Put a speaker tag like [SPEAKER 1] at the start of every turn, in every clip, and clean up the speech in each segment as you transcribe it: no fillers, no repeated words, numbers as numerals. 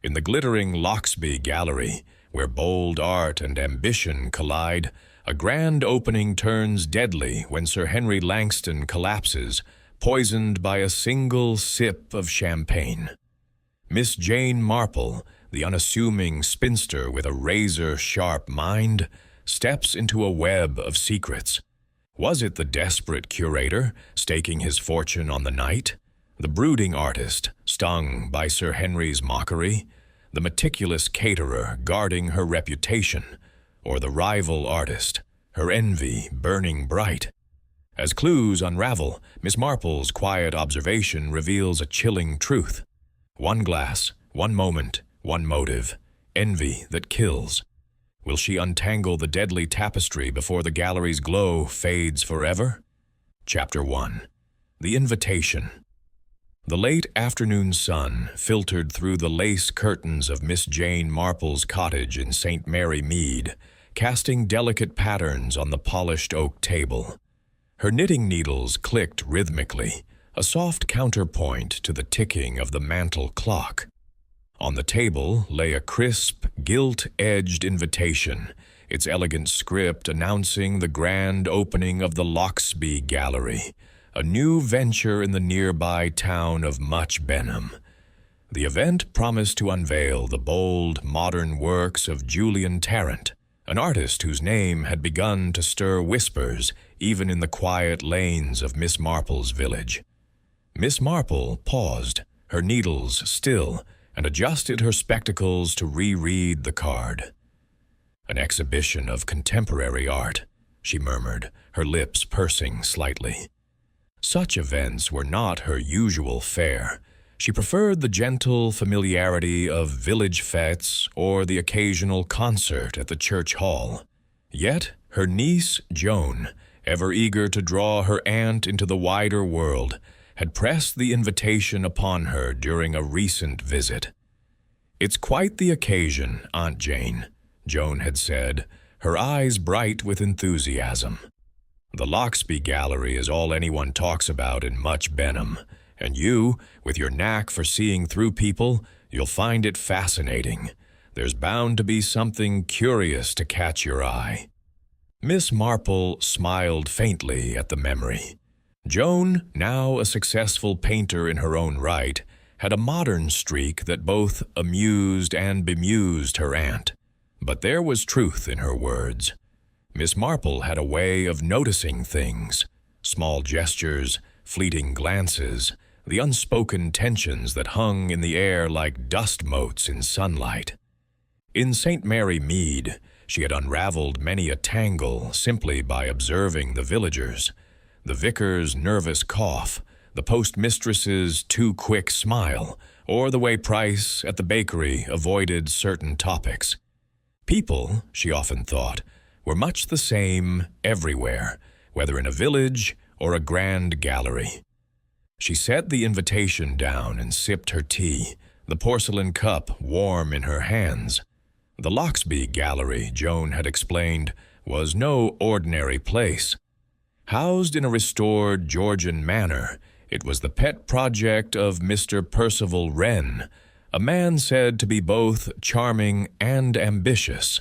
[SPEAKER 1] In the glittering Loxby Gallery, where bold art and ambition collide, a grand opening turns deadly when Sir Henry Langston collapses, poisoned by a single sip of champagne. Miss Jane Marple, the unassuming spinster with a razor-sharp mind, steps into a web of secrets. Was it the desperate curator, staking his fortune on the night? The brooding artist, stung by Sir Henry's mockery? The meticulous caterer, guarding her reputation? Or the rival artist, her envy burning bright? As clues unravel, Miss Marple's quiet observation reveals a chilling truth. One glass, one moment, one motive, envy that kills. Will she untangle the deadly tapestry before the gallery's glow fades forever? Chapter 1. The Invitation. The late afternoon sun filtered through the lace curtains of Miss Jane Marple's cottage in St. Mary Mead, casting delicate patterns on the polished oak table. Her knitting needles clicked rhythmically, a soft counterpoint to the ticking of the mantel clock. On the table lay a crisp, gilt-edged invitation, its elegant script announcing the grand opening of the Loxby Gallery, a new venture in the nearby town of Much Benham. The event promised to unveil the bold, modern works of Julian Tarrant, an artist whose name had begun to stir whispers even in the quiet lanes of Miss Marple's village. Miss Marple paused, her needles still, and adjusted her spectacles to reread the card. "An exhibition of contemporary art," she murmured, her lips pursing slightly. Such events were not her usual fare. She preferred the gentle familiarity of village fêtes or the occasional concert at the church hall. Yet her niece, Joan, ever eager to draw her aunt into the wider world, had pressed the invitation upon her during a recent visit. "It's quite the occasion, Aunt Jane," Joan had said, her eyes bright with enthusiasm. "The Loxby Gallery is all anyone talks about in Much Benham, and you, with your knack for seeing through people, you'll find it fascinating. There's bound to be something curious to catch your eye." Miss Marple smiled faintly at the memory. Joan, now a successful painter in her own right, had a modern streak that both amused and bemused her aunt. But there was truth in her words. Miss Marple had a way of noticing things, small gestures, fleeting glances, the unspoken tensions that hung in the air like dust motes in sunlight. In St. Mary Mead, she had unraveled many a tangle simply by observing the villagers. The vicar's nervous cough, the postmistress's too-quick smile, or the way Price at the bakery avoided certain topics. People, she often thought, were much the same everywhere, whether in a village or a grand gallery. She set the invitation down and sipped her tea, the porcelain cup warm in her hands. The Loxby Gallery, Joan had explained, was no ordinary place. Housed in a restored Georgian manor, it was the pet project of Mr. Percival Wren, a man said to be both charming and ambitious.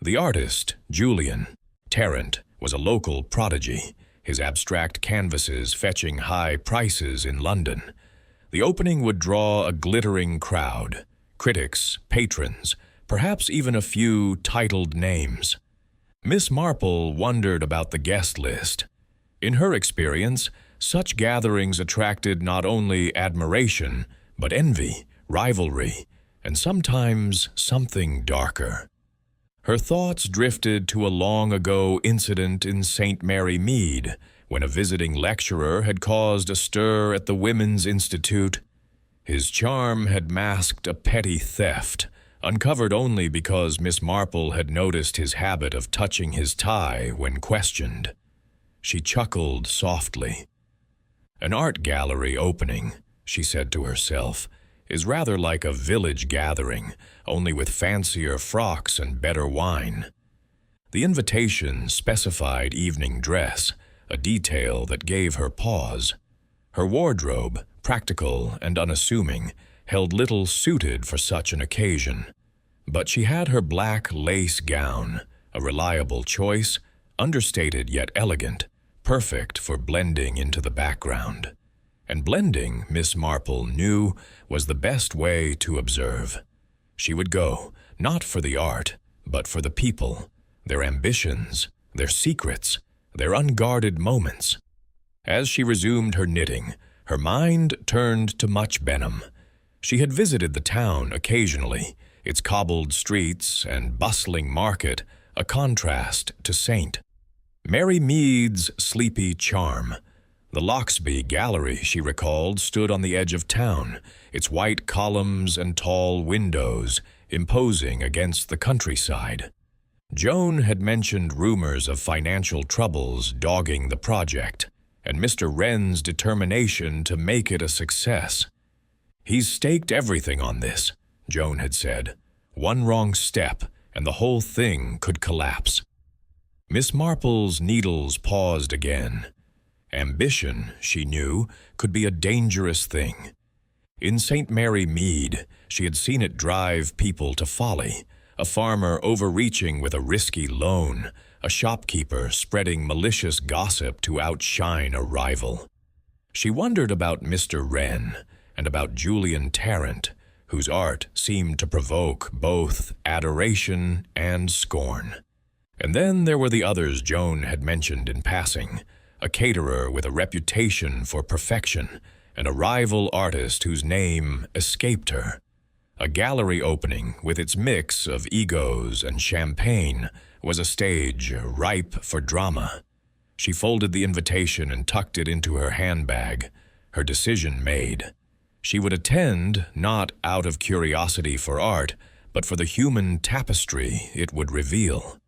[SPEAKER 1] The artist, Julian Tarrant, was a local prodigy, his abstract canvases fetching high prices in London. The opening would draw a glittering crowd, critics, patrons, perhaps even a few titled names. Miss Marple wondered about the guest list. In her experience, such gatherings attracted not only admiration, but envy, rivalry, and sometimes something darker. Her thoughts drifted to a long-ago incident in St. Mary Mead, when a visiting lecturer had caused a stir at the Women's Institute. His charm had masked a petty theft, uncovered only because Miss Marple had noticed his habit of touching his tie when questioned. She chuckled softly. "An art gallery opening," she said to herself, "is rather like a village gathering, only with fancier frocks and better wine." The invitation specified evening dress, a detail that gave her pause. Her wardrobe, practical and unassuming, held little suited for such an occasion. But she had her black lace gown, a reliable choice, understated yet elegant, perfect for blending into the background. And blending, Miss Marple knew, was the best way to observe. She would go, not for the art, but for the people, their ambitions, their secrets, their unguarded moments. As she resumed her knitting, her mind turned to Much Benham. She had visited the town occasionally, its cobbled streets and bustling market a contrast to St. Mary Mead's sleepy charm. The Loxby Gallery, she recalled, stood on the edge of town, its white columns and tall windows imposing against the countryside. Joan had mentioned rumors of financial troubles dogging the project, and Mr. Wren's determination to make it a success. "He's staked everything on this," Joan had said. "One wrong step, and the whole thing could collapse." Miss Marple's needles paused again. Ambition, she knew, could be a dangerous thing. In St. Mary Mead, she had seen it drive people to folly, a farmer overreaching with a risky loan, a shopkeeper spreading malicious gossip to outshine a rival. She wondered about Mr. Wren and about Julian Tarrant, whose art seemed to provoke both adoration and scorn. And then there were the others Joan had mentioned in passing, a caterer with a reputation for perfection, and a rival artist whose name escaped her. A gallery opening with its mix of egos and champagne was a stage ripe for drama. She folded the invitation and tucked it into her handbag, her decision made. She would attend not out of curiosity for art, but for the human tapestry it would reveal.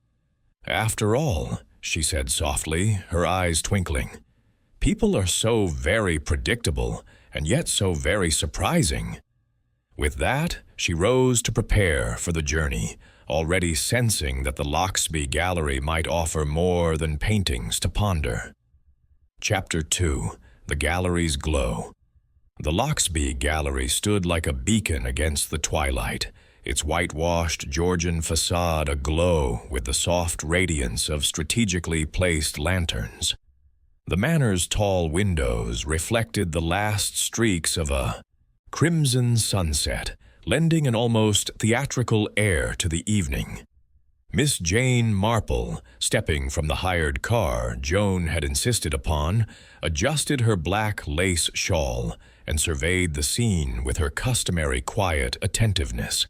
[SPEAKER 1] "After all," she said softly, her eyes twinkling, "people are so very predictable, and yet so very surprising." With that, she rose to prepare for the journey, already sensing that the Loxby Gallery might offer more than paintings to ponder. Chapter 2. The Gallery's Glow. The Loxby Gallery stood like a beacon against the twilight, its whitewashed Georgian facade aglow with the soft radiance of strategically placed lanterns. The manor's tall windows reflected the last streaks of a crimson sunset, lending an almost theatrical air to the evening. Miss Jane Marple, stepping from the hired car Joan had insisted upon, adjusted her black lace shawl and surveyed the scene with her customary quiet attentiveness.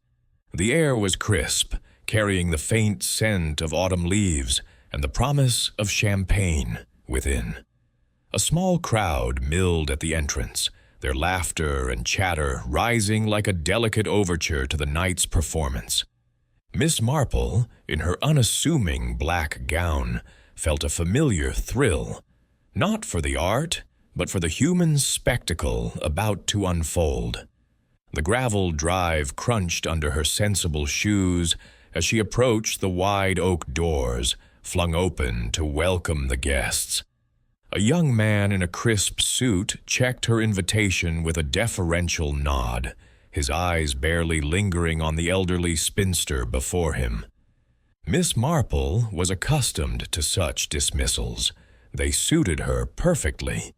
[SPEAKER 1] The air was crisp, carrying the faint scent of autumn leaves and the promise of champagne within. A small crowd milled at the entrance, their laughter and chatter rising like a delicate overture to the night's performance. Miss Marple, in her unassuming black gown, felt a familiar thrill, not for the art, but for the human spectacle about to unfold. The gravel drive crunched under her sensible shoes as she approached the wide oak doors, flung open to welcome the guests. A young man in a crisp suit checked her invitation with a deferential nod, his eyes barely lingering on the elderly spinster before him. Miss Marple was accustomed to such dismissals. They suited her perfectly.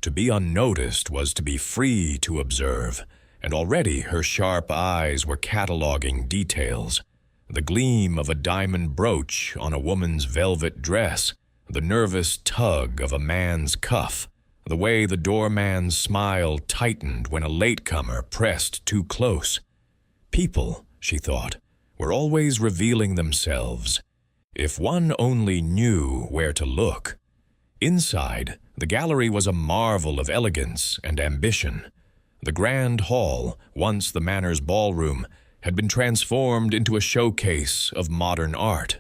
[SPEAKER 1] To be unnoticed was to be free to observe, and already her sharp eyes were cataloging details. The gleam of a diamond brooch on a woman's velvet dress, the nervous tug of a man's cuff, the way the doorman's smile tightened when a latecomer pressed too close. People, she thought, were always revealing themselves. If one only knew where to look. Inside, the gallery was a marvel of elegance and ambition. The grand hall, once the manor's ballroom, had been transformed into a showcase of modern art.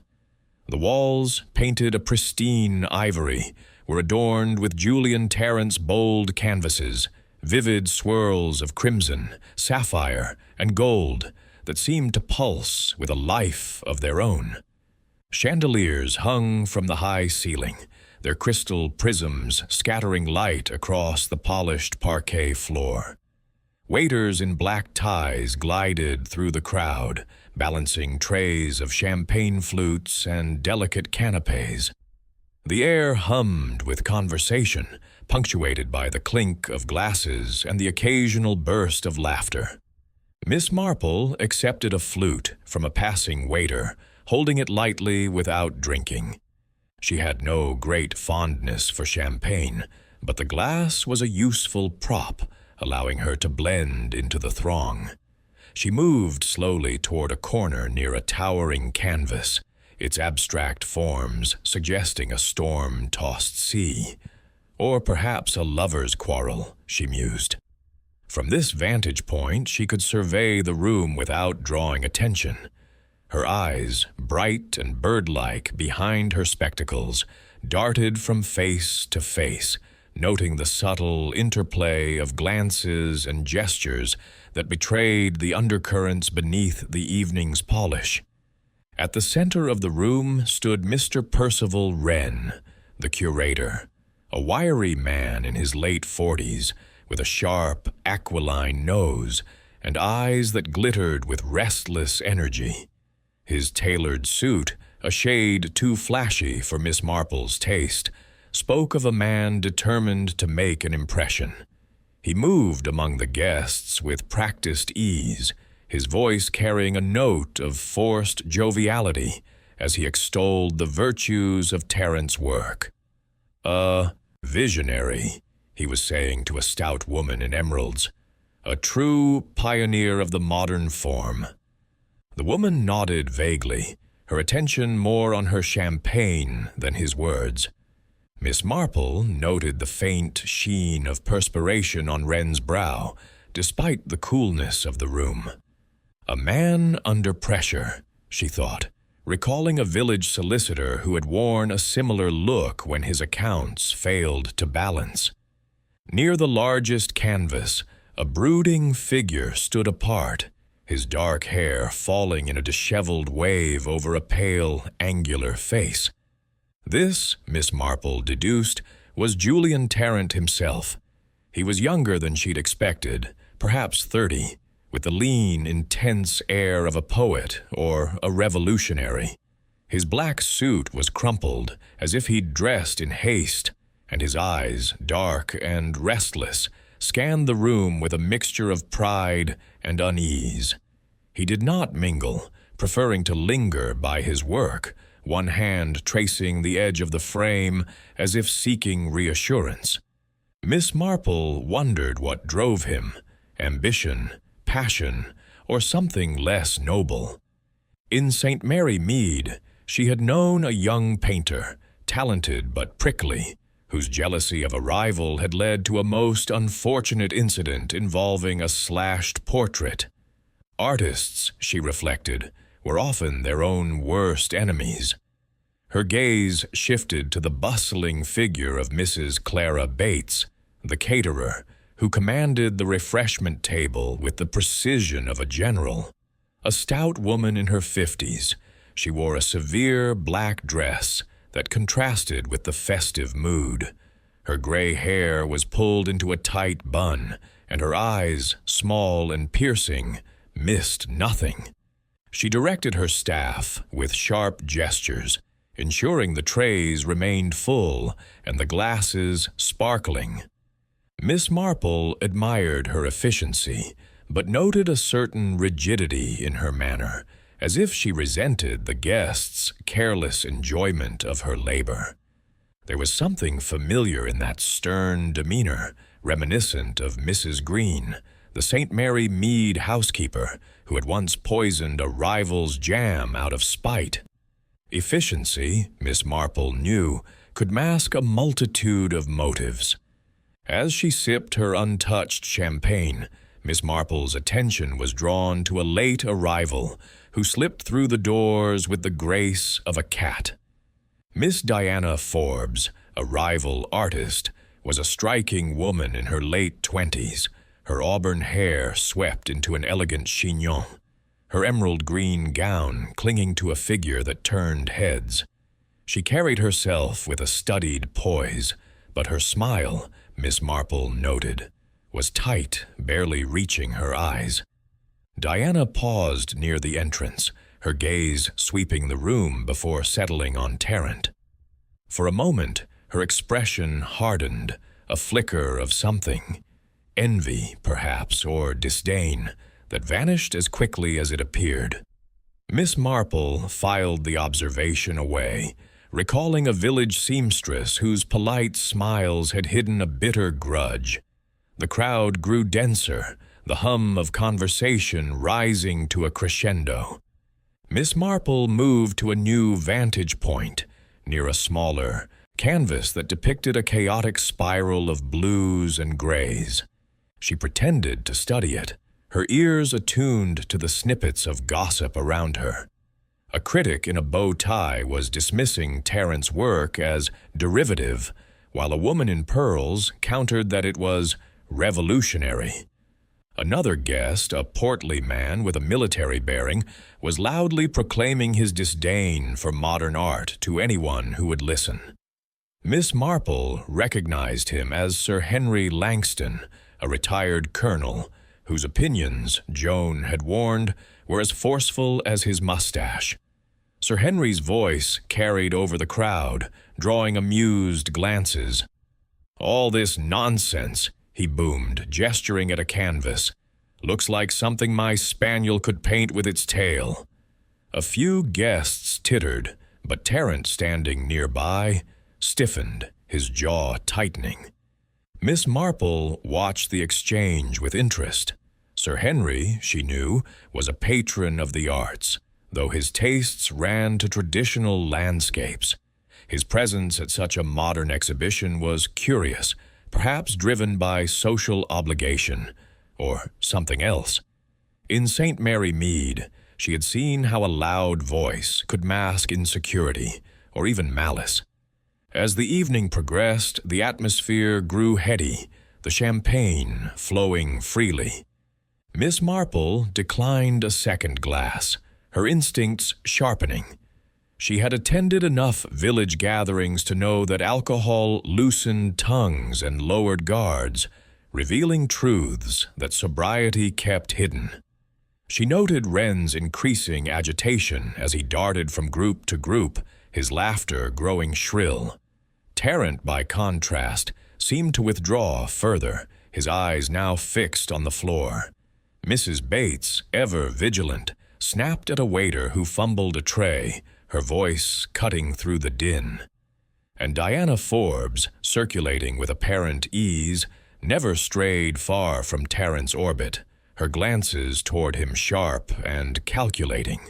[SPEAKER 1] The walls, painted a pristine ivory, were adorned with Julian Tarrant's bold canvases, vivid swirls of crimson, sapphire, and gold that seemed to pulse with a life of their own. Chandeliers hung from the high ceiling, their crystal prisms scattering light across the polished parquet floor. Waiters in black ties glided through the crowd, balancing trays of champagne flutes and delicate canapes. The air hummed with conversation, punctuated by the clink of glasses and the occasional burst of laughter. Miss Marple accepted a flute from a passing waiter, holding it lightly without drinking. She had no great fondness for champagne, but the glass was a useful prop, allowing her to blend into the throng. She moved slowly toward a corner near a towering canvas, its abstract forms suggesting a storm-tossed sea. Or perhaps a lover's quarrel, she mused. From this vantage point, she could survey the room without drawing attention. Her eyes, bright and bird-like behind her spectacles, darted from face to face, noting the subtle interplay of glances and gestures that betrayed the undercurrents beneath the evening's polish. At the center of the room stood Mr. Percival Wren, the curator, a wiry man in his late 40s, with a sharp, aquiline nose and eyes that glittered with restless energy. His tailored suit, a shade too flashy for Miss Marple's taste, spoke of a man determined to make an impression. He moved among the guests with practiced ease, his voice carrying a note of forced joviality as he extolled the virtues of Terrence's work. "A visionary," he was saying to a stout woman in emeralds, "a true pioneer of the modern form." The woman nodded vaguely, her attention more on her champagne than his words. Miss Marple noted the faint sheen of perspiration on Wren's brow, despite the coolness of the room. A man under pressure, she thought, recalling a village solicitor who had worn a similar look when his accounts failed to balance. Near the largest canvas, a brooding figure stood apart, his dark hair falling in a disheveled wave over a pale, angular face. This, Miss Marple deduced, was Julian Tarrant himself. He was younger than she'd expected, perhaps 30, with the lean, intense air of a poet or a revolutionary. His black suit was crumpled, as if he'd dressed in haste, and his eyes, dark and restless, scanned the room with a mixture of pride and unease. He did not mingle, preferring to linger by his work, one hand tracing the edge of the frame as if seeking reassurance. Miss Marple wondered what drove him, ambition, passion, or something less noble. In St. Mary Mead, she had known a young painter, talented but prickly, whose jealousy of a rival had led to a most unfortunate incident involving a slashed portrait. Artists, she reflected, were often their own worst enemies. Her gaze shifted to the bustling figure of Mrs. Clara Bates, the caterer, who commanded the refreshment table with the precision of a general. A stout woman in her 50s, she wore a severe black dress that contrasted with the festive mood. Her gray hair was pulled into a tight bun, and her eyes, small and piercing, missed nothing. She directed her staff with sharp gestures, ensuring the trays remained full and the glasses sparkling. Miss Marple admired her efficiency, but noted a certain rigidity in her manner, as if she resented the guests' careless enjoyment of her labor. There was something familiar in that stern demeanor, reminiscent of Mrs. Green, the St. Mary Mead housekeeper who had once poisoned a rival's jam out of spite. Efficiency, Miss Marple knew, could mask a multitude of motives. As she sipped her untouched champagne, Miss Marple's attention was drawn to a late arrival who slipped through the doors with the grace of a cat. Miss Diana Forbes, a rival artist, was a striking woman in her late 20s, her auburn hair swept into an elegant chignon, her emerald green gown clinging to a figure that turned heads. She carried herself with a studied poise, but her smile, Miss Marple noted, was tight, barely reaching her eyes. Diana paused near the entrance, her gaze sweeping the room before settling on Tarrant. For a moment, her expression hardened, a flicker of something, envy, perhaps, or disdain, that vanished as quickly as it appeared. Miss Marple filed the observation away, recalling a village seamstress whose polite smiles had hidden a bitter grudge. The crowd grew denser, the hum of conversation rising to a crescendo. Miss Marple moved to a new vantage point, near a smaller canvas that depicted a chaotic spiral of blues and grays. She pretended to study it, her ears attuned to the snippets of gossip around her. A critic in a bow tie was dismissing Tarrant's work as derivative, while a woman in pearls countered that it was revolutionary. Another guest, a portly man with a military bearing, was loudly proclaiming his disdain for modern art to anyone who would listen. Miss Marple recognized him as Sir Henry Langston, a retired colonel, whose opinions, Joan had warned, were as forceful as his mustache. Sir Henry's voice carried over the crowd, drawing amused glances. "All this nonsense," he boomed, gesturing at a canvas. "Looks like something my spaniel could paint with its tail." A few guests tittered, but Tarrant, standing nearby, stiffened, his jaw tightening. Miss Marple watched the exchange with interest. Sir Henry, she knew, was a patron of the arts, though his tastes ran to traditional landscapes. His presence at such a modern exhibition was curious, perhaps driven by social obligation, or something else. In St. Mary Mead, she had seen how a loud voice could mask insecurity, or even malice. As the evening progressed, the atmosphere grew heady, the champagne flowing freely. Miss Marple declined a second glass, her instincts sharpening. She had attended enough village gatherings to know that alcohol loosened tongues and lowered guards, revealing truths that sobriety kept hidden. She noted Wren's increasing agitation as he darted from group to group, his laughter growing shrill. Tarrant, by contrast, seemed to withdraw further, his eyes now fixed on the floor. Mrs. Bates, ever vigilant, snapped at a waiter who fumbled a tray, her voice cutting through the din. And Diana Forbes, circulating with apparent ease, never strayed far from Tarrant's orbit, her glances toward him sharp and calculating.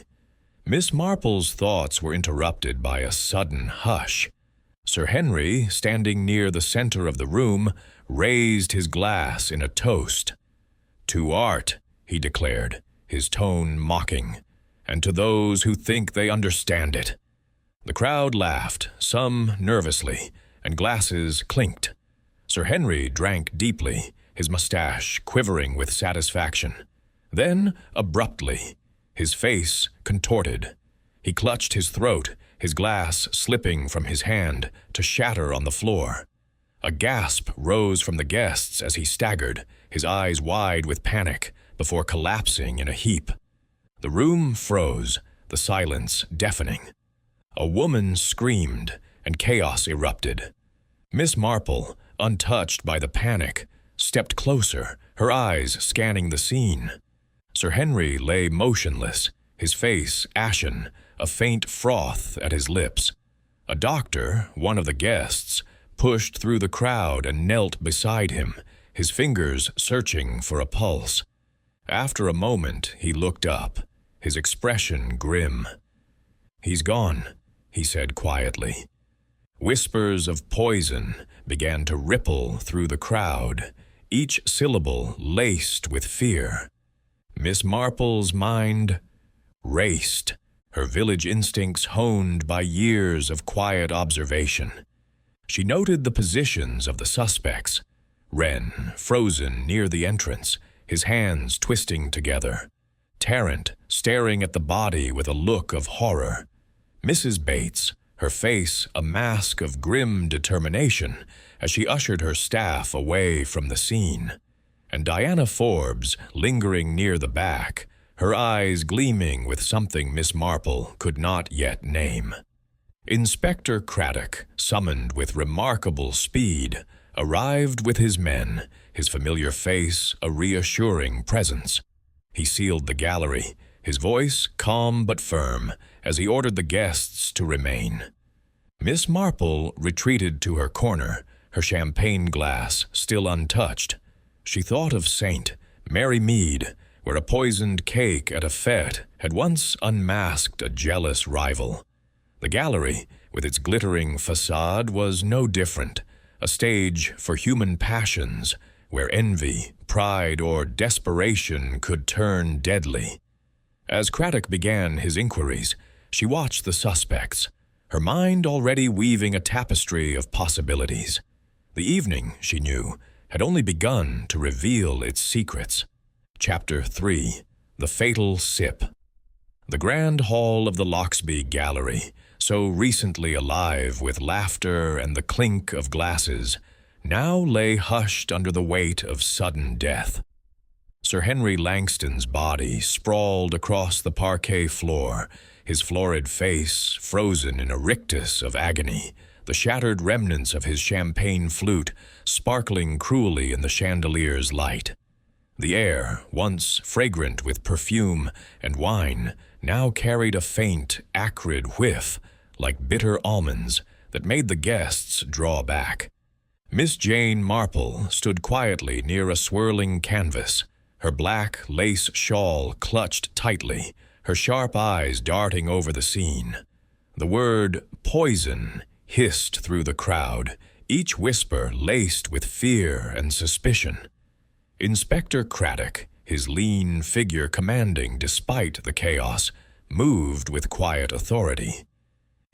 [SPEAKER 1] Miss Marple's thoughts were interrupted by a sudden hush. Sir Henry, standing near the center of the room, raised his glass in a toast. "To art," he declared, his tone mocking, "and to those who think they understand it." The crowd laughed, some nervously, and glasses clinked. Sir Henry drank deeply, his mustache quivering with satisfaction. Then, abruptly, his face contorted. He clutched his throat, his glass slipping from his hand to shatter on the floor. A gasp rose from the guests as he staggered, his eyes wide with panic, before collapsing in a heap. The room froze, the silence deafening. A woman screamed, and chaos erupted. Miss Marple, untouched by the panic, stepped closer, her eyes scanning the scene. Sir Henry lay motionless, his face ashen, a faint froth at his lips. A doctor, one of the guests, pushed through the crowd and knelt beside him, his fingers searching for a pulse. After a moment, he looked up, his expression grim. "He's gone," he said quietly. Whispers of poison began to ripple through the crowd, each syllable laced with fear. Miss Marple's mind raced, her village instincts honed by years of quiet observation. She noted the positions of the suspects. Wren, frozen near the entrance, his hands twisting together. Tarrant, staring at the body with a look of horror. Mrs. Bates, her face a mask of grim determination as she ushered her staff away from the scene. and Diana Forbes lingering near the back, her eyes gleaming with something Miss Marple could not yet name. Inspector Craddock, summoned with remarkable speed, arrived with his men, his familiar face a reassuring presence. He sealed the gallery, his voice calm but firm, as he ordered the guests to remain. Miss Marple retreated to her corner, her champagne glass still untouched. She thought of St. Mary Mead, where a poisoned cake at a fête had once unmasked a jealous rival. The gallery, with its glittering facade, was no different, a stage for human passions, where envy, pride, or desperation could turn deadly. As Craddock began his inquiries, she watched the suspects, her mind already weaving a tapestry of possibilities. The evening, she knew, had only begun to reveal its secrets. Chapter 3. The Fatal Sip. The grand hall of the Loxby Gallery, so recently alive with laughter and the clink of glasses, now lay hushed under the weight of sudden death. Sir Henry Langston's body sprawled across the parquet floor, his florid face frozen in a rictus of agony, the shattered remnants of his champagne flute sparkling cruelly in the chandelier's light. The air, once fragrant with perfume and wine, now carried a faint, acrid whiff, like bitter almonds, that made the guests draw back. Miss Jane Marple stood quietly near a swirling canvas, her black lace shawl clutched tightly, her sharp eyes darting over the scene. The word "poison" hissed through the crowd, each whisper laced with fear and suspicion. Inspector Craddock, his lean figure commanding despite the chaos, moved with quiet authority.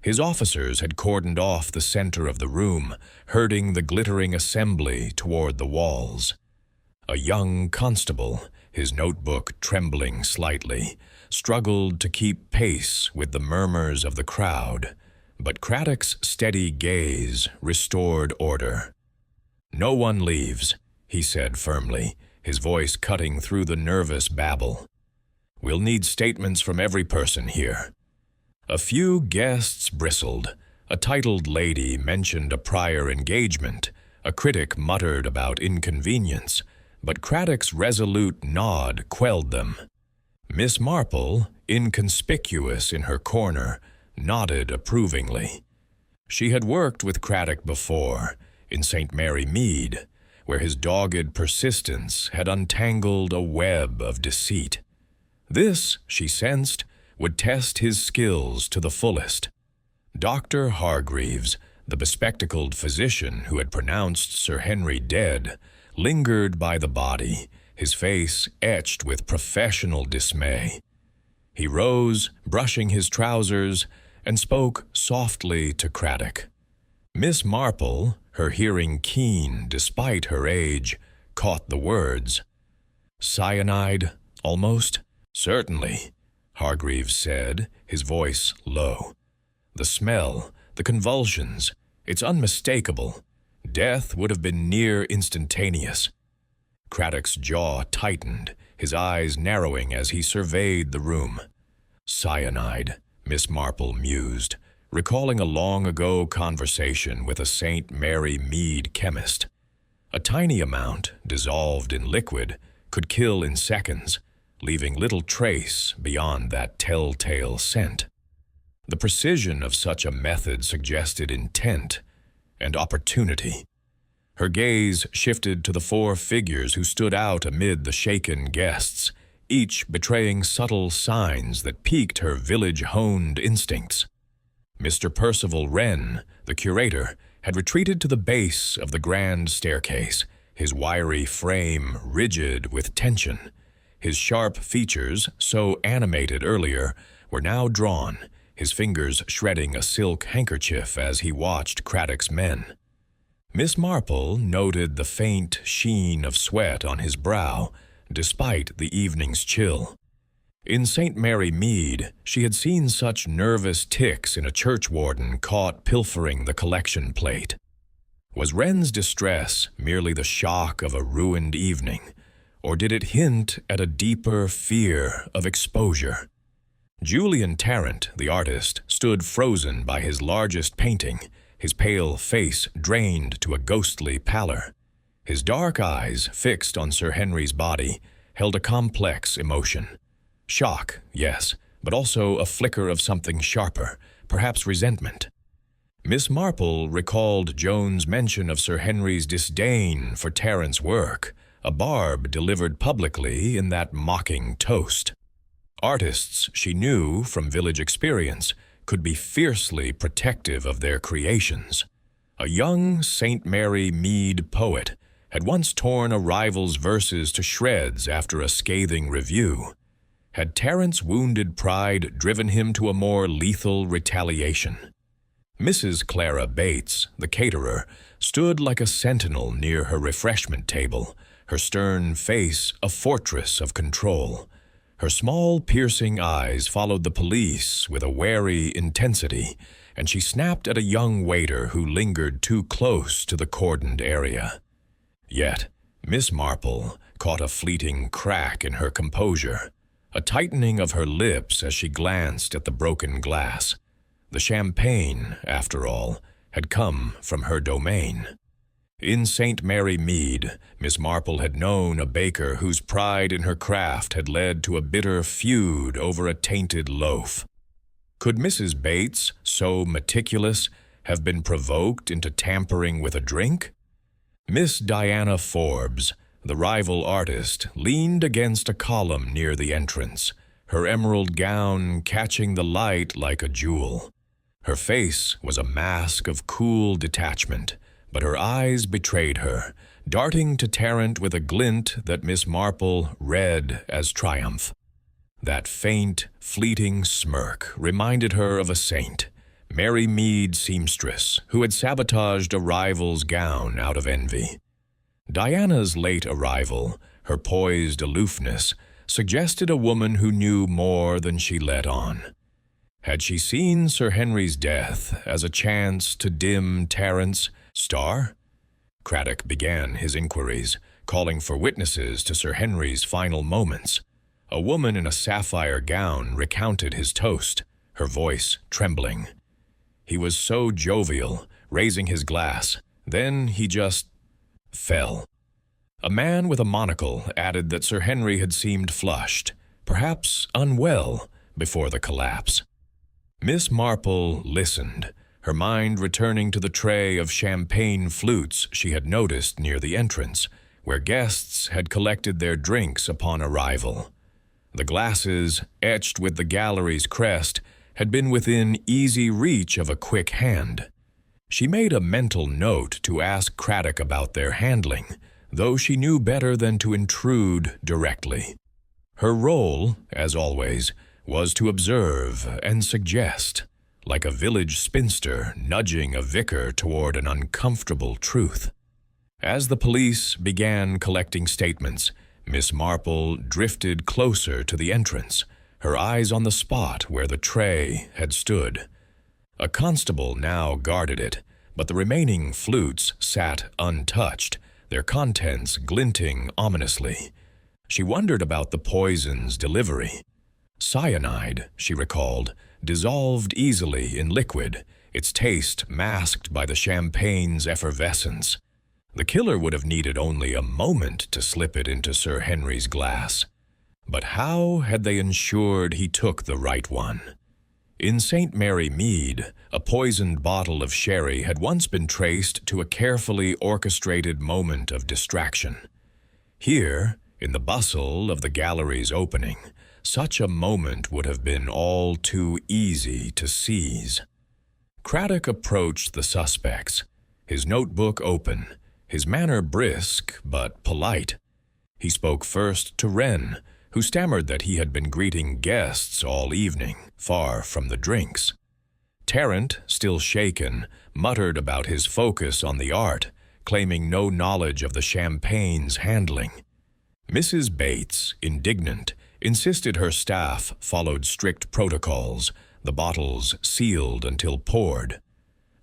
[SPEAKER 1] His officers had cordoned off the center of the room, herding the glittering assembly toward the walls. A young constable, his notebook trembling slightly, struggled to keep pace with the murmurs of the crowd, but Craddock's steady gaze restored order. "No one leaves," he said firmly, his voice cutting through the nervous babble. "We'll need statements from every person here." A few guests bristled. A titled lady mentioned a prior engagement. A critic muttered about inconvenience, but Craddock's resolute nod quelled them. Miss Marple, inconspicuous in her corner, nodded approvingly. She had worked with Craddock before, in St. Mary Mead, where his dogged persistence had untangled a web of deceit. This, she sensed, would test his skills to the fullest. Dr. Hargreaves, the bespectacled physician who had pronounced Sir Henry dead, lingered by the body, his face etched with professional dismay. He rose, brushing his trousers, and spoke softly to Craddock. Miss Marple, her hearing keen despite her age, caught the words. "Cyanide, almost?" "Certainly," Hargreaves said, his voice low. "The smell, the convulsions, it's unmistakable. Death would have been near instantaneous." Craddock's jaw tightened, his eyes narrowing as he surveyed the room. "Cyanide," Miss Marple mused, recalling a long-ago conversation with a St. Mary Mead chemist. A tiny amount, dissolved in liquid, could kill in seconds, leaving little trace beyond that telltale scent. The precision of such a method suggested intent and opportunity. Her gaze shifted to the four figures who stood out amid the shaken guests, each betraying subtle signs that piqued her village-honed instincts. Mr. Percival Wren, the curator, had retreated to the base of the grand staircase, his wiry frame rigid with tension. His sharp features, so animated earlier, were now drawn, his fingers shredding a silk handkerchief as he watched Craddock's men. Miss Marple noted the faint sheen of sweat on his brow, despite the evening's chill. In St. Mary Mead, she had seen such nervous tics in a churchwarden caught pilfering the collection plate. Was Wren's distress merely the shock of a ruined evening, or did it hint at a deeper fear of exposure? Julian Tarrant, the artist, stood frozen by his largest painting, his pale face drained to a ghostly pallor. His dark eyes, fixed on Sir Henry's body, held a complex emotion. Shock, yes, but also a flicker of something sharper, perhaps resentment. Miss Marple recalled Joan's mention of Sir Henry's disdain for Tarrant's work, a barb delivered publicly in that mocking toast. Artists, she knew from village experience, could be fiercely protective of their creations. A young St. Mary Mead poet had once torn a rival's verses to shreds after a scathing review. Had Tarrant's wounded pride driven him to a more lethal retaliation? Mrs. Clara Bates, the caterer, stood like a sentinel near her refreshment table, her stern face a fortress of control. Her small, piercing eyes followed the police with a wary intensity, and she snapped at a young waiter who lingered too close to the cordoned area. Yet, Miss Marple caught a fleeting crack in her composure, a tightening of her lips as she glanced at the broken glass. The champagne, after all, had come from her domain. In St. Mary Mead, Miss Marple had known a baker whose pride in her craft had led to a bitter feud over a tainted loaf. Could Mrs. Bates, so meticulous, have been provoked into tampering with a drink? Miss Diana Forbes, the rival artist, leaned against a column near the entrance, her emerald gown catching the light like a jewel. Her face was a mask of cool detachment, but her eyes betrayed her, darting to Tarrant with a glint that Miss Marple read as triumph. That faint, fleeting smirk reminded her of a saint, Mary Mead seamstress, who had sabotaged a rival's gown out of envy. Diana's late arrival, her poised aloofness, suggested a woman who knew more than she let on. Had she seen Sir Henry's death as a chance to dim Tarrant's star? Craddock began his inquiries, calling for witnesses to Sir Henry's final moments. A woman in a sapphire gown recounted his toast, her voice trembling. He was so jovial, raising his glass. Then he just fell. A man with a monocle added that Sir Henry had seemed flushed, perhaps unwell, before the collapse. Miss Marple listened, her mind returning to the tray of champagne flutes she had noticed near the entrance, where guests had collected their drinks upon arrival. The glasses, etched with the gallery's crest, had been within easy reach of a quick hand. She made a mental note to ask Craddock about their handling, though she knew better than to intrude directly. Her role, as always, was to observe and suggest, like a village spinster nudging a vicar toward an uncomfortable truth. As the police began collecting statements, Miss Marple drifted closer to the entrance, her eyes on the spot where the tray had stood. A constable now guarded it, but the remaining flutes sat untouched, their contents glinting ominously. She wondered about the poison's delivery. Cyanide, she recalled, dissolved easily in liquid, its taste masked by the champagne's effervescence. The killer would have needed only a moment to slip it into Sir Henry's glass. But how had they ensured he took the right one? In St. Mary Mead, a poisoned bottle of sherry had once been traced to a carefully orchestrated moment of distraction. Here, in the bustle of the gallery's opening, such a moment would have been all too easy to seize. Craddock approached the suspects, his notebook open, his manner brisk but polite. He spoke first to Wren, who stammered that he had been greeting guests all evening, far from the drinks. Tarrant, still shaken, muttered about his focus on the art, claiming no knowledge of the champagne's handling. Mrs. Bates, indignant, insisted her staff followed strict protocols, the bottles sealed until poured.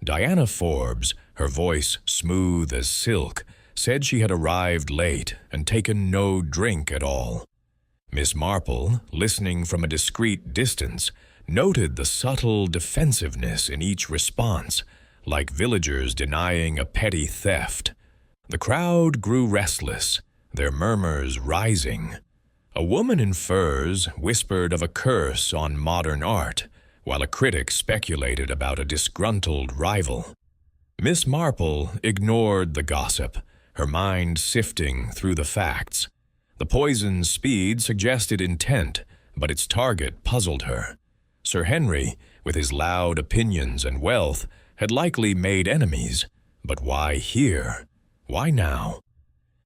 [SPEAKER 1] Diana Forbes, her voice smooth as silk, said she had arrived late and taken no drink at all. Miss Marple, listening from a discreet distance, noted the subtle defensiveness in each response, like villagers denying a petty theft. The crowd grew restless, their murmurs rising. A woman in furs whispered of a curse on modern art, while a critic speculated about a disgruntled rival. Miss Marple ignored the gossip, her mind sifting through the facts. The poison's speed suggested intent, but its target puzzled her. Sir Henry, with his loud opinions and wealth, had likely made enemies. But why here? Why now?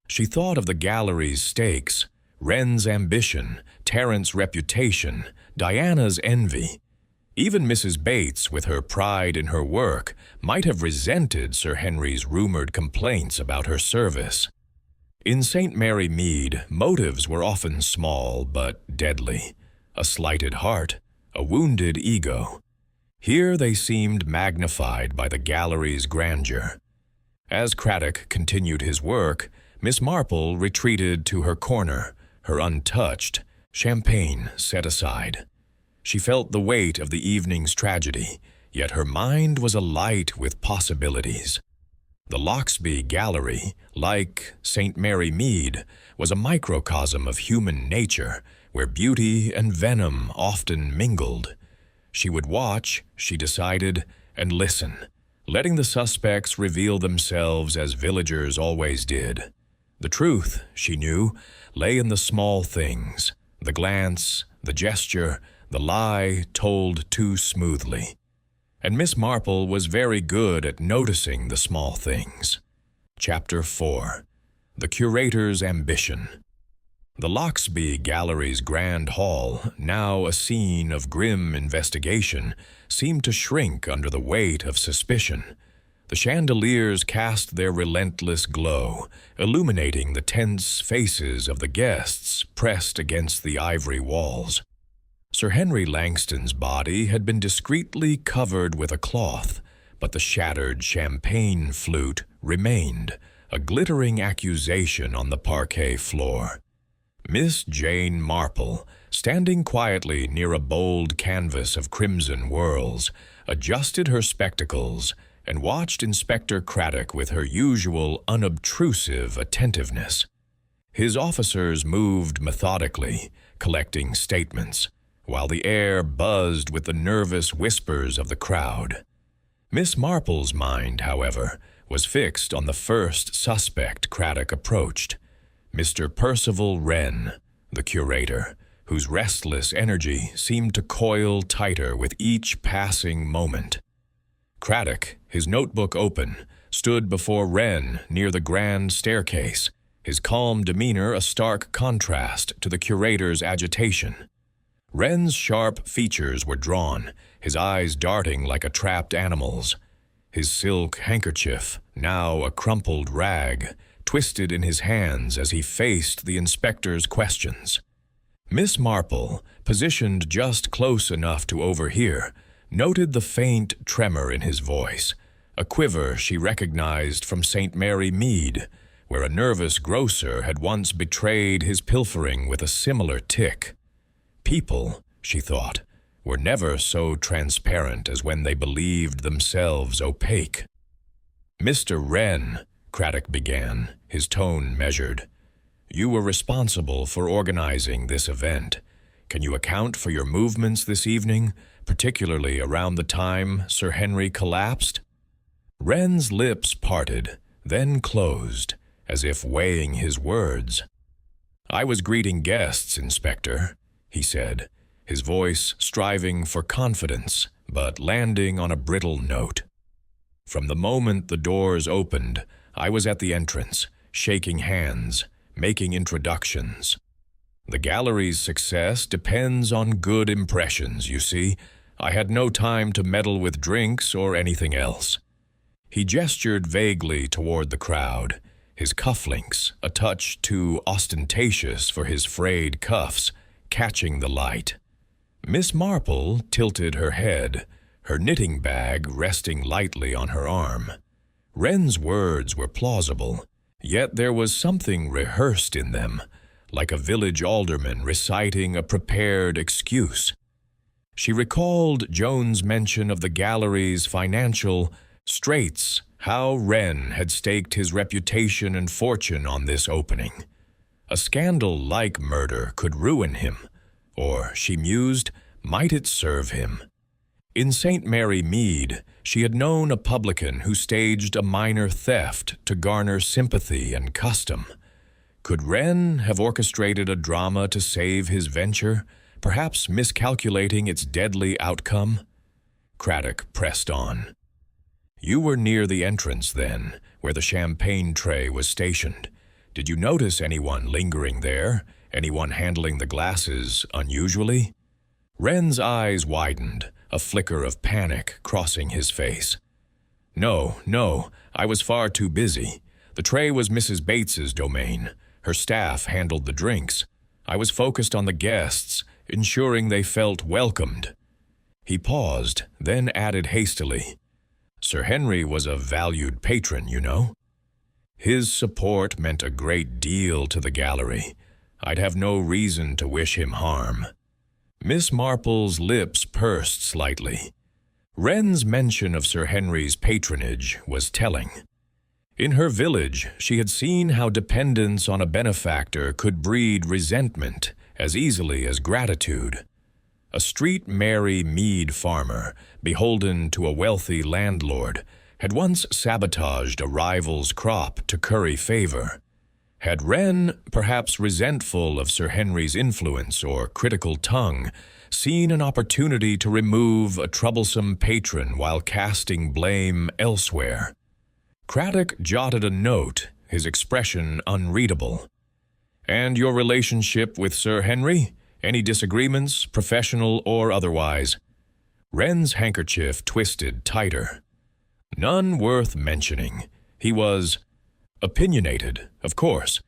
[SPEAKER 1] She thought of the gallery's stakes, Wren's ambition, Terrence's reputation, Diana's envy. Even Mrs. Bates, with her pride in her work, might have resented Sir Henry's rumored complaints about her service. In St. Mary Mead, motives were often small but deadly. A slighted heart, a wounded ego. Here they seemed magnified by the gallery's grandeur. As Craddock continued his work, Miss Marple retreated to her corner, her untouched, champagne set aside. She felt the weight of the evening's tragedy, yet her mind was alight with possibilities. The Loxby Gallery, like St. Mary Mead, was a microcosm of human nature, where beauty and venom often mingled. She would watch, she decided, and listen, letting the suspects reveal themselves as villagers always did. The truth, she knew, lay in the small things, the glance, the gesture, the lie told too smoothly. And Miss Marple was very good at noticing the small things. Chapter 4. The Curator's Ambition. The Loxby Gallery's grand hall, now a scene of grim investigation, seemed to shrink under the weight of suspicion. The chandeliers cast their relentless glow, illuminating the tense faces of the guests pressed against the ivory walls. Sir Henry Langston's body had been discreetly covered with a cloth, but the shattered champagne flute remained, a glittering accusation on the parquet floor. Miss Jane Marple, standing quietly near a bold canvas of crimson whorls, adjusted her spectacles and watched Inspector Craddock with her usual unobtrusive attentiveness. His officers moved methodically, collecting statements, while the air buzzed with the nervous whispers of the crowd. Miss Marple's mind, however, was fixed on the first suspect Craddock approached, Mr. Percival Wren, the curator, whose restless energy seemed to coil tighter with each passing moment. Craddock, his notebook open, stood before Wren near the grand staircase, his calm demeanor a stark contrast to the curator's agitation. Wren's sharp features were drawn, his eyes darting like a trapped animal's. His silk handkerchief, now a crumpled rag, twisted in his hands as he faced the inspector's questions. Miss Marple, positioned just close enough to overhear, noted the faint tremor in his voice, a quiver she recognized from St. Mary Mead, where a nervous grocer had once betrayed his pilfering with a similar tic. People, she thought, were never so transparent as when they believed themselves opaque. "Mr. Wren," Craddock began, his tone measured, "you were responsible for organizing this event. Can you account for your movements this evening, particularly around the time Sir Henry collapsed?" Wren's lips parted, then closed, as if weighing his words. "I was greeting guests, Inspector," he said, his voice striving for confidence, but landing on a brittle note. "From the moment the doors opened, I was at the entrance, shaking hands, making introductions. The gallery's success depends on good impressions, you see. I had no time to meddle with drinks or anything else." He gestured vaguely toward the crowd, his cufflinks, a touch too ostentatious for his frayed cuffs, catching the light. Miss Marple tilted her head, her knitting bag resting lightly on her arm. Wren's words were plausible, Yet there was something rehearsed in them, like a village alderman reciting a prepared excuse. She recalled Joan's mention of the gallery's financial straits, how Wren had staked his reputation and fortune on this opening. A scandal like murder could ruin him, or, she mused, might it serve him? In St. Mary Mead, she had known a publican who staged a minor theft to garner sympathy and custom. Could Wren have orchestrated a drama to save his venture, perhaps miscalculating its deadly outcome? Craddock pressed on. You were near the entrance then, where the champagne tray was stationed. Did you notice anyone lingering there? Anyone handling the glasses unusually? Wren's eyes widened, a flicker of panic crossing his face. No, I was far too busy. The tray was Mrs. Bates's domain. Her staff handled the drinks. I was focused on the guests, ensuring they felt welcomed. He paused, then added hastily, Sir Henry was a valued patron, you know. His support meant a great deal to the gallery. I'd have no reason to wish him harm. Miss Marple's lips pursed slightly. Wren's mention of Sir Henry's patronage was telling. In her village, she had seen how dependence on a benefactor could breed resentment as easily as gratitude. A street Mary Mead farmer, beholden to a wealthy landlord, had once sabotaged a rival's crop to curry favor. Had Wren, perhaps resentful of Sir Henry's influence or critical tongue, seen an opportunity to remove a troublesome patron while casting blame elsewhere? Craddock jotted a note, his expression unreadable. And your relationship with Sir Henry? Any disagreements, professional or otherwise? Wren's handkerchief twisted tighter. None worth mentioning. He was opinionated, of course.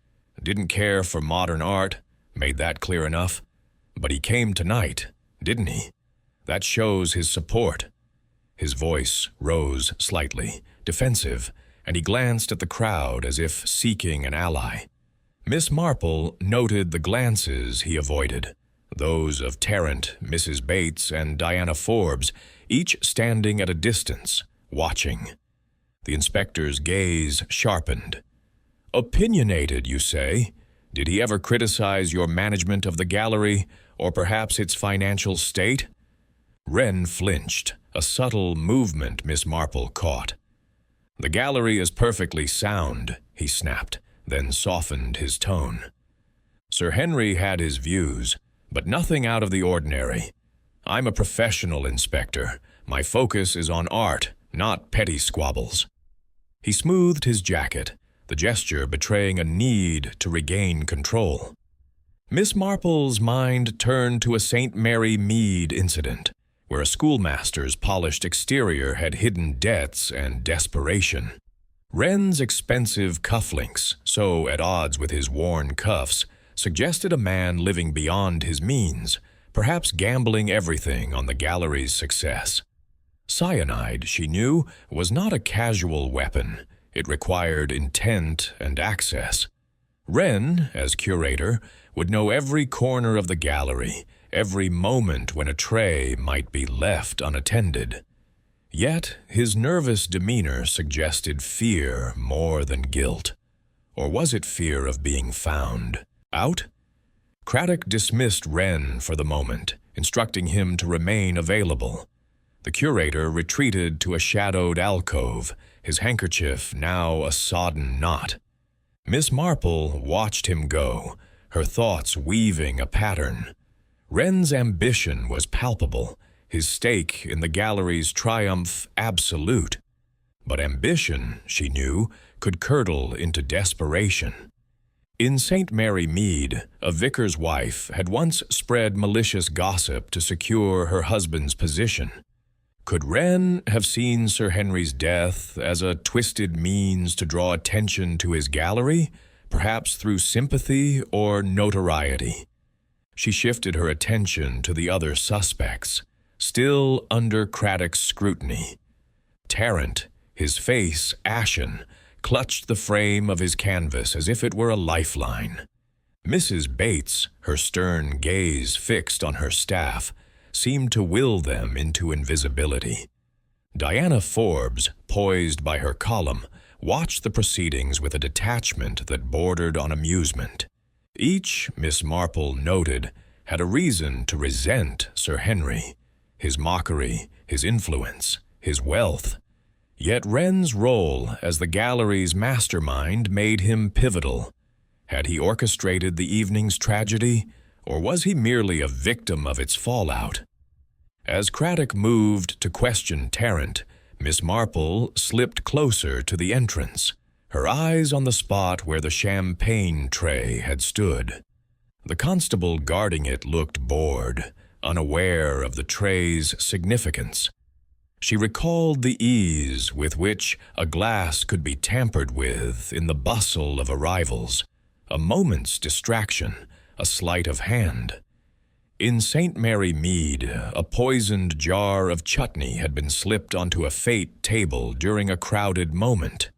[SPEAKER 1] Didn't care for modern art, made that clear enough. But he came tonight, didn't he? That shows his support. His voice rose slightly, defensive, and he glanced at the crowd as if seeking an ally. Miss Marple noted the glances he avoided, those of Tarrant, Mrs. Bates, and Diana Forbes, each standing at a distance, watching. The inspector's gaze sharpened. Opinionated, you say? Did he ever criticize your management of the gallery, or perhaps its financial state? Wren flinched, a subtle movement Miss Marple caught. The gallery is perfectly sound, he snapped, then softened his tone. Sir Henry had his views, but nothing out of the ordinary. I'm a professional inspector. My focus is on art, not petty squabbles. He smoothed his jacket, the gesture betraying a need to regain control. Miss Marple's mind turned to a St. Mary Mead incident, where a schoolmaster's polished exterior had hidden debts and desperation. Wren's expensive cufflinks, so at odds with his worn cuffs, suggested a man living beyond his means, perhaps gambling everything on the gallery's success. Cyanide, she knew, was not a casual weapon. It required intent and access. Wren, as curator, would know every corner of the gallery, every moment when a tray might be left unattended. Yet his nervous demeanor suggested fear more than guilt. Or was it fear of being found out? Craddock dismissed Wren for the moment, instructing him to remain available. The curator retreated to a shadowed alcove, his handkerchief now a sodden knot. Miss Marple watched him go, her thoughts weaving a pattern. Wren's ambition was palpable, his stake in the gallery's triumph absolute. But ambition, she knew, could curdle into desperation. In St. Mary Mead, a vicar's wife had once spread malicious gossip to secure her husband's position. Could Wren have seen Sir Henry's death as a twisted means to draw attention to his gallery, perhaps through sympathy or notoriety? She shifted her attention to the other suspects, still under Craddock's scrutiny. Tarrant, his face ashen, clutched the frame of his canvas as if it were a lifeline. Mrs. Bates, her stern gaze fixed on her staff, seemed to will them into invisibility. Diana Forbes, poised by her column, watched the proceedings with a detachment that bordered on amusement. Each, Miss Marple noted, had a reason to resent Sir Henry, his mockery, his influence, his wealth. Yet Wren's role as the gallery's mastermind made him pivotal. Had he orchestrated the evening's tragedy, or was he merely a victim of its fallout? As Craddock moved to question Tarrant, Miss Marple slipped closer to the entrance, her eyes on the spot where the champagne tray had stood. The constable guarding it looked bored, unaware of the tray's significance. She recalled the ease with which a glass could be tampered with in the bustle of arrivals, a moment's distraction, a sleight of hand. In St. Mary Mead, a poisoned jar of chutney had been slipped onto a fete table during a crowded moment.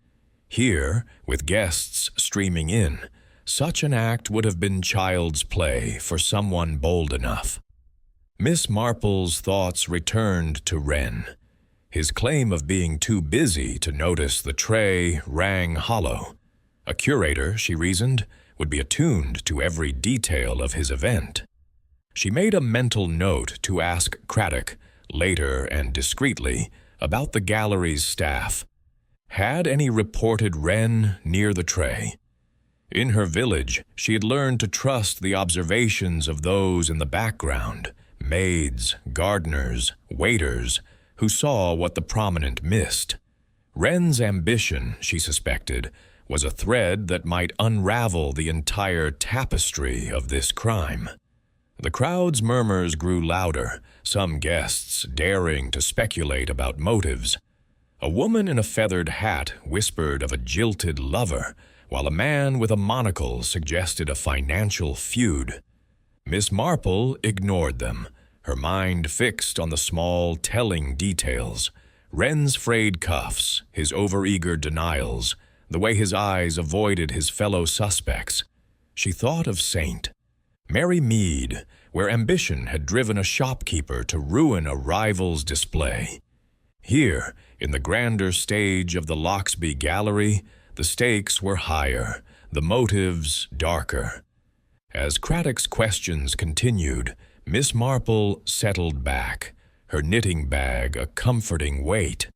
[SPEAKER 1] Here, with guests streaming in, such an act would have been child's play for someone bold enough. Miss Marple's thoughts returned to Wren. His claim of being too busy to notice the tray rang hollow. A curator, she reasoned, would be attuned to every detail of his event. She made a mental note to ask Craddock, later and discreetly, about the gallery's staff. Had any reported Wren near the tray? In her village, she had learned to trust the observations of those in the background, maids, gardeners, waiters, who saw what the prominent missed. Wren's ambition, she suspected, was a thread that might unravel the entire tapestry of this crime. The crowd's murmurs grew louder, some guests daring to speculate about motives. A woman in a feathered hat whispered of a jilted lover, while a man with a monocle suggested a financial feud. Miss Marple ignored them, her mind fixed on the small, telling details: Wren's frayed cuffs, his overeager denials, the way his eyes avoided his fellow suspects. She thought of St. Mary Mead, where ambition had driven a shopkeeper to ruin a rival's display. Here, in the grander stage of the Loxby Gallery, the stakes were higher, the motives darker. As Craddock's questions continued, Miss Marple settled back, her knitting bag a comforting weight.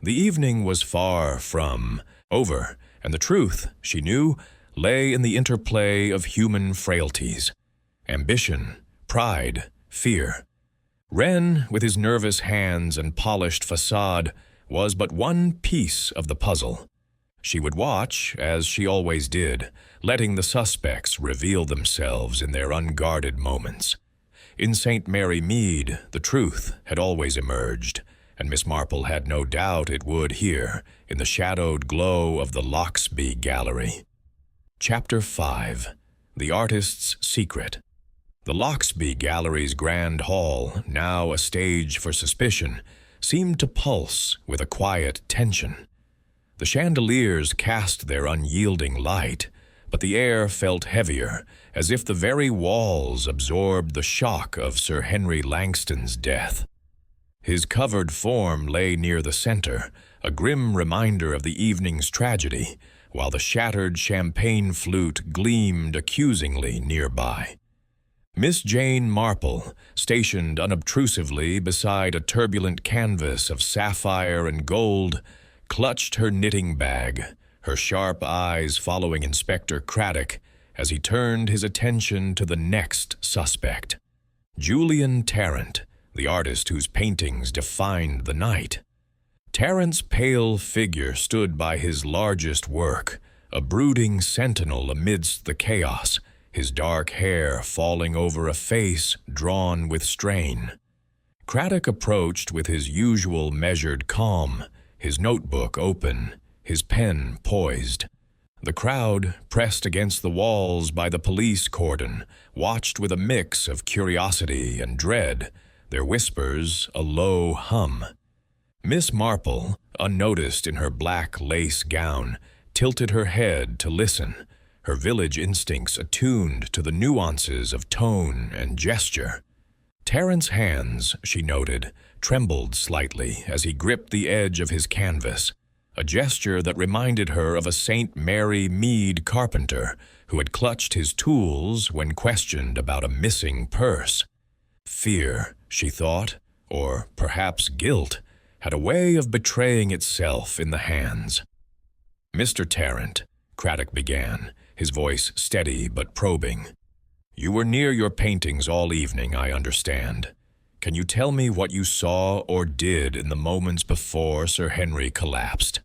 [SPEAKER 1] The evening was far from over, and the truth, she knew, lay in the interplay of human frailties: ambition, pride, fear. Wren, with his nervous hands and polished facade, was but one piece of the puzzle. She would watch, as she always did, letting the suspects reveal themselves in their unguarded moments. In St. Mary Mead, the truth had always emerged, and Miss Marple had no doubt it would here, in the shadowed glow of the Loxby Gallery. Chapter 5. The Artist's Secret. The Loxby Gallery's grand hall, now a stage for suspicion, seemed to pulse with a quiet tension. The chandeliers cast their unyielding light, but the air felt heavier, as if the very walls absorbed the shock of Sir Henry Langston's death. His covered form lay near the center, a grim reminder of the evening's tragedy, while the shattered champagne flute gleamed accusingly nearby. Miss Jane Marple, stationed unobtrusively beside a turbulent canvas of sapphire and gold, clutched her knitting bag, her sharp eyes following Inspector Craddock as he turned his attention to the next suspect: Julian Tarrant, the artist whose paintings defined the night. Tarrant's pale figure stood by his largest work, a brooding sentinel amidst the chaos, his dark hair falling over a face drawn with strain. Craddock approached with his usual measured calm, his notebook open, his pen poised. The crowd, pressed against the walls by the police cordon, watched with a mix of curiosity and dread, their whispers a low hum. Miss Marple, unnoticed in her black lace gown, tilted her head to listen, her village instincts attuned to the nuances of tone and gesture. Terrence's hands, she noted, trembled slightly as he gripped the edge of his canvas, a gesture that reminded her of a St. Mary Mead carpenter who had clutched his tools when questioned about a missing purse. Fear, she thought, or perhaps guilt, had a way of betraying itself in the hands. "Mr. Tarrant," Craddock began, his voice steady but probing, "you were near your paintings all evening, I understand. Can you tell me what you saw or did in the moments before Sir Henry collapsed?"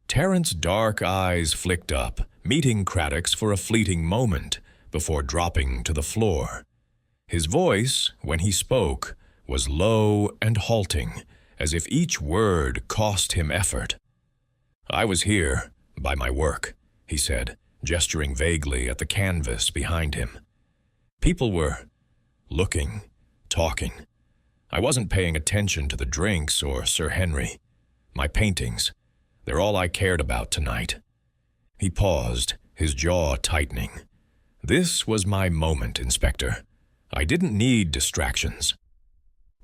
[SPEAKER 1] Tarrant's dark eyes flicked up, meeting Craddock's for a fleeting moment before dropping to the floor. His voice, when he spoke, was low and halting, as if each word cost him effort. "I was here, by my work," he said, gesturing vaguely at the canvas behind him. "People were looking, talking. I wasn't paying attention to the drinks or Sir Henry. My paintings, they're all I cared about tonight." He paused, his jaw tightening. "This was my moment, Inspector. I didn't need distractions."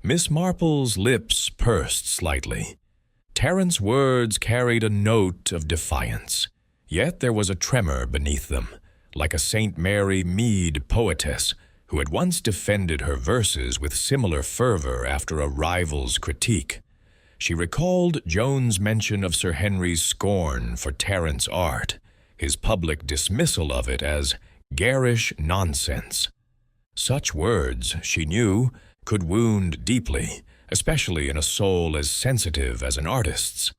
[SPEAKER 1] Miss Marple's lips pursed slightly. Terrence's words carried a note of defiance, yet there was a tremor beneath them, like a St. Mary Mead poetess who had once defended her verses with similar fervor after a rival's critique. She recalled Joan's mention of Sir Henry's scorn for Terrence's art, his public dismissal of it as garish nonsense. Such words, she knew, could wound deeply, especially in a soul as sensitive as an artist's.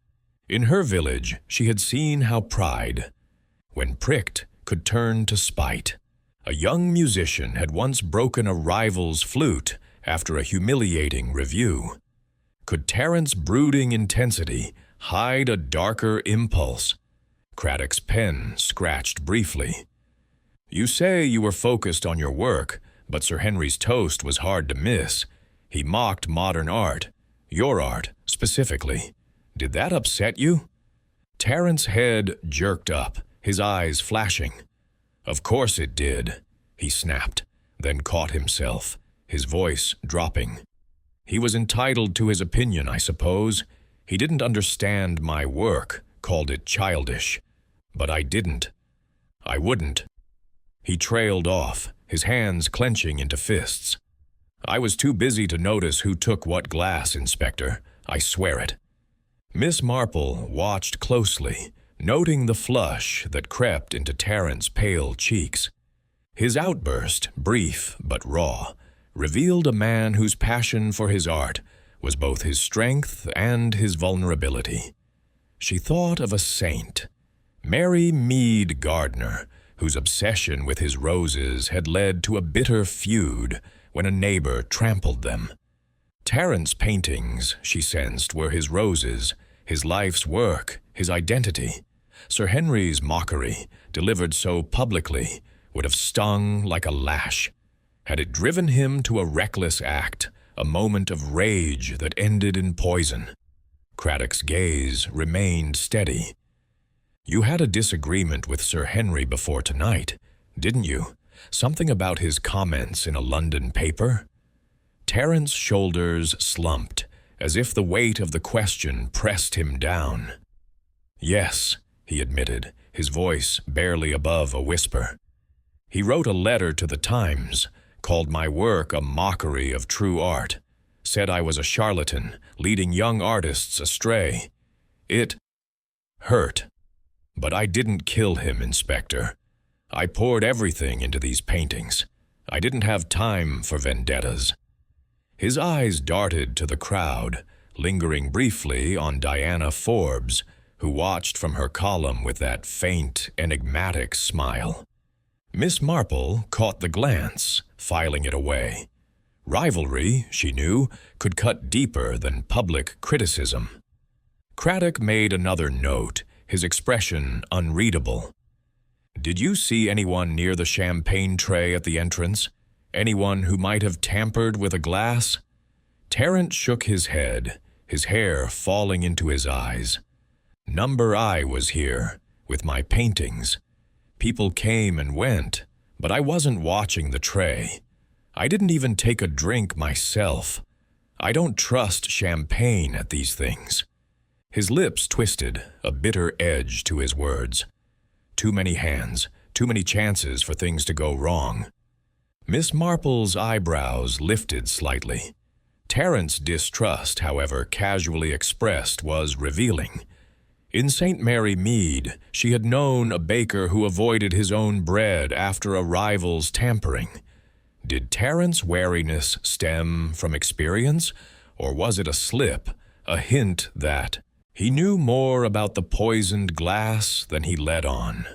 [SPEAKER 1] In her village, she had seen how pride, when pricked, could turn to spite. A young musician had once broken a rival's flute after a humiliating review. Could Terrence's brooding intensity hide a darker impulse? Craddock's pen scratched briefly. "You say you were focused on your work, but Sir Henry's toast was hard to miss. He mocked modern art, your art specifically. Did that upset you?" Terrence's head jerked up, his eyes flashing. "Of course it did," he snapped, then caught himself, his voice dropping. "He was entitled to his opinion, I suppose. He didn't understand my work, called it childish. But I didn't. I wouldn't." He trailed off, his hands clenching into fists. "I was too busy to notice who took what glass, Inspector. I swear it." Miss Marple watched closely, noting the flush that crept into Terrence's pale cheeks. His outburst, brief but raw, revealed a man whose passion for his art was both his strength and his vulnerability. She thought of a saint, Mary Mead Gardner, whose obsession with his roses had led to a bitter feud when a neighbor trampled them. Terrence's paintings, she sensed, were his roses, his life's work, his identity. Sir Henry's mockery, delivered so publicly, would have stung like a lash. Had it driven him to a reckless act, a moment of rage that ended in poison? Craddock's gaze remained steady. "You had a disagreement with Sir Henry before tonight, didn't you? Something about his comments in a London paper?" Terrence's shoulders slumped, as if the weight of the question pressed him down. "Yes," he admitted, his voice barely above a whisper. "He wrote a letter to the Times, called my work a mockery of true art, said I was a charlatan, leading young artists astray. It hurt. But I didn't kill him, Inspector. I poured everything into these paintings. I didn't have time for vendettas." His eyes darted to the crowd, lingering briefly on Diana Forbes, who watched from her column with that faint, enigmatic smile. Miss Marple caught the glance, filing it away. Rivalry, she knew, could cut deeper than public criticism. Craddock made another note, his expression unreadable. "Did you see anyone near the champagne tray at the entrance? Anyone who might have tampered with a glass?" Terrence shook his head, his hair falling into his eyes. "Number I was here, with my paintings. People came and went, but I wasn't watching the tray. I didn't even take a drink myself. I don't trust champagne at these things." His lips twisted, a bitter edge to his words. Too many hands, too many chances for things to go wrong. Miss Marple's eyebrows lifted slightly. Terrence's distrust, however casually expressed, was revealing. In St. Mary Mead, she had known a baker who avoided his own bread after a rival's tampering. Did Terrence's wariness stem from experience, or was it a slip, a hint that he knew more about the poisoned glass than he let on?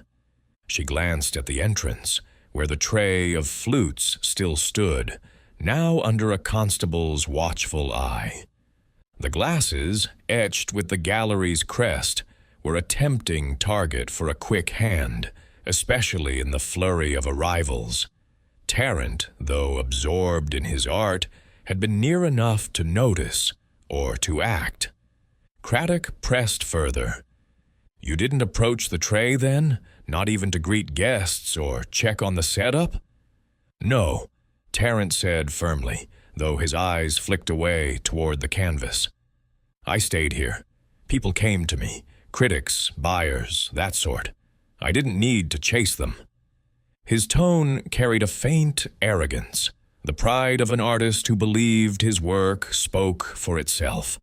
[SPEAKER 1] She glanced at the entrance, where the tray of flutes still stood, now under a constable's watchful eye. The glasses, etched with the gallery's crest, were a tempting target for a quick hand, especially in the flurry of arrivals. Tarrant, though absorbed in his art, had been near enough to notice, or to act. Craddock pressed further. "You didn't approach the tray, then? Not even to greet guests or check on the setup?" "No," Tarrant said firmly, though his eyes flicked away toward the canvas. "I stayed here. People came to me, critics, buyers, that sort. I didn't need to chase them." His tone carried a faint arrogance, the pride of an artist who believed his work spoke for itself.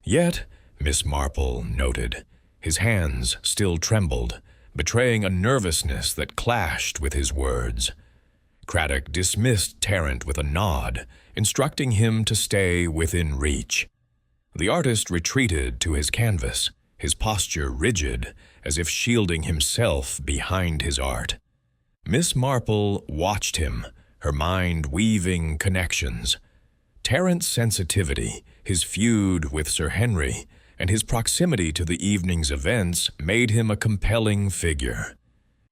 [SPEAKER 1] Yet, Miss Marple noted, his hands still trembled, betraying a nervousness that clashed with his words. Craddock dismissed Tarrant with a nod, instructing him to stay within reach. The artist retreated to his canvas, his posture rigid, as if shielding himself behind his art. Miss Marple watched him, her mind weaving connections. Tarrant's sensitivity, his feud with Sir Henry, and his proximity to the evening's events made him a compelling figure.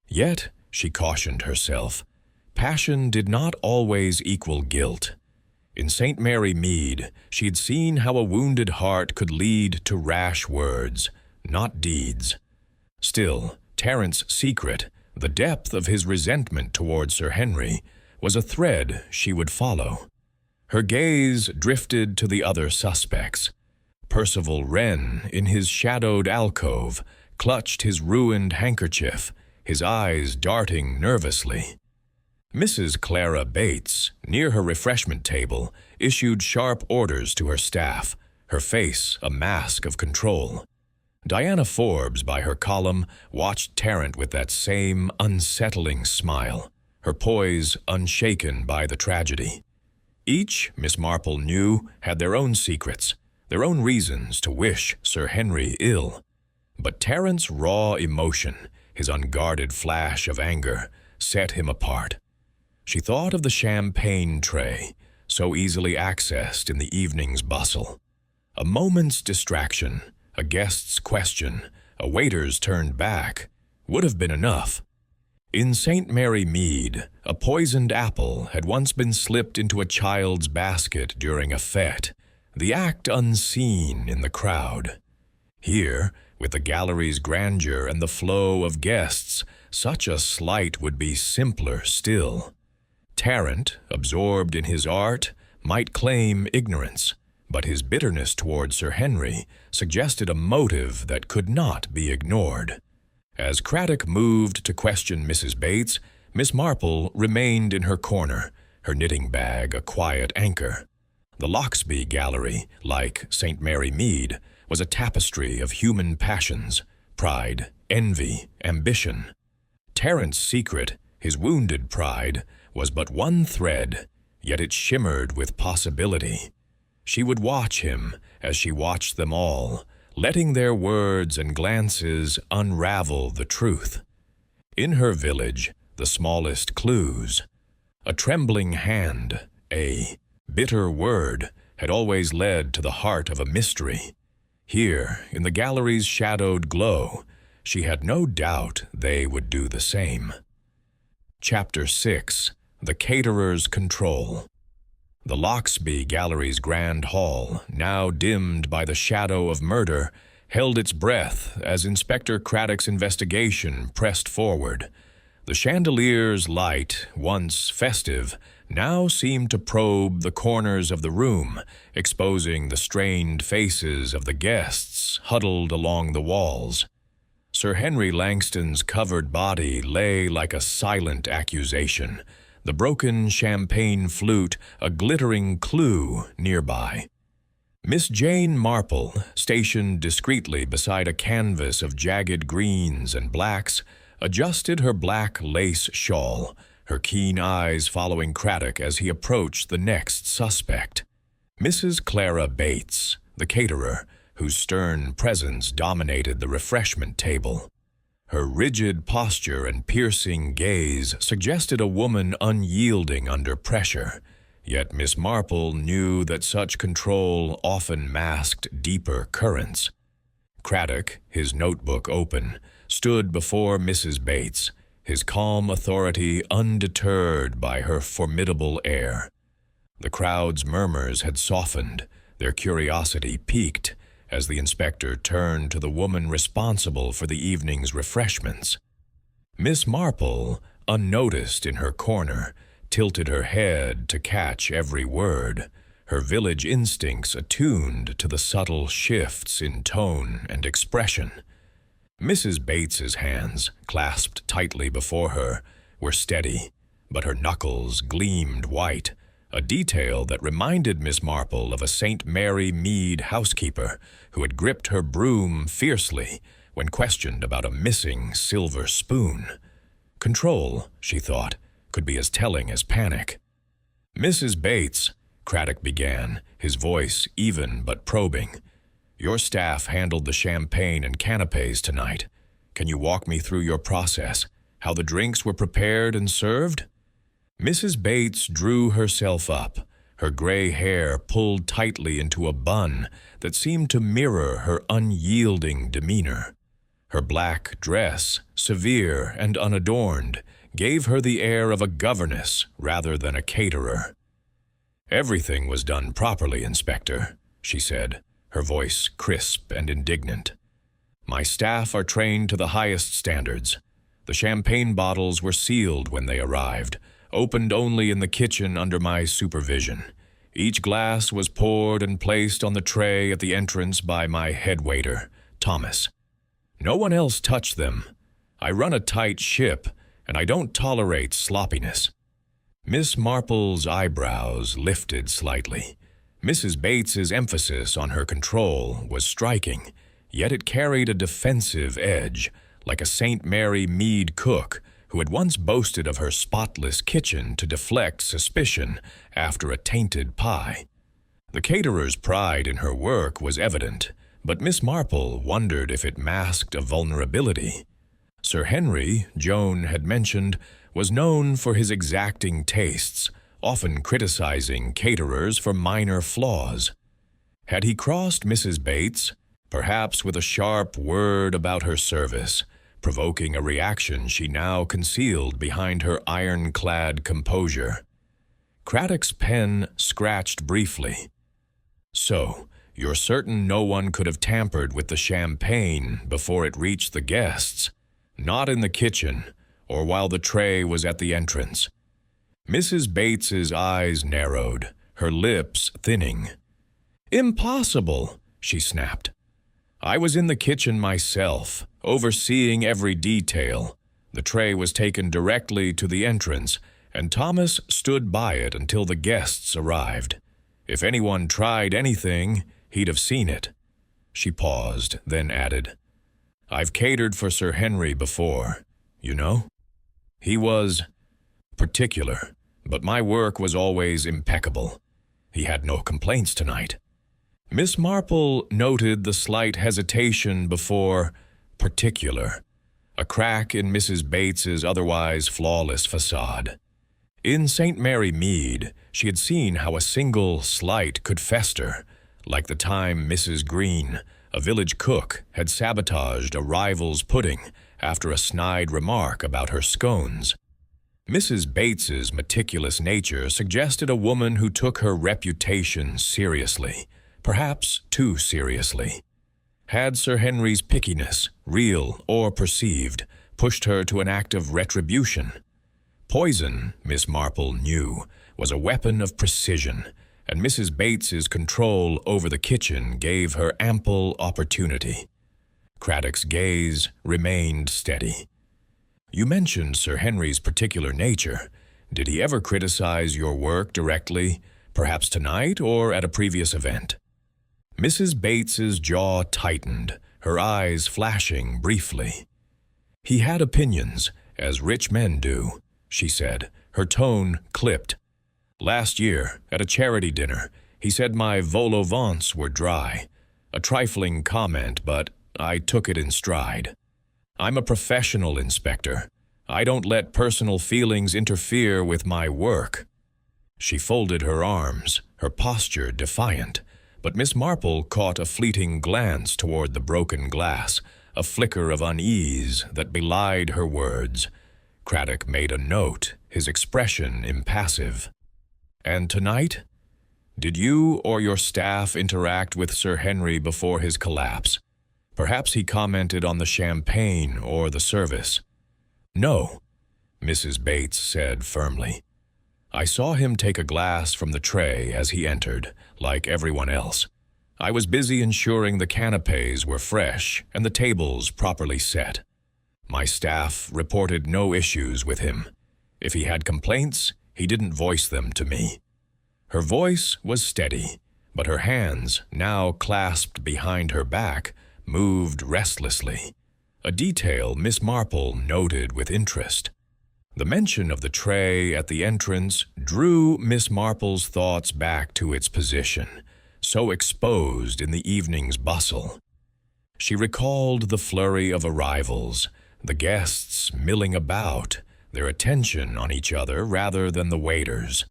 [SPEAKER 1] Yet, she cautioned herself, passion did not always equal guilt. In St. Mary Mead, she had seen how a wounded heart could lead to rash words, not deeds. Still, Tarrant's secret, the depth of his resentment toward Sir Henry, was a thread she would follow. Her gaze drifted to the other suspects. Percival Wren, in his shadowed alcove, clutched his ruined handkerchief, his eyes darting nervously. Mrs. Clara Bates, near her refreshment table, issued sharp orders to her staff, her face a mask of control. Diana Forbes, by her column, watched Tarrant with that same unsettling smile, her poise unshaken by the tragedy. Each, Miss Marple knew, had their own secrets, their own reasons to wish Sir Henry ill. But Tarrant's raw emotion, his unguarded flash of anger, set him apart. She thought of the champagne tray, so easily accessed in the evening's bustle. A moment's distraction, a guest's question, a waiter's turned back, would have been enough. In St. Mary Mead, a poisoned apple had once been slipped into a child's basket during a fete, the act unseen in the crowd. Here, with the gallery's grandeur and the flow of guests, such a slight would be simpler still. Tarrant, absorbed in his art, might claim ignorance, but his bitterness toward Sir Henry suggested a motive that could not be ignored. As Craddock moved to question Mrs. Bates, Miss Marple remained in her corner, her knitting bag a quiet anchor. The Loxby Gallery, like St. Mary Mead, was a tapestry of human passions, pride, envy, ambition. Tarrant's secret, his wounded pride, was but one thread, yet it shimmered with possibility. She would watch him as she watched them all, letting their words and glances unravel the truth. In her village, the smallest clues, a trembling hand, a bitter word, had always led to the heart of a mystery. Here, in the gallery's shadowed glow, she had no doubt they would do the same. Chapter 6. The Caterer's Control. The Loxby Gallery's grand hall, now dimmed by the shadow of murder, held its breath as Inspector Craddock's investigation pressed forward. The chandelier's light, once festive, now seemed to probe the corners of the room, exposing the strained faces of the guests huddled along the walls. Sir Henry Langston's covered body lay like a silent accusation, the broken champagne flute a glittering clue nearby. Miss Jane Marple, stationed discreetly beside a canvas of jagged greens and blacks, adjusted her black lace shawl, her keen eyes following Craddock as he approached the next suspect. Mrs. Clara Bates, the caterer, whose stern presence dominated the refreshment table. Her rigid posture and piercing gaze suggested a woman unyielding under pressure, yet Miss Marple knew that such control often masked deeper currents. Craddock, his notebook open, stood before Mrs. Bates, his calm authority undeterred by her formidable air. The crowd's murmurs had softened, their curiosity piqued, as the inspector turned to the woman responsible for the evening's refreshments. Miss Marple, unnoticed in her corner, tilted her head to catch every word, her village instincts attuned to the subtle shifts in tone and expression. Mrs. Bates's hands, clasped tightly before her, were steady, but her knuckles gleamed white, a detail that reminded Miss Marple of a St. Mary Mead housekeeper who had gripped her broom fiercely when questioned about a missing silver spoon. Control, she thought, could be as telling as panic. "Mrs. Bates," Craddock began, his voice even but probing, "your staff handled the champagne and canapes tonight. Can you walk me through your process, how the drinks were prepared and served?" Mrs. Bates drew herself up, her gray hair pulled tightly into a bun that seemed to mirror her unyielding demeanor. Her black dress, severe and unadorned, gave her the air of a governess rather than a caterer. "Everything was done properly, Inspector," she said, her voice crisp and indignant. "My staff are trained to the highest standards. The champagne bottles were sealed when they arrived, opened only in the kitchen under my supervision. Each glass was poured and placed on the tray at the entrance by my head waiter, Thomas. No one else touched them. I run a tight ship, and I don't tolerate sloppiness." Miss Marple's eyebrows lifted slightly. Mrs. Bates's emphasis on her control was striking, yet it carried a defensive edge, like a St. Mary Mead cook who had once boasted of her spotless kitchen to deflect suspicion after a tainted pie. The caterer's pride in her work was evident, but Miss Marple wondered if it masked a vulnerability. Sir Henry, Joan had mentioned, was known for his exacting tastes, often criticizing caterers for minor flaws. Had he crossed Mrs. Bates, perhaps with a sharp word about her service, provoking a reaction she now concealed behind her ironclad composure? Craddock's pen scratched briefly. "So, you're certain no one could have tampered with the champagne before it reached the guests? Not in the kitchen, or while the tray was at the entrance?" Mrs. Bates's eyes narrowed, her lips thinning. "Impossible," she snapped. "I was in the kitchen myself, overseeing every detail. The tray was taken directly to the entrance, and Thomas stood by it until the guests arrived. If anyone tried anything, he'd have seen it." She paused, then added, "I've catered for Sir Henry before, you know. He was particular, but my work was always impeccable. He had no complaints tonight." Miss Marple noted the slight hesitation before particular, a crack in Mrs. Bates's otherwise flawless facade. In St. Mary Mead, she had seen how a single slight could fester, like the time Mrs. Green, a village cook, had sabotaged a rival's pudding after a snide remark about her scones. Mrs. Bates's meticulous nature suggested a woman who took her reputation seriously, perhaps too seriously. Had Sir Henry's pickiness, real or perceived, pushed her to an act of retribution? Poison, Miss Marple knew, was a weapon of precision, and Mrs. Bates's control over the kitchen gave her ample opportunity. Craddock's gaze remained steady. "You mentioned Sir Henry's particular nature. Did he ever criticize your work directly, perhaps tonight or at a previous event?" Mrs. Bates's jaw tightened, her eyes flashing briefly. "He had opinions, as rich men do," she said, her tone clipped. "Last year, at a charity dinner, he said my vol au vents were dry. A trifling comment, but I took it in stride. I'm a professional, Inspector. I don't let personal feelings interfere with my work." She folded her arms, her posture defiant, but Miss Marple caught a fleeting glance toward the broken glass, a flicker of unease that belied her words. Craddock made a note, his expression impassive. "And tonight? Did you or your staff interact with Sir Henry before his collapse? Perhaps he commented on the champagne or the service." "No," Mrs. Bates said firmly. "I saw him take a glass from the tray as he entered, like everyone else. I was busy ensuring the canapes were fresh and the tables properly set. My staff reported no issues with him. If he had complaints, he didn't voice them to me." Her voice was steady, but her hands, now clasped behind her back, moved restlessly, a detail Miss Marple noted with interest. The mention of the tray at the entrance drew Miss Marple's thoughts back to its position, so exposed in the evening's bustle. She recalled the flurry of arrivals, the guests milling about, their attention on each other rather than the waiters.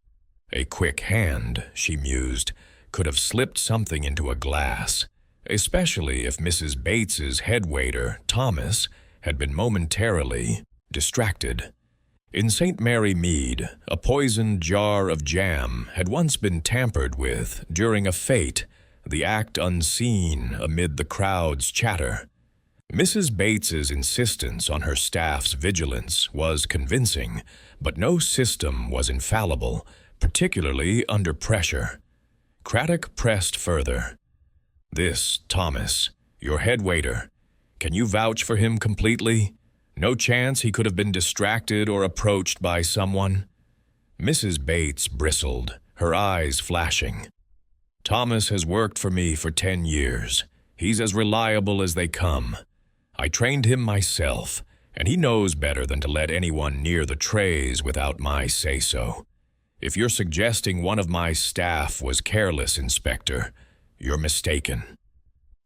[SPEAKER 1] A quick hand, she mused, could have slipped something into a glass, especially if Mrs. Bates's head waiter, Thomas, had been momentarily distracted. In St. Mary Mead, a poisoned jar of jam had once been tampered with during a fete, the act unseen amid the crowd's chatter. Mrs. Bates's insistence on her staff's vigilance was convincing, but no system was infallible, particularly under pressure. Craddock pressed further. "This Thomas, your head waiter, can you vouch for him completely? No chance he could have been distracted or approached by someone?" Mrs. Bates bristled, her eyes flashing. "Thomas has worked for me for 10 years. He's as reliable as they come. I trained him myself, and he knows better than to let anyone near the trays without my say-so. If you're suggesting one of my staff was careless, Inspector, you're mistaken."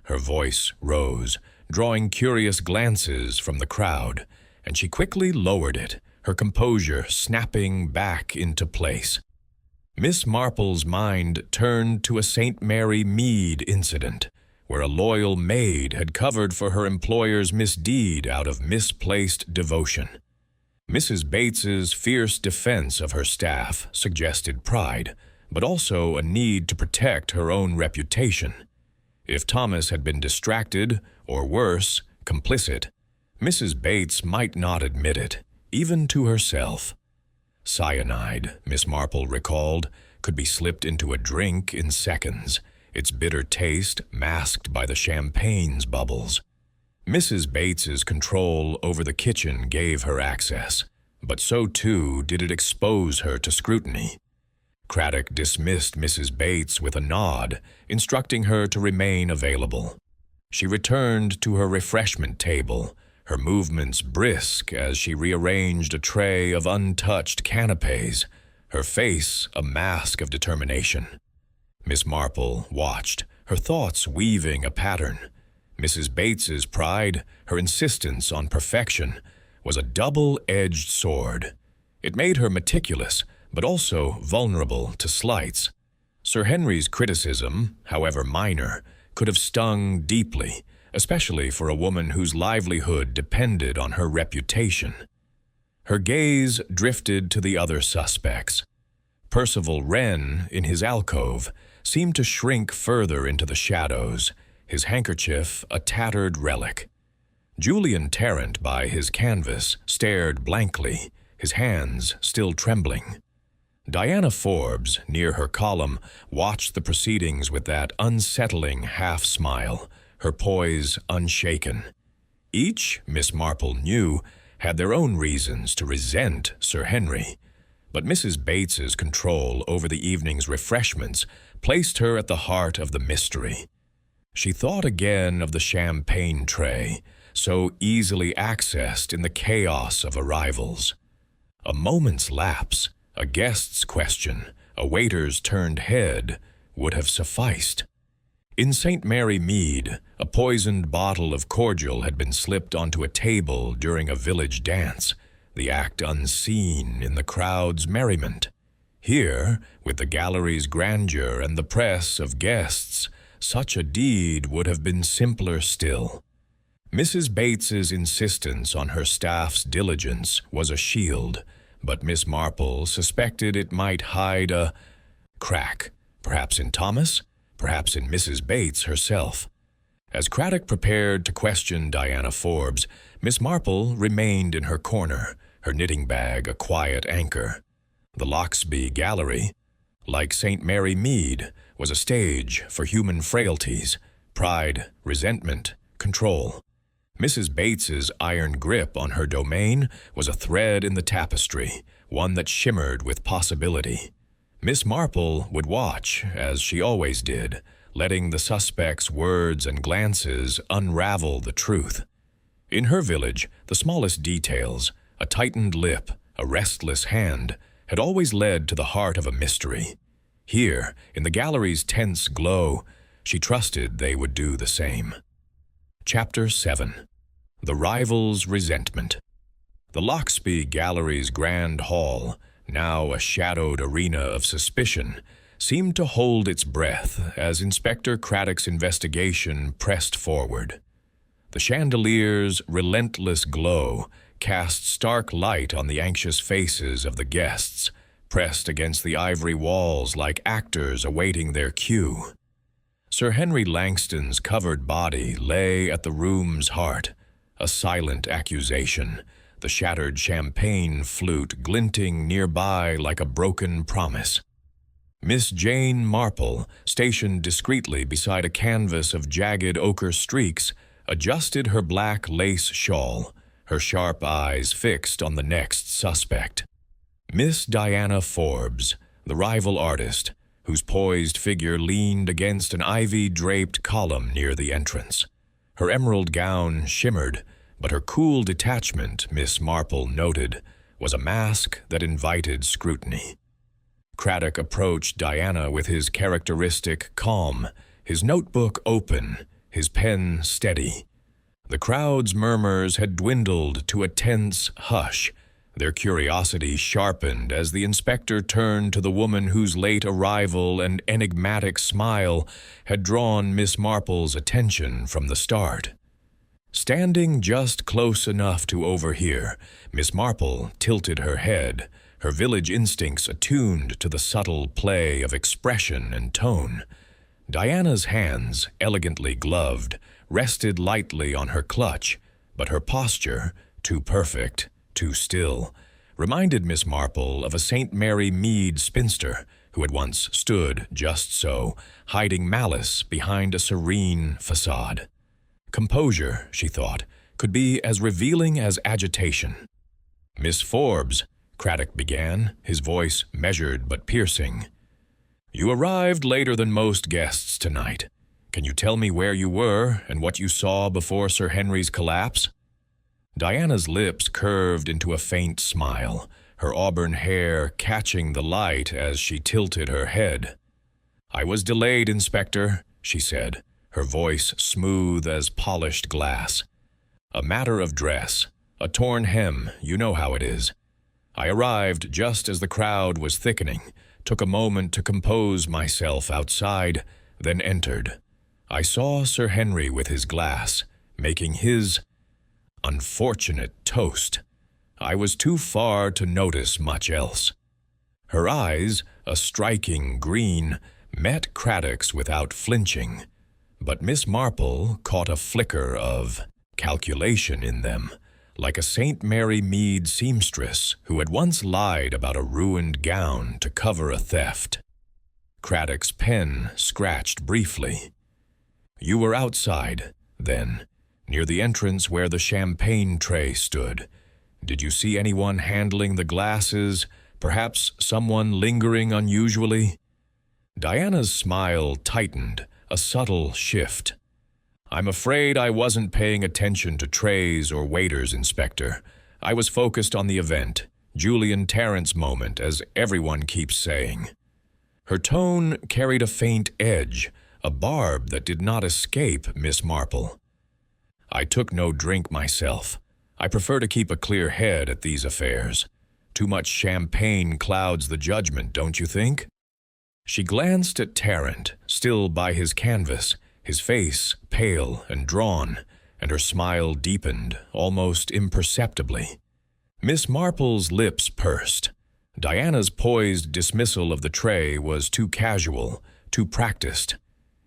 [SPEAKER 1] Her voice rose, drawing curious glances from the crowd, and she quickly lowered it, her composure snapping back into place. Miss Marple's mind turned to a St. Mary Mead incident, where a loyal maid had covered for her employer's misdeed out of misplaced devotion. Mrs. Bates's fierce defense of her staff suggested pride, but also a need to protect her own reputation. If Thomas had been distracted, or worse, complicit, Mrs. Bates might not admit it, even to herself. Cyanide, Miss Marple recalled, could be slipped into a drink in seconds, its bitter taste masked by the champagne's bubbles. Mrs. Bates's control over the kitchen gave her access, but so too did it expose her to scrutiny. Craddock dismissed Mrs. Bates with a nod, instructing her to remain available. She returned to her refreshment table, her movements brisk as she rearranged a tray of untouched canapes, her face a mask of determination. Miss Marple watched, her thoughts weaving a pattern. Mrs. Bates's pride, her insistence on perfection, was a double-edged sword. It made her meticulous, but also vulnerable to slights. Sir Henry's criticism, however minor, could have stung deeply, especially for a woman whose livelihood depended on her reputation. Her gaze drifted to the other suspects. Percival Wren, in his alcove, seemed to shrink further into the shadows, his handkerchief a tattered relic. Julian Tarrant, by his canvas, stared blankly, his hands still trembling. Diana Forbes, near her column, watched the proceedings with that unsettling half-smile, her poise unshaken. Each, Miss Marple knew, had their own reasons to resent Sir Henry, but Mrs. Bates's control over the evening's refreshments placed her at the heart of the mystery. She thought again of the champagne tray, so easily accessed in the chaos of arrivals. A moment's lapse, a guest's question, a waiter's turned head, would have sufficed. In St. Mary Mead, a poisoned bottle of cordial had been slipped onto a table during a village dance, the act unseen in the crowd's merriment. Here, with the gallery's grandeur and the press of guests, such a deed would have been simpler still. Mrs. Bates's insistence on her staff's diligence was a shield, but Miss Marple suspected it might hide a crack, perhaps in Thomas, perhaps in Mrs. Bates herself. As Craddock prepared to question Diana Forbes, Miss Marple remained in her corner, her knitting bag a quiet anchor. The Loxby Gallery, like St. Mary Mead, was a stage for human frailties, pride, resentment, control. Mrs. Bates's iron grip on her domain was a thread in the tapestry, one that shimmered with possibility. Miss Marple would watch, as she always did, letting the suspect's words and glances unravel the truth. In her village, the smallest details, a tightened lip, a restless hand, had always led to the heart of a mystery. Here, in the gallery's tense glow, she trusted they would do the same. Chapter 7. The Rival's Resentment. The Loxby Gallery's grand hall, now a shadowed arena of suspicion, seemed to hold its breath as Inspector Craddock's investigation pressed forward. The chandelier's relentless glow cast stark light on the anxious faces of the guests, pressed against the ivory walls like actors awaiting their cue. Sir Henry Langston's covered body lay at the room's heart, a silent accusation, the shattered champagne flute glinting nearby like a broken promise. Miss Jane Marple, stationed discreetly beside a canvas of jagged ochre streaks, adjusted her black lace shawl, her sharp eyes fixed on the next suspect. Miss Diana Forbes, the rival artist, whose poised figure leaned against an ivy-draped column near the entrance. Her emerald gown shimmered, but her cool detachment, Miss Marple noted, was a mask that invited scrutiny. Craddock approached Diana with his characteristic calm, his notebook open, his pen steady. The crowd's murmurs had dwindled to a tense hush, their curiosity sharpened as the inspector turned to the woman whose late arrival and enigmatic smile had drawn Miss Marple's attention from the start. Standing just close enough to overhear, Miss Marple tilted her head, her village instincts attuned to the subtle play of expression and tone. Diana's hands, elegantly gloved, rested lightly on her clutch, but her posture, too perfect, too still, reminded Miss Marple of a St. Mary Mead spinster who had once stood just so, hiding malice behind a serene facade. Composure, she thought, could be as revealing as agitation. "Miss Forbes," Craddock began, his voice measured but piercing. "You arrived later than most guests tonight. Can you tell me where you were and what you saw before Sir Henry's collapse?" Diana's lips curved into a faint smile, her auburn hair catching the light as she tilted her head. "I was delayed, Inspector," she said, her voice smooth as polished glass. "A matter of dress, a torn hem, you know how it is. I arrived just as the crowd was thickening, took a moment to compose myself outside, then entered. I saw Sir Henry with his glass, making his unfortunate toast. I was too far to notice much else." Her eyes, a striking green, met Craddock's without flinching. But Miss Marple caught a flicker of calculation in them, like a St. Mary Mead seamstress who had once lied about a ruined gown to cover a theft. Craddock's pen scratched briefly. "You were outside, then, near the entrance where the champagne tray stood. Did you see anyone handling the glasses, perhaps someone lingering unusually?" Diana's smile tightened, a subtle shift. "I'm afraid I wasn't paying attention to trays or waiters, Inspector. I was focused on the event, Julian Terrence moment, as everyone keeps saying." Her tone carried a faint edge, a barb that did not escape Miss Marple. "I took no drink myself. I prefer to keep a clear head at these affairs. Too much champagne clouds the judgment, don't you think?" She glanced at Tarrant, still by his canvas, his face pale and drawn, and her smile deepened, almost imperceptibly. Miss Marple's lips pursed. Diana's poised dismissal of the tray was too casual, too practiced.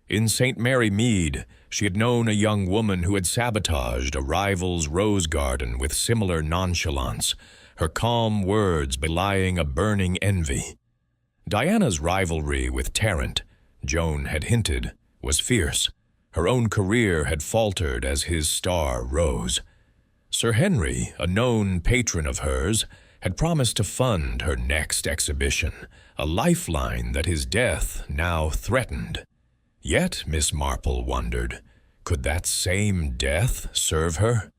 [SPEAKER 1] In St. Mary Mead, she had known a young woman who had sabotaged a rival's rose garden with similar nonchalance, her calm words belying a burning envy. Diana's rivalry with Tarrant, Joan had hinted, was fierce. Her own career had faltered as his star rose. Sir Henry, a known patron of hers, had promised to fund her next exhibition, a lifeline that his death now threatened. Yet, Miss Marple wondered, could that same death serve her?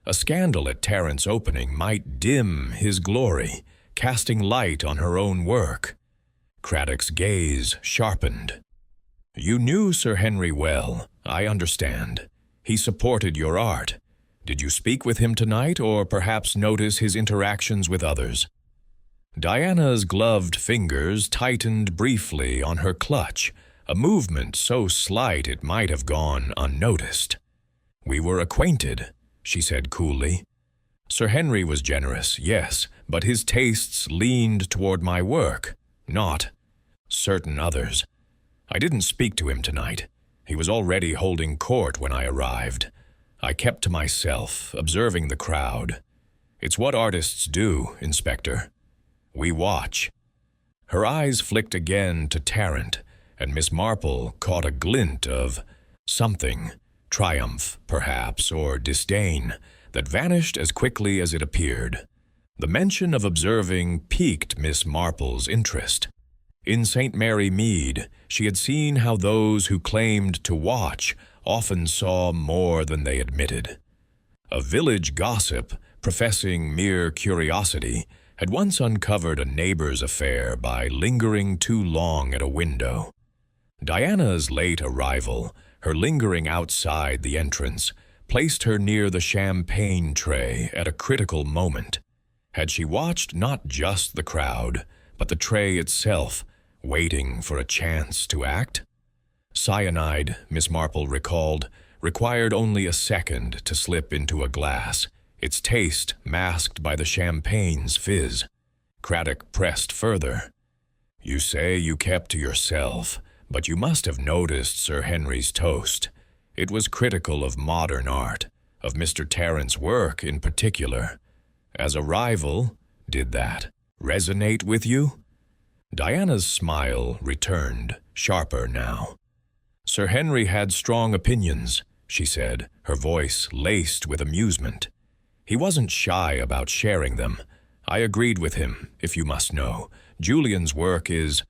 [SPEAKER 1] A scandal at Tarrant's opening might dim his glory, casting light on her own work. Craddock's gaze sharpened. "You knew Sir Henry well, I understand. He supported your art. Did you speak with him tonight, or perhaps notice his interactions with others?" Diana's gloved fingers tightened briefly on her clutch, a movement so slight it might have gone unnoticed. "We were acquainted," she said coolly. "Sir Henry was generous, yes, but his tastes leaned toward my work, not certain others. I didn't speak to him tonight. He was already holding court when I arrived. I kept to myself, observing the crowd. It's what artists do, Inspector. We watch." Her eyes flicked again to Tarrant, and Miss Marple caught a glint of something, triumph, perhaps, or disdain, that vanished as quickly as it appeared. The mention of observing piqued Miss Marple's interest. In St. Mary Mead, she had seen how those who claimed to watch often saw more than they admitted. A village gossip, professing mere curiosity, had once uncovered a neighbor's affair by lingering too long at a window. Diana's late arrival, her lingering outside the entrance, placed her near the champagne tray at a critical moment. Had she watched not just the crowd, but the tray itself, waiting for a chance to act? Cyanide, Miss Marple recalled, required only a second to slip into a glass, its taste masked by the champagne's fizz. Craddock pressed further. "You say you kept to yourself, but you must have noticed Sir Henry's toast. It was critical of modern art, of Mr. Tarrant's work in particular. As a rival, did that resonate with you?" Diana's smile returned, sharper now. "Sir Henry had strong opinions," she said, her voice laced with amusement. "He wasn't shy about sharing them. I agreed with him, if you must know. Julian's work is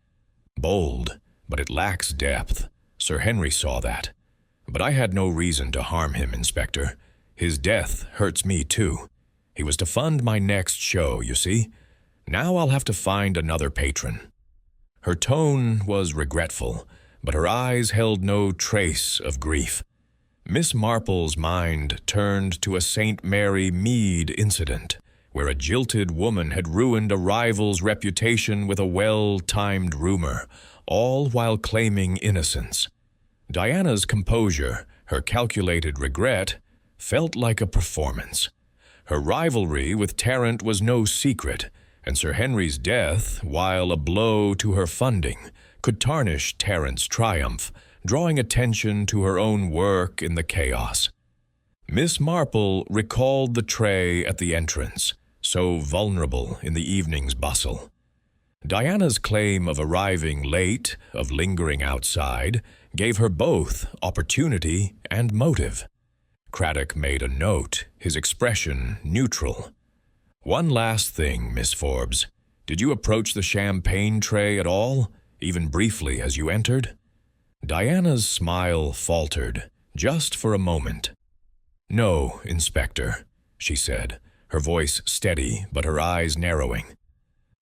[SPEAKER 1] bold, but it lacks depth. Sir Henry saw that. But I had no reason to harm him, Inspector. His death hurts me too. He was to fund my next show, you see. Now I'll have to find another patron." Her tone was regretful, but her eyes held no trace of grief. Miss Marple's mind turned to a St. Mary Mead incident, where a jilted woman had ruined a rival's reputation with a well-timed rumor, all while claiming innocence. Diana's composure, her calculated regret, felt like a performance. Her rivalry with Tarrant was no secret, and Sir Henry's death, while a blow to her funding, could tarnish Tarrant's triumph, drawing attention to her own work in the chaos. Miss Marple recalled the tray at the entrance, so vulnerable in the evening's bustle. Diana's claim of arriving late, of lingering outside, gave her both opportunity and motive. Craddock made a note, his expression neutral. "One last thing, Miss Forbes. Did you approach the champagne tray at all, even briefly as you entered?" Diana's smile faltered, just for a moment. "No, Inspector," she said, her voice steady but her eyes narrowing.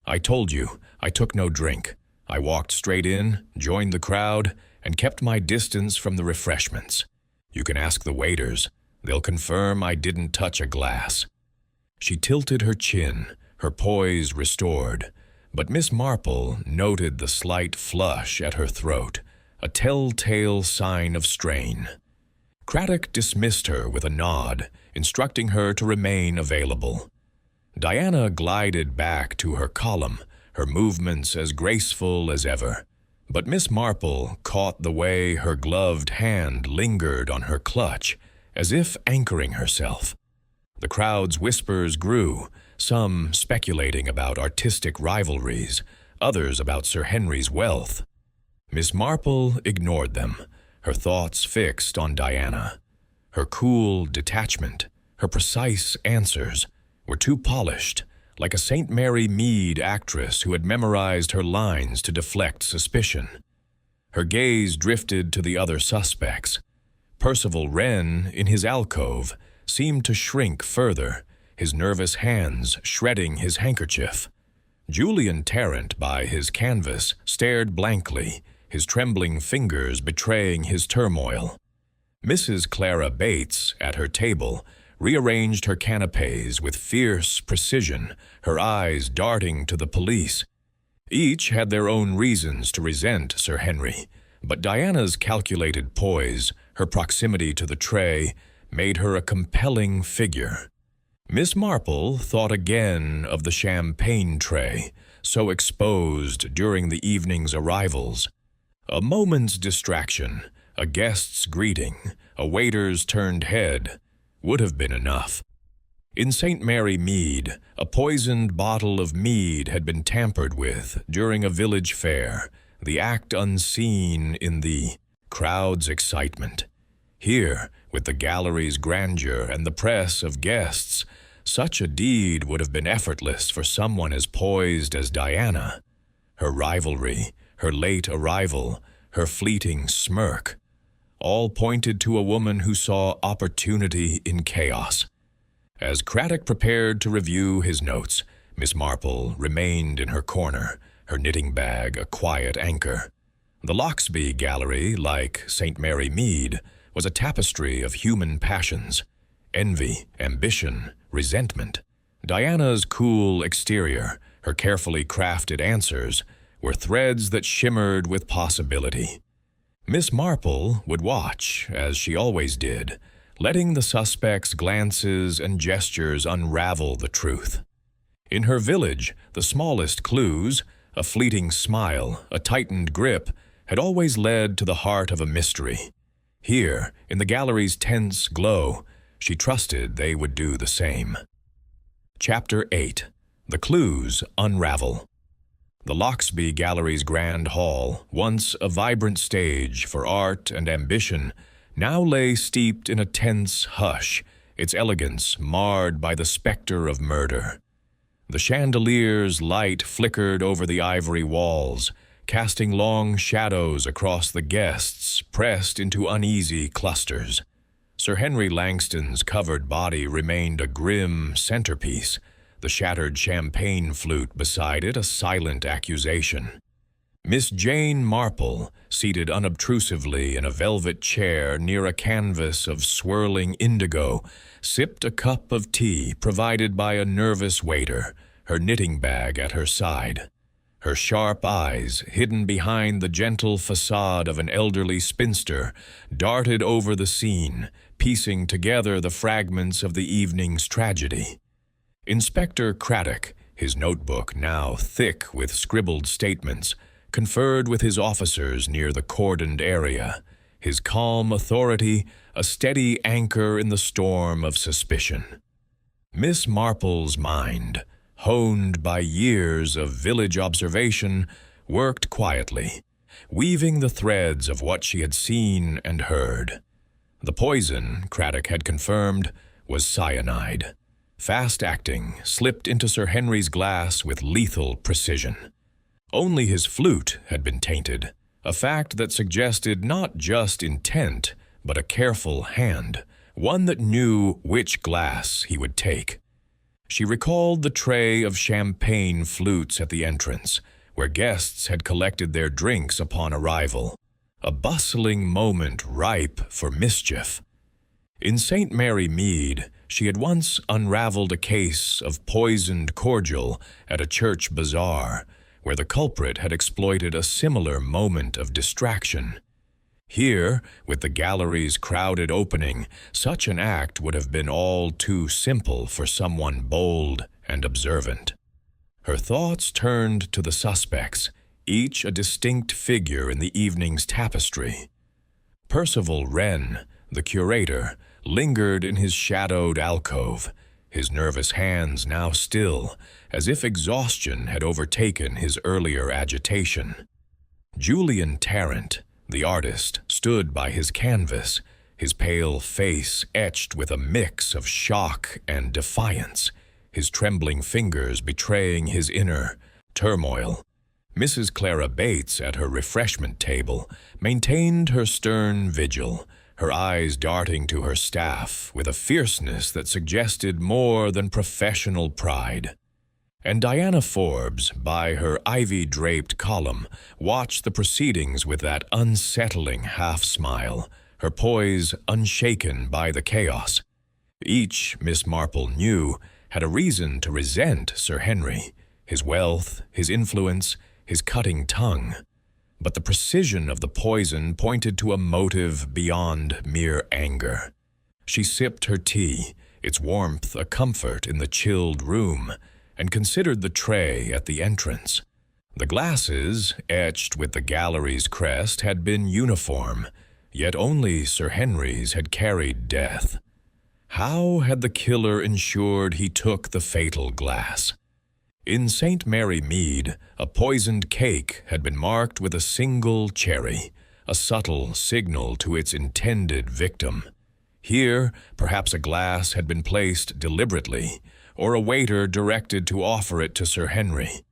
[SPEAKER 1] "I told you, I took no drink. I walked straight in, joined the crowd, and kept my distance from the refreshments. You can ask the waiters. They'll confirm I didn't touch a glass." She tilted her chin, her poise restored, but Miss Marple noted the slight flush at her throat, a telltale sign of strain. Craddock dismissed her with a nod, instructing her to remain available. Diana glided back to her column, her movements as graceful as ever. But Miss Marple caught the way her gloved hand lingered on her clutch, as if anchoring herself. The crowd's whispers grew, some speculating about artistic rivalries, others about Sir Henry's wealth. Miss Marple ignored them, her thoughts fixed on Diana. Her cool detachment, her precise answers, were too polished, like a St. Mary Mead actress who had memorized her lines to deflect suspicion. Her gaze drifted to the other suspects. Percival Wren, in his alcove, seemed to shrink further, his nervous hands shredding his handkerchief. Julian Tarrant, by his canvas, stared blankly, his trembling fingers betraying his turmoil. Mrs. Clara Bates, at her table, rearranged her canapes with fierce precision, her eyes darting to the police. Each had their own reasons to resent Sir Henry, but Diana's calculated poise, her proximity to the tray, made her a compelling figure. Miss Marple thought again of the champagne tray, so exposed during the evening's arrivals. A moment's distraction, a guest's greeting, a waiter's turned head, would have been enough. In St. Mary Mead, a poisoned bottle of mead had been tampered with during a village fair, the act unseen in the crowd's excitement. Here, with the gallery's grandeur and the press of guests, such a deed would have been effortless for someone as poised as Diana. Her rivalry, her late arrival, her fleeting smirk, all pointed to a woman who saw opportunity in chaos. As Craddock prepared to review his notes, Miss Marple remained in her corner, her knitting bag a quiet anchor. The Loxby Gallery, like St. Mary Mead, was a tapestry of human passions: envy, ambition, resentment. Diana's cool exterior, her carefully crafted answers, were threads that shimmered with possibility. Miss Marple would watch, as she always did, letting the suspect's glances and gestures unravel the truth. In her village, the smallest clues, a fleeting smile, a tightened grip, had always led to the heart of a mystery. Here, in the gallery's tense glow, she trusted they would do the same. Chapter 8. The Clues Unravel. The Loxby Gallery's grand hall, once a vibrant stage for art and ambition, now lay steeped in a tense hush, its elegance marred by the specter of murder. The chandelier's light flickered over the ivory walls, casting long shadows across the guests pressed into uneasy clusters. Sir Henry Langston's covered body remained a grim centerpiece, the shattered champagne flute beside it a silent accusation. Miss Jane Marple, seated unobtrusively in a velvet chair near a canvas of swirling indigo, sipped a cup of tea provided by a nervous waiter, her knitting bag at her side. Her sharp eyes, hidden behind the gentle facade of an elderly spinster, darted over the scene, piecing together the fragments of the evening's tragedy. Inspector Craddock, his notebook now thick with scribbled statements, conferred with his officers near the cordoned area, his calm authority a steady anchor in the storm of suspicion. Miss Marple's mind, honed by years of village observation, worked quietly, weaving the threads of what she had seen and heard. The poison, Craddock had confirmed, was cyanide, fast-acting, slipped into Sir Henry's glass with lethal precision. Only his flute had been tainted, a fact that suggested not just intent, but a careful hand, one that knew which glass he would take. She recalled the tray of champagne flutes at the entrance, where guests had collected their drinks upon arrival, a bustling moment ripe for mischief. In St. Mary Mead, she had once unraveled a case of poisoned cordial at a church bazaar, where the culprit had exploited a similar moment of distraction. Here, with the gallery's crowded opening, such an act would have been all too simple for someone bold and observant. Her thoughts turned to the suspects, each a distinct figure in the evening's tapestry. Percival Wren, the curator, lingered in his shadowed alcove, his nervous hands now still, as if exhaustion had overtaken his earlier agitation. Julian Tarrant, the artist, stood by his canvas, his pale face etched with a mix of shock and defiance, his trembling fingers betraying his inner turmoil. Mrs. Clara Bates, at her refreshment table, maintained her stern vigil, her eyes darting to her staff with a fierceness that suggested more than professional pride. And Diana Forbes, by her ivy-draped column, watched the proceedings with that unsettling half-smile, her poise unshaken by the chaos. Each, Miss Marple knew, had a reason to resent Sir Henry, his wealth, his influence, his cutting tongue. But the precision of the poison pointed to a motive beyond mere anger. She sipped her tea, its warmth a comfort in the chilled room, and considered the tray at the entrance. The glasses, etched with the gallery's crest, had been uniform, yet only Sir Henry's had carried death. How had the killer ensured he took the fatal glass? In St. Mary Mead, a poisoned cake had been marked with a single cherry, a subtle signal to its intended victim. Here, perhaps a glass had been placed deliberately, or a waiter directed to offer it to Sir Henry.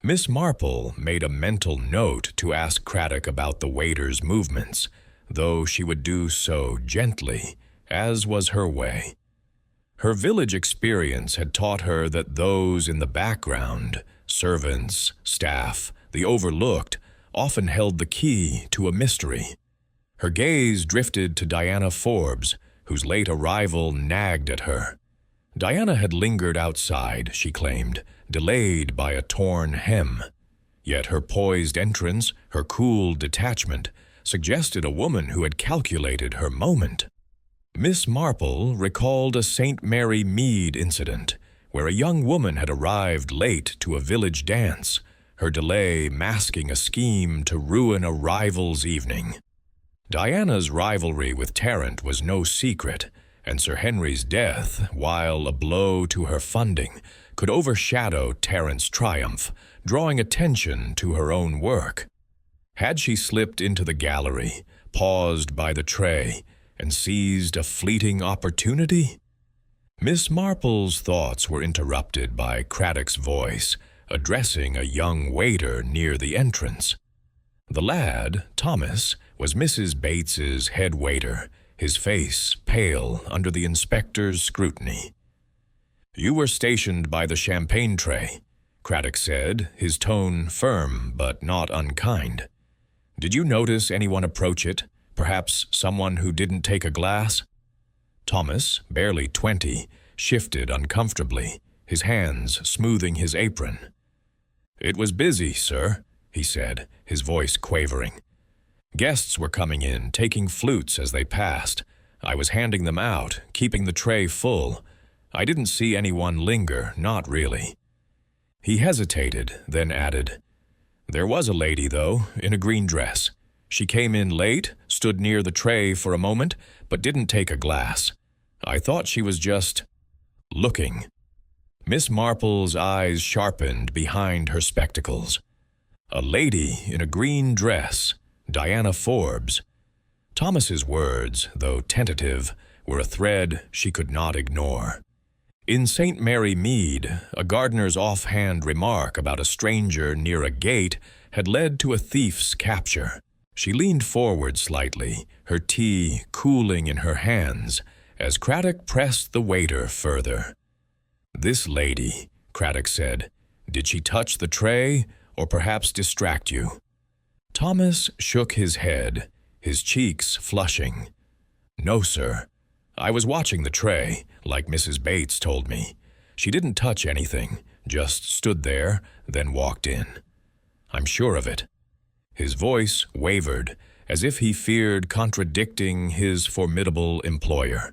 [SPEAKER 1] Miss Marple made a mental note to ask Craddock about the waiter's movements, though she would do so gently, as was her way. Her village experience had taught her that those in the background, servants, staff, the overlooked, often held the key to a mystery. Her gaze drifted to Diana Forbes, whose late arrival nagged at her. Diana had lingered outside, she claimed, delayed by a torn hem. Yet her poised entrance, her cool detachment, suggested a woman who had calculated her moment. Miss Marple recalled a St. Mary Mead incident, where a young woman had arrived late to a village dance, her delay masking a scheme to ruin a rival's evening. Diana's rivalry with Tarrant was no secret, and Sir Henry's death, while a blow to her funding, could overshadow Tarrant's triumph, drawing attention to her own work. Had she slipped into the gallery, paused by the tray, and seized a fleeting opportunity? Miss Marple's thoughts were interrupted by Craddock's voice, addressing a young waiter near the entrance. The lad, Thomas, was Mrs. Bates's head waiter, his face pale under the inspector's scrutiny. "You were stationed by the champagne tray," Craddock said, his tone firm but not unkind. "Did you notice anyone approach it? Perhaps someone who didn't take a glass?" Thomas, barely 20, shifted uncomfortably, his hands smoothing his apron. "It was busy, sir," he said, his voice quavering. "Guests were coming in, taking flutes as they passed. I was handing them out, keeping the tray full. I didn't see anyone linger, not really." He hesitated, then added, "There was a lady, though, in a green dress. She came in late, stood near the tray for a moment, but didn't take a glass. I thought she was just looking. Miss Marple's eyes sharpened behind her spectacles. A lady in a green dress, Diana Forbes. Thomas's words, though tentative, were a thread she could not ignore. In St. Mary Mead, a gardener's offhand remark about a stranger near a gate had led to a thief's capture. She leaned forward slightly, her tea cooling in her hands, as Craddock pressed the waiter further. "This lady," Craddock said, "did she touch the tray, or perhaps distract you?" Thomas shook his head, his cheeks flushing. "No, sir. I was watching the tray, like Mrs. Bates told me. She didn't touch anything, just stood there, then walked in. I'm sure of it." His voice wavered, as if he feared contradicting his formidable employer.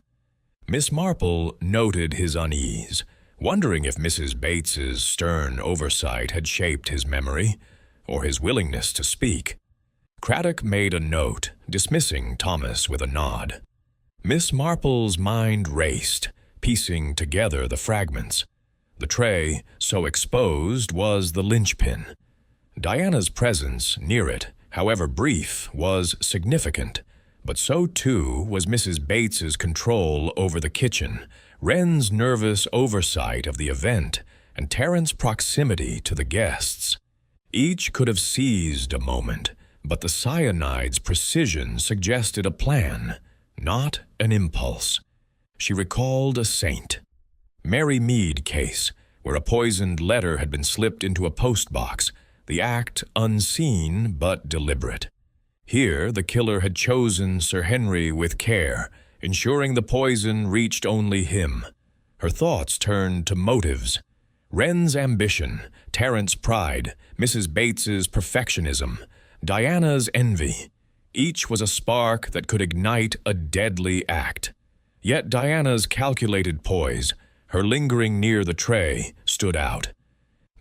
[SPEAKER 1] Miss Marple noted his unease, wondering if Mrs. Bates's stern oversight had shaped his memory, or his willingness to speak. Craddock made a note, dismissing Thomas with a nod. Miss Marple's mind raced, piecing together the fragments. The tray, so exposed, was the linchpin. Diana's presence near it, however brief, was significant, but so too was Mrs. Bates's control over the kitchen, Wren's nervous oversight of the event, and Tarrant's proximity to the guests. Each could have seized a moment, but the cyanide's precision suggested a plan, not an impulse. She recalled a saint. Mary Mead case, where a poisoned letter had been slipped into a postbox, the act unseen but deliberate. Here the killer had chosen Sir Henry with care, ensuring the poison reached only him. Her thoughts turned to motives. Wren's ambition, Tarrant's pride, Mrs. Bates's perfectionism, Diana's envy. Each was a spark that could ignite a deadly act. Yet Diana's calculated poise, her lingering near the tray, stood out.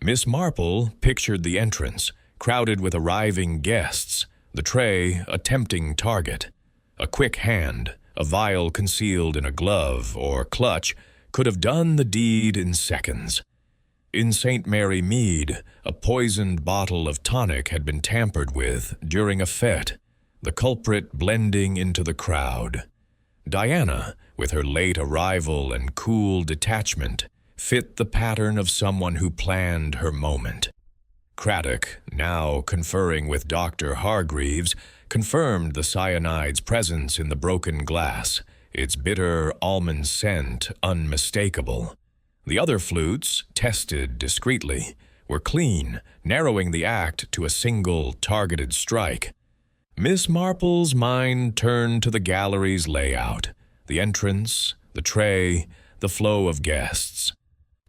[SPEAKER 1] Miss Marple pictured the entrance, crowded with arriving guests, the tray a tempting target. A quick hand, a vial concealed in a glove or clutch, could have done the deed in seconds. In St. Mary Mead, a poisoned bottle of tonic had been tampered with during a fete, the culprit blending into the crowd. Diana, with her late arrival and cool detachment, fit the pattern of someone who planned her moment. Craddock, now conferring with Dr. Hargreaves, confirmed the cyanide's presence in the broken glass, its bitter almond scent unmistakable. The other flutes, tested discreetly, were clean, narrowing the act to a single targeted strike. Miss Marple's mind turned to the gallery's layout, the entrance, the tray, the flow of guests.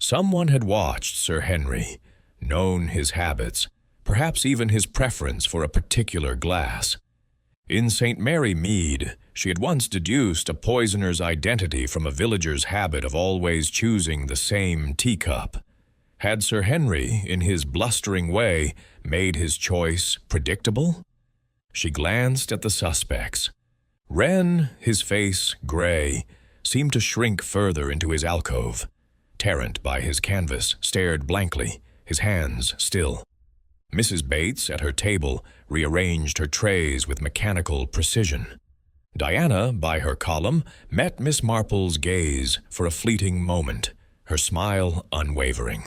[SPEAKER 1] Someone had watched Sir Henry, known his habits, perhaps even his preference for a particular glass. In St. Mary Mead, she had once deduced a poisoner's identity from a villager's habit of always choosing the same teacup. Had Sir Henry, in his blustering way, made his choice predictable? She glanced at the suspects. Wren, his face gray, seemed to shrink further into his alcove. Tarrant, by his canvas, stared blankly, his hands still. Mrs. Bates, at her table, rearranged her trays with mechanical precision. Diana, by her column, met Miss Marple's gaze for a fleeting moment, her smile unwavering.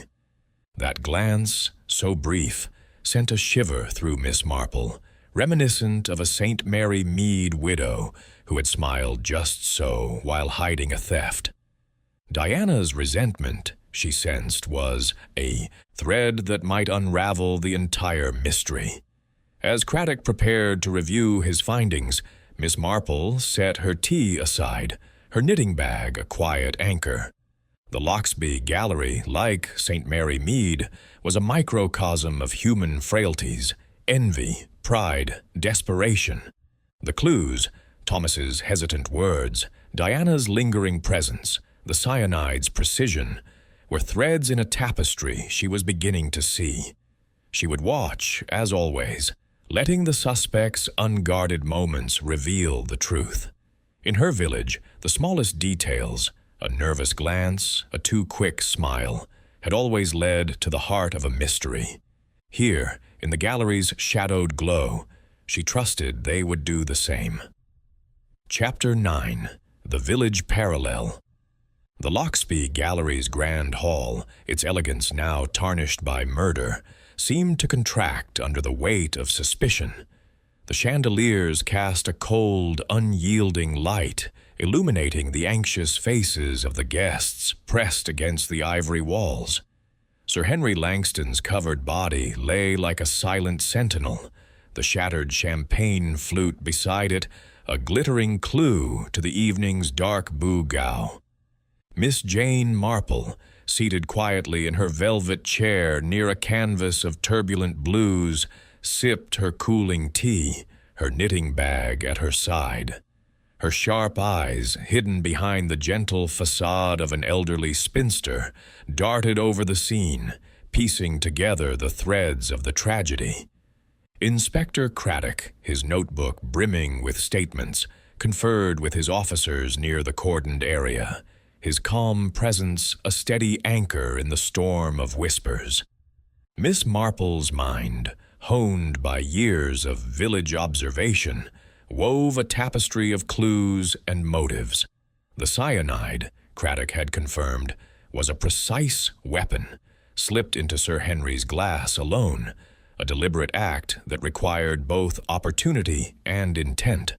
[SPEAKER 1] That glance, so brief, sent a shiver through Miss Marple, reminiscent of a St. Mary Mead widow who had smiled just so while hiding a theft. Diana's resentment, she sensed, was a thread that might unravel the entire mystery. As Craddock prepared to review his findings, Miss Marple set her tea aside, her knitting bag a quiet anchor. The Loxby Gallery, like St. Mary Mead, was a microcosm of human frailties, envy, pride, desperation. The clues, Thomas's hesitant words, Diana's lingering presence, the cyanide's precision, were threads in a tapestry she was beginning to see. She would watch, as always, letting the suspect's unguarded moments reveal the truth. In her village, the smallest details, a nervous glance, a too quick smile, had always led to the heart of a mystery. Here, in the gallery's shadowed glow, she trusted they would do the same. Chapter 9. The Village Parallel. The Loxby Gallery's grand hall, its elegance now tarnished by murder, seemed to contract under the weight of suspicion. The chandeliers cast a cold, unyielding light, illuminating the anxious faces of the guests pressed against the ivory walls. Sir Henry Langston's covered body lay like a silent sentinel, the shattered champagne flute beside it a glittering clue to the evening's dark boogow. Miss Jane Marple, seated quietly in her velvet chair near a canvas of turbulent blues, sipped her cooling tea, her knitting bag at her side. Her sharp eyes, hidden behind the gentle facade of an elderly spinster, darted over the scene, piecing together the threads of the tragedy. Inspector Craddock, his notebook brimming with statements, conferred with his officers near the cordoned area, his calm presence a steady anchor in the storm of whispers. Miss Marple's mind, honed by years of village observation, wove a tapestry of clues and motives. The cyanide, Craddock had confirmed, was a precise weapon, slipped into Sir Henry's glass alone, a deliberate act that required both opportunity and intent.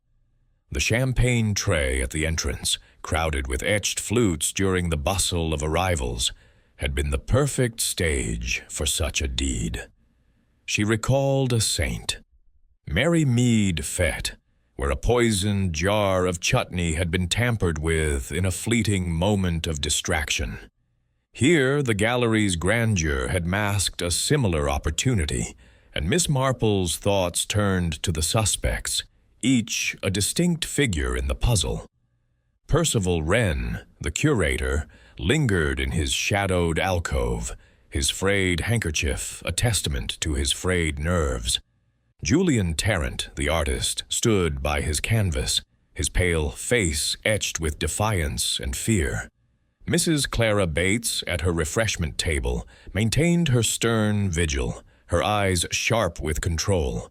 [SPEAKER 1] The champagne tray at the entrance, crowded with etched flutes during the bustle of arrivals, had been the perfect stage for such a deed. She recalled a saint. Mary Mead Fête, where a poisoned jar of chutney had been tampered with in a fleeting moment of distraction. Here, the gallery's grandeur had masked a similar opportunity, and Miss Marple's thoughts turned to the suspects, each a distinct figure in the puzzle. Percival Wren, the curator, lingered in his shadowed alcove, his frayed handkerchief a testament to his frayed nerves. Julian Tarrant, the artist, stood by his canvas, his pale face etched with defiance and fear. Mrs. Clara Bates, at her refreshment table, maintained her stern vigil, her eyes sharp with control.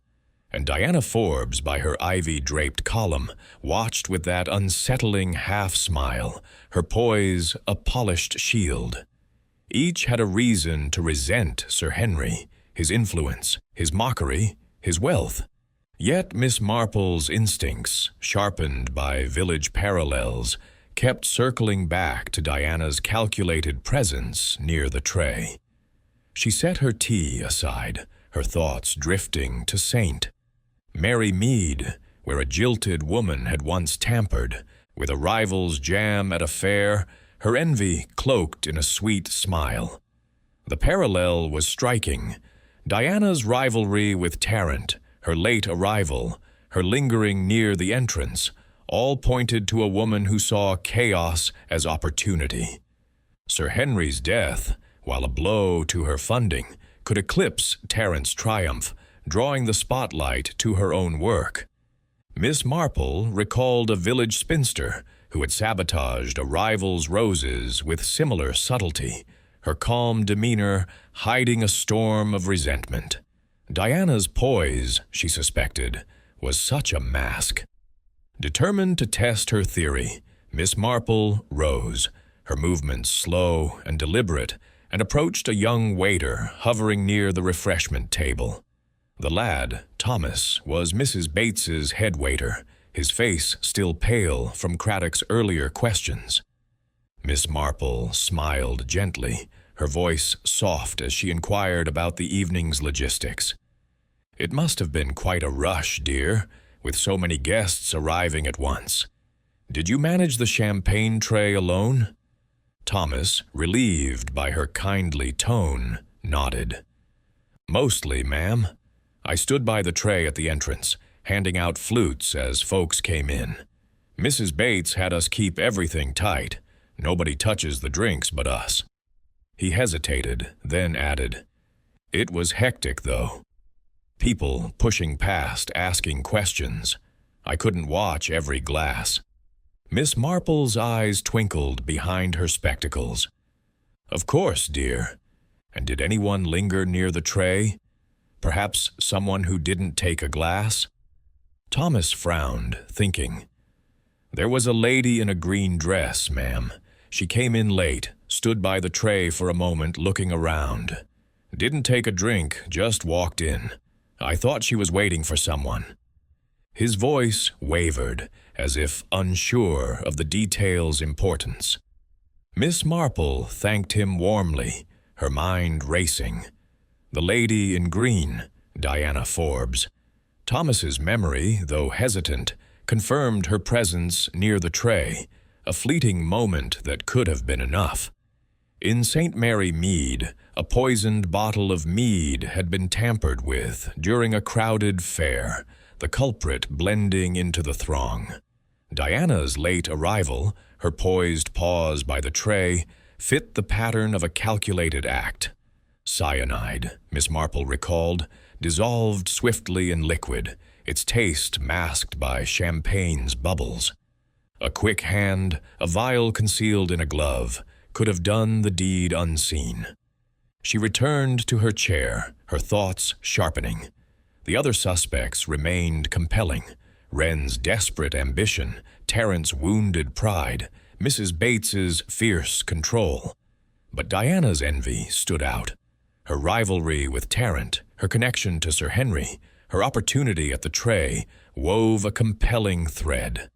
[SPEAKER 1] And Diana Forbes, by her ivy-draped column, watched with that unsettling half-smile, her poise a polished shield. Each had a reason to resent Sir Henry, his influence, his mockery, his wealth. Yet Miss Marple's instincts, sharpened by village parallels, kept circling back to Diana's calculated presence near the tray. She set her tea aside, her thoughts drifting to Saint. Mary Mead, where a jilted woman had once tampered, with a rival's jam at a fair, her envy cloaked in a sweet smile. The parallel was striking. Diana's rivalry with Tarrant, her late arrival, her lingering near the entrance, all pointed to a woman who saw chaos as opportunity. Sir Henry's death, while a blow to her funding, could eclipse Tarrant's triumph, drawing the spotlight to her own work. Miss Marple recalled a village spinster who had sabotaged a rival's roses with similar subtlety, her calm demeanor hiding a storm of resentment. Diana's poise, she suspected, was such a mask. Determined to test her theory, Miss Marple rose, her movements slow and deliberate, and approached a young waiter hovering near the refreshment table. The lad, Thomas, was Mrs. Bates's head waiter, his face still pale from Craddock's earlier questions. Miss Marple smiled gently, her voice soft as she inquired about the evening's logistics. "It must have been quite a rush, dear, with so many guests arriving at once. Did you manage the champagne tray alone?" Thomas, relieved by her kindly tone, nodded. "Mostly, ma'am. I stood by the tray at the entrance, handing out flutes as folks came in. Mrs. Bates had us keep everything tight. Nobody touches the drinks but us." He hesitated, then added, "It was hectic, though." people pushing past, asking questions. I couldn't watch every glass. Miss Marple's eyes twinkled behind her spectacles. "Of course, dear. And did anyone linger near the tray? Perhaps someone who didn't take a glass?" Thomas frowned, thinking. "There was a lady in a green dress, ma'am. She came in late, stood by the tray for a moment looking around. Didn't take a drink, just walked in. I thought she was waiting for someone." His voice wavered, as if unsure of the detail's importance. Miss Marple thanked him warmly, her mind racing. The lady in green, Diana Forbes. Thomas's memory, though hesitant, confirmed her presence near the tray, a fleeting moment that could have been enough. In St. Mary Mead, a poisoned bottle of mead had been tampered with during a crowded fair, the culprit blending into the throng. Diana's late arrival, her poised pause by the tray, fit the pattern of a calculated act. Cyanide, Miss Marple recalled, dissolved swiftly in liquid, its taste masked by champagne's bubbles. A quick hand, a vial concealed in a glove, could have done the deed unseen. She returned to her chair, her thoughts sharpening. The other suspects remained compelling. Wren's desperate ambition, Terrence's wounded pride, Mrs. Bates's fierce control. But Diana's envy stood out. Her rivalry with Terrence, her connection to Sir Henry, her opportunity at the tray, wove a compelling thread.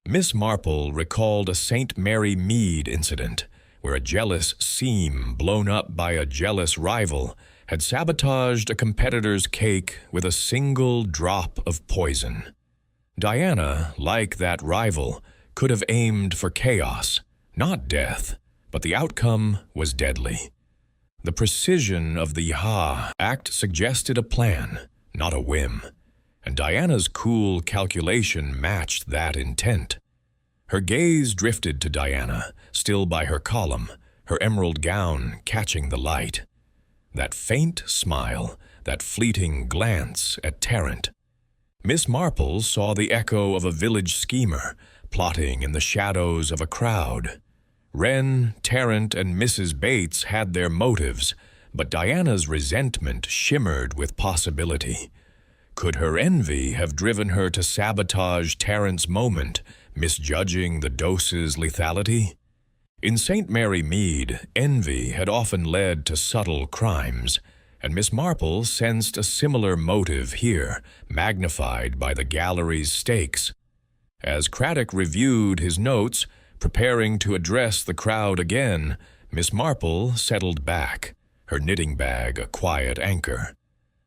[SPEAKER 1] Miss Marple recalled a St. Mary Mead incident, where a jealous seam blown up by a jealous rival had sabotaged a competitor's cake with a single drop of poison. Diana, like that rival, could have aimed for chaos, not death, but the outcome was deadly. The precision of the act suggested a plan, not a whim, and Diana's cool calculation matched that intent. Her gaze drifted to Diana, still by her column, her emerald gown catching the light. That faint smile, that fleeting glance at Terrence. Miss Marple saw the echo of a village schemer, plotting in the shadows of a crowd. Wren, Terrence, and Mrs. Bates had their motives, but Diana's resentment shimmered with possibility. Could her envy have driven her to sabotage Terrence's moment, misjudging the dose's lethality? In St. Mary Mead, envy had often led to subtle crimes, and Miss Marple sensed a similar motive here, magnified by the gallery's stakes. As Craddock reviewed his notes, preparing to address the crowd again, Miss Marple settled back, her knitting bag a quiet anchor.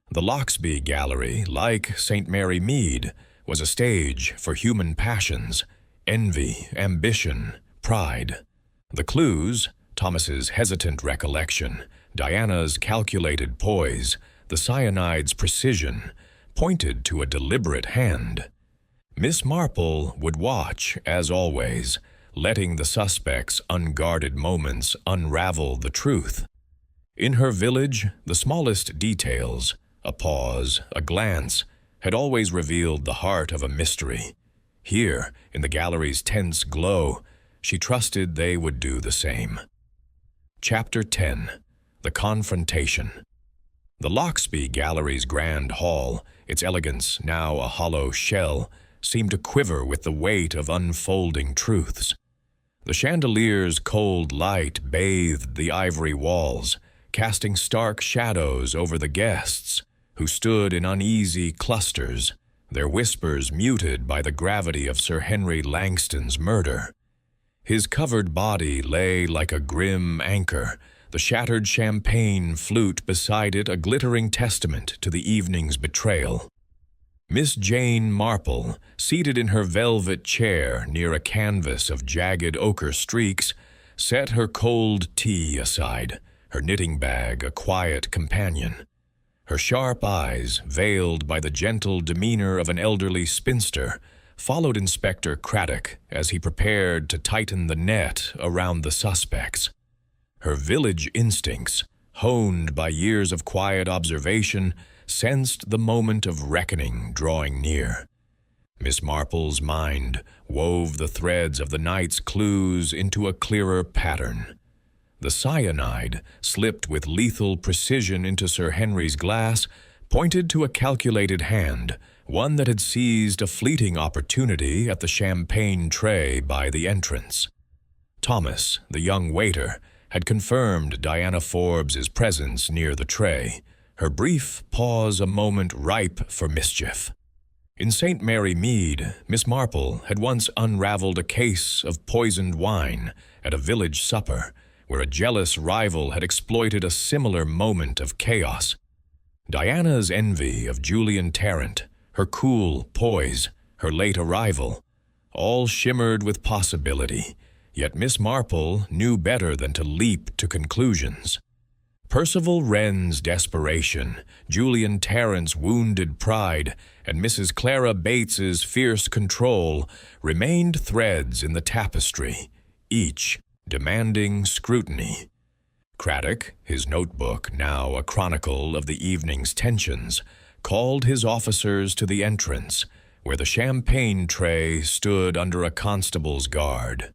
[SPEAKER 1] The Loxby Gallery, like St. Mary Mead, was a stage for human passions, envy, ambition, pride. The clues, Thomas's hesitant recollection, Diana's calculated poise, the cyanide's precision, pointed to a deliberate hand. Miss Marple would watch, as always, letting the suspect's unguarded moments unravel the truth. In her village, the smallest details, a pause, a glance, had always revealed the heart of a mystery. Here, in the gallery's tense glow, she trusted they would do the same. Chapter 10. The Confrontation. The Loxby Gallery's grand hall, its elegance now a hollow shell, seemed to quiver with the weight of unfolding truths. The chandelier's cold light bathed the ivory walls, casting stark shadows over the guests, who stood in uneasy clusters, their whispers muted by the gravity of Sir Henry Langston's murder. His covered body lay like a grim anchor, the shattered champagne flute beside it a glittering testament to the evening's betrayal. Miss Jane Marple, seated in her velvet chair near a canvas of jagged ochre streaks, set her cold tea aside, her knitting bag a quiet companion. Her sharp eyes, veiled by the gentle demeanor of an elderly spinster, followed Inspector Craddock as he prepared to tighten the net around the suspects. Her village instincts, honed by years of quiet observation, sensed the moment of reckoning drawing near. Miss Marple's mind wove the threads of the night's clues into a clearer pattern. The cyanide, slipped with lethal precision into Sir Henry's glass, pointed to a calculated hand, one that had seized a fleeting opportunity at the champagne tray by the entrance. Thomas, the young waiter, had confirmed Diana Forbes's presence near the tray, her brief pause a moment ripe for mischief. In St. Mary Mead, Miss Marple had once unraveled a case of poisoned wine at a village supper, where a jealous rival had exploited a similar moment of chaos. Diana's envy of Julian Tarrant, her cool poise, her late arrival, all shimmered with possibility, yet Miss Marple knew better than to leap to conclusions. Percival Wren's desperation, Julian Tarrant's wounded pride, and Mrs. Clara Bates's fierce control remained threads in the tapestry, each demanding scrutiny. Craddock, his notebook now a chronicle of the evening's tensions, called his officers to the entrance, where the champagne tray stood under a constable's guard.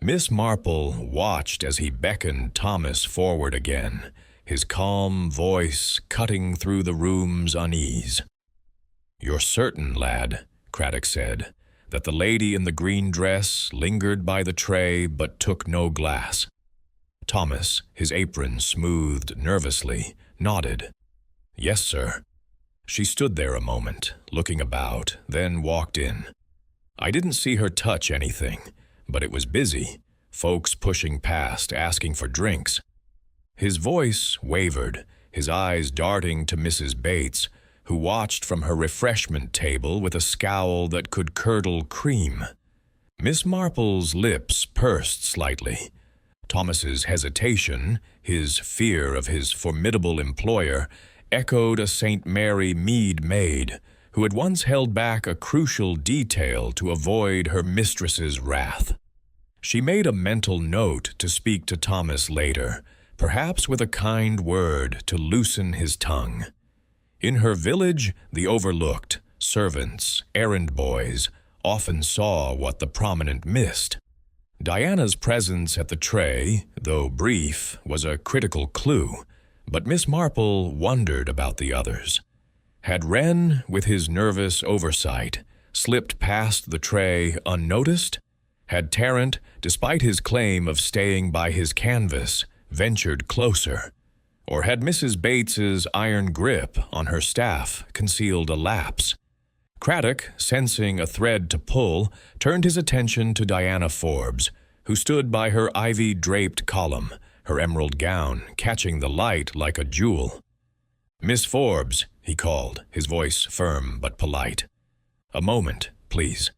[SPEAKER 1] Miss Marple watched as he beckoned Thomas forward again, his calm voice cutting through the room's unease. "You're certain, lad," Craddock said, "that the lady in the green dress lingered by the tray but took no glass?" Thomas, his apron smoothed nervously, nodded. "Yes, sir." She stood there a moment, looking about, then walked in. "I didn't see her touch anything, but it was busy, folks pushing past, asking for drinks." His voice wavered, his eyes darting to Mrs. Bates, who watched from her refreshment table with a scowl that could curdle cream. Miss Marple's lips pursed slightly. Thomas's hesitation, his fear of his formidable employer, echoed a St. Mary Mead maid who had once held back a crucial detail to avoid her mistress's wrath. She made a mental note to speak to Thomas later, perhaps with a kind word to loosen his tongue. In her village, the overlooked, servants, errand boys, often saw what the prominent missed. Diana's presence at the tray, though brief, was a critical clue, but Miss Marple wondered about the others. Had Wren, with his nervous oversight, slipped past the tray unnoticed? Had Tarrant, despite his claim of staying by his canvas, ventured closer? Or had Mrs. Bates's iron grip on her staff concealed a lapse? Craddock, sensing a thread to pull, turned his attention to Diana Forbes, who stood by her ivy-draped column, her emerald gown catching the light like a jewel. "Miss Forbes," he called, his voice firm but polite. "A moment, please."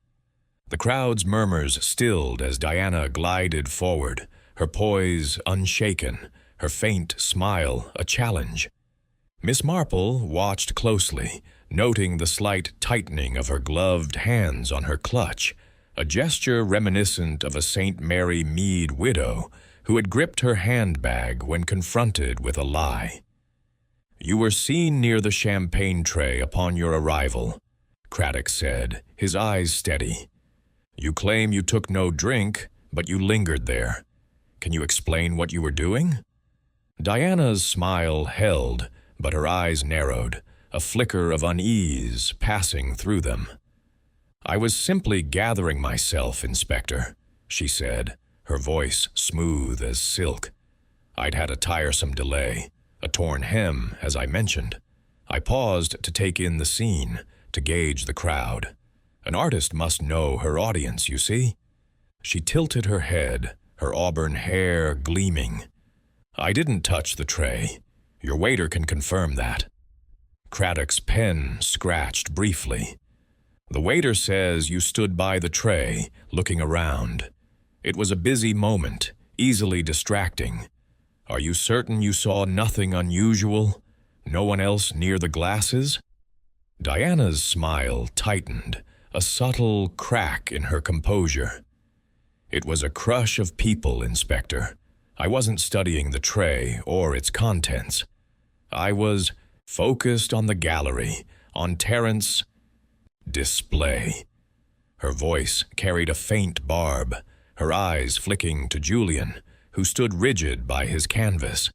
[SPEAKER 1] The crowd's murmurs stilled as Diana glided forward, her poise unshaken, her faint smile a challenge. Miss Marple watched closely, noting the slight tightening of her gloved hands on her clutch, a gesture reminiscent of a St. Mary Mead widow who had gripped her handbag when confronted with a lie. "You were seen near the champagne tray upon your arrival," Craddock said, his eyes steady. "You claim you took no drink, but you lingered there. Can you explain what you were doing?" Diana's smile held, but her eyes narrowed, a flicker of unease passing through them. "I was simply gathering myself, Inspector," she said, her voice smooth as silk. "I'd had a tiresome delay, a torn hem, as I mentioned. I paused to take in the scene, to gauge the crowd. An artist must know her audience, you see." She tilted her head, her auburn hair gleaming. "I didn't touch the tray. Your waiter can confirm that." Craddock's pen scratched briefly. "The waiter says you stood by the tray, looking around. It was a busy moment, easily distracting. Are you certain you saw nothing unusual? No one else near the glasses?" Diana's smile tightened, a subtle crack in her composure. "It was a crush of people, Inspector. I wasn't studying the tray or its contents. I was..." focused on the gallery, on Terence' display. Her voice carried a faint barb, her eyes flicking to Julian, who stood rigid by his canvas.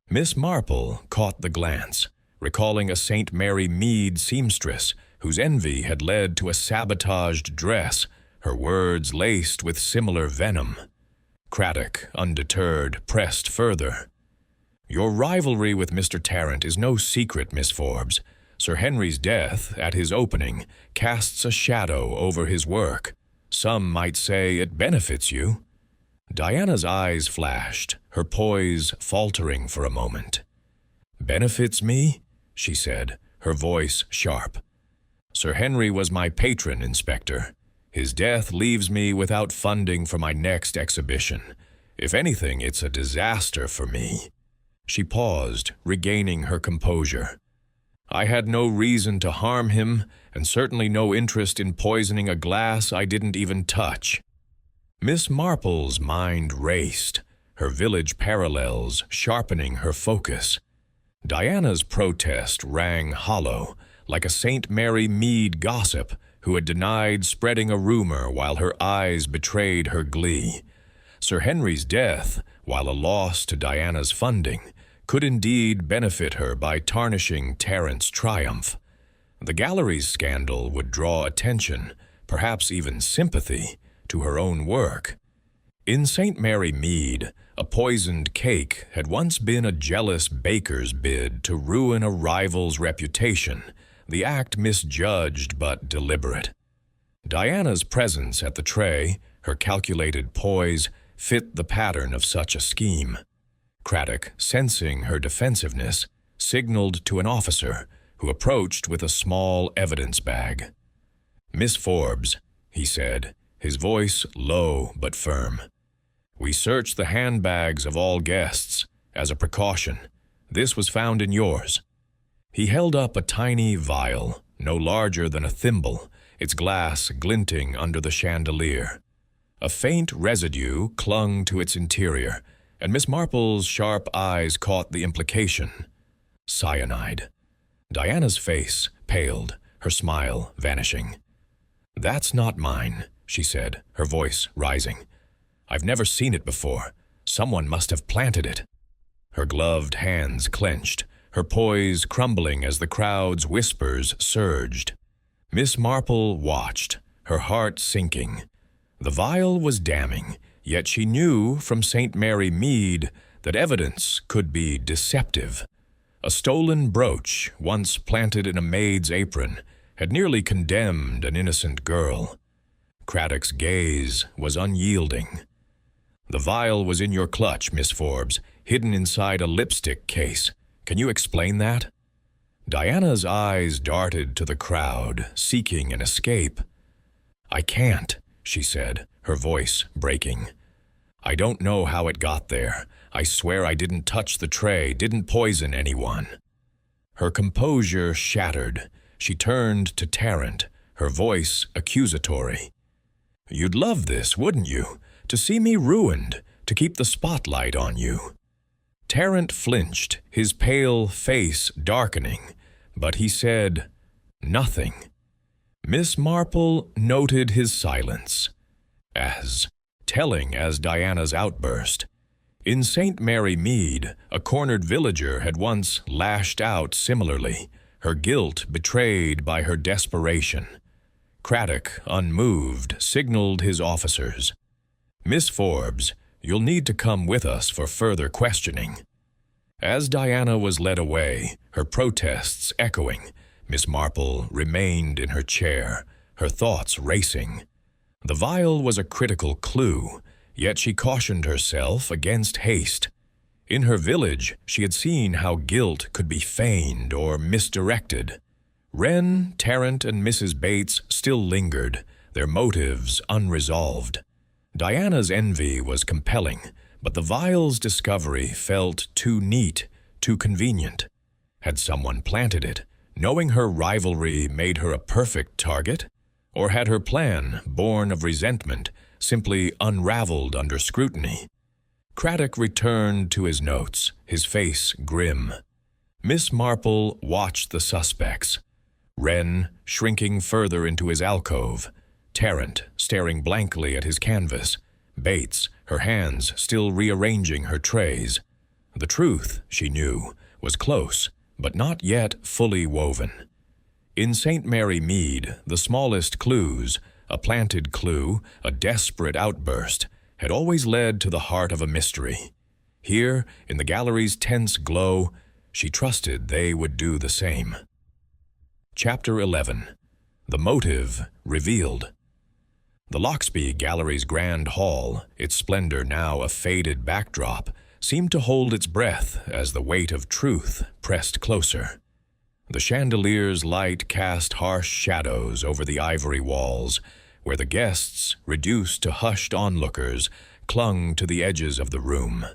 [SPEAKER 1] Miss Marple caught the glance, recalling a St. Mary Mead seamstress whose envy had led to a sabotaged dress, her words laced with similar venom. Craddock, undeterred, pressed further. "Your rivalry with Mr. Tarrant is no secret, Miss Forbes. Sir Henry's death, at his opening, casts a shadow over his work. Some might say it benefits you." Diana's eyes flashed, her poise faltering for a moment. "Benefits me?" she said, her voice sharp. "Sir Henry was my patron, Inspector. His death leaves me without funding for my next exhibition. If anything, it's a disaster for me." She paused, regaining her composure. "I had no reason to harm him, and certainly no interest in poisoning a glass I didn't even touch." Miss Marple's mind raced, her village parallels sharpening her focus. Diana's protest rang hollow, like a St. Mary Mead gossip who had denied spreading a rumor while her eyes betrayed her glee. Sir Henry's death, while a loss to Diana's funding, could indeed benefit her by tarnishing Terrence's triumph. The gallery's scandal would draw attention, perhaps even sympathy, to her own work. In St. Mary Mead, a poisoned cake had once been a jealous baker's bid to ruin a rival's reputation, the act misjudged but deliberate. Diana's presence at the tray, her calculated poise, fit the pattern of such a scheme. Craddock, sensing her defensiveness, signaled to an officer, who approached with a small evidence bag. "Miss Forbes," he said, his voice low but firm. "We searched the handbags of all guests, as a precaution. This was found in yours." He held up a tiny vial, no larger than a thimble, its glass glinting under the chandelier. A faint residue clung to its interior, and Miss Marple's sharp eyes caught the implication. Cyanide. Diana's face paled, her smile vanishing. "That's not mine," she said, her voice rising. "I've never seen it before. Someone must have planted it." Her gloved hands clenched, her poise crumbling as the crowd's whispers surged. Miss Marple watched, her heart sinking. The vial was damning, yet she knew from St. Mary Mead that evidence could be deceptive. A stolen brooch, once planted in a maid's apron, had nearly condemned an innocent girl. Craddock's gaze was unyielding. "The vial was in your clutch, Miss Forbes, hidden inside a lipstick case. Can you explain that?" Diana's eyes darted to the crowd, seeking an escape. "I can't," she said, her voice breaking. "I don't know how it got there. I swear I didn't touch the tray, didn't poison anyone." Her composure shattered. She turned to Tarrant, her voice accusatory. "You'd love this, wouldn't you? To see me ruined, to keep the spotlight on you." Tarrant flinched, his pale face darkening, but he said nothing. Miss Marple noted his silence, as telling as Diana's outburst. In St. Mary Mead, a cornered villager had once lashed out similarly, her guilt betrayed by her desperation. Craddock, unmoved, signaled his officers. "Miss Forbes, you'll need to come with us for further questioning." As Diana was led away, her protests echoing, Miss Marple remained in her chair, her thoughts racing. The vial was a critical clue, yet she cautioned herself against haste. In her village, she had seen how guilt could be feigned or misdirected. Wren, Tarrant, and Mrs. Bates still lingered, their motives unresolved. Diana's envy was compelling, but the vial's discovery felt too neat, too convenient. Had someone planted it, knowing her rivalry made her a perfect target? Or had her plan, born of resentment, simply unraveled under scrutiny? Craddock returned to his notes, his face grim. Miss Marple watched the suspects. Wren shrinking further into his alcove, Tarrant staring blankly at his canvas, Bates, her hands still rearranging her trays. The truth, she knew, was close, but not yet fully woven. In St. Mary Mead, the smallest clues, a planted clue, a desperate outburst, had always led to the heart of a mystery. Here, in the gallery's tense glow, she trusted they would do the same. Chapter 11. The Motive Revealed. The Loxby Gallery's grand hall, its splendor now a faded backdrop, seemed to hold its breath as the weight of truth pressed closer. The chandelier's light cast harsh shadows over the ivory walls, where the guests, reduced to hushed onlookers, clung to the edges of the room.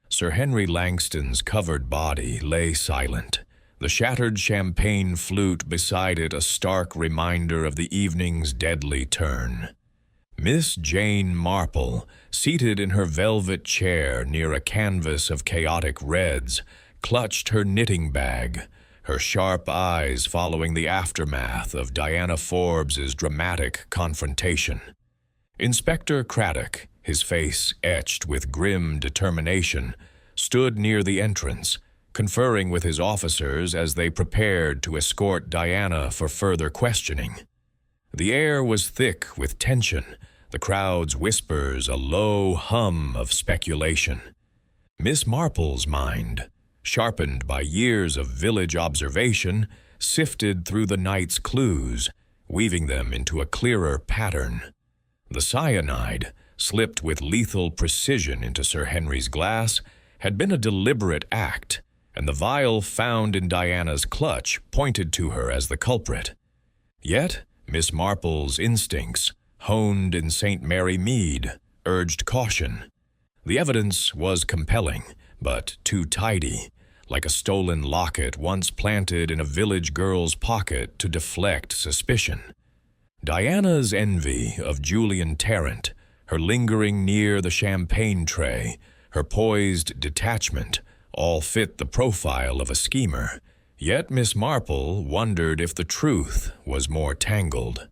[SPEAKER 1] Sir Henry Langston's covered body lay silent, the shattered champagne flute beside it a stark reminder of the evening's deadly turn. Miss Jane Marple, seated in her velvet chair near a canvas of chaotic reds, clutched her knitting bag, her sharp eyes following the aftermath of Diana Forbes's dramatic confrontation. Inspector Craddock, his face etched with grim determination, stood near the entrance, conferring with his officers as they prepared to escort Diana for further questioning. The air was thick with tension, the crowd's whispers a low hum of speculation. Miss Marple's mind, sharpened by years of village observation, sifted through the night's clues, weaving them into a clearer pattern. The cyanide, slipped with lethal precision into Sir Henry's glass, had been a deliberate act, and the vial found in Diana's clutch pointed to her as the culprit. Yet, Miss Marple's instincts, honed in St. Mary Mead, urged caution. The evidence was compelling, but too tidy, like a stolen locket once planted in a village girl's pocket to deflect suspicion. Diana's envy of Julian Tarrant, her lingering near the champagne tray, her poised detachment, all fit the profile of a schemer. Yet Miss Marple wondered if the truth was more tangled.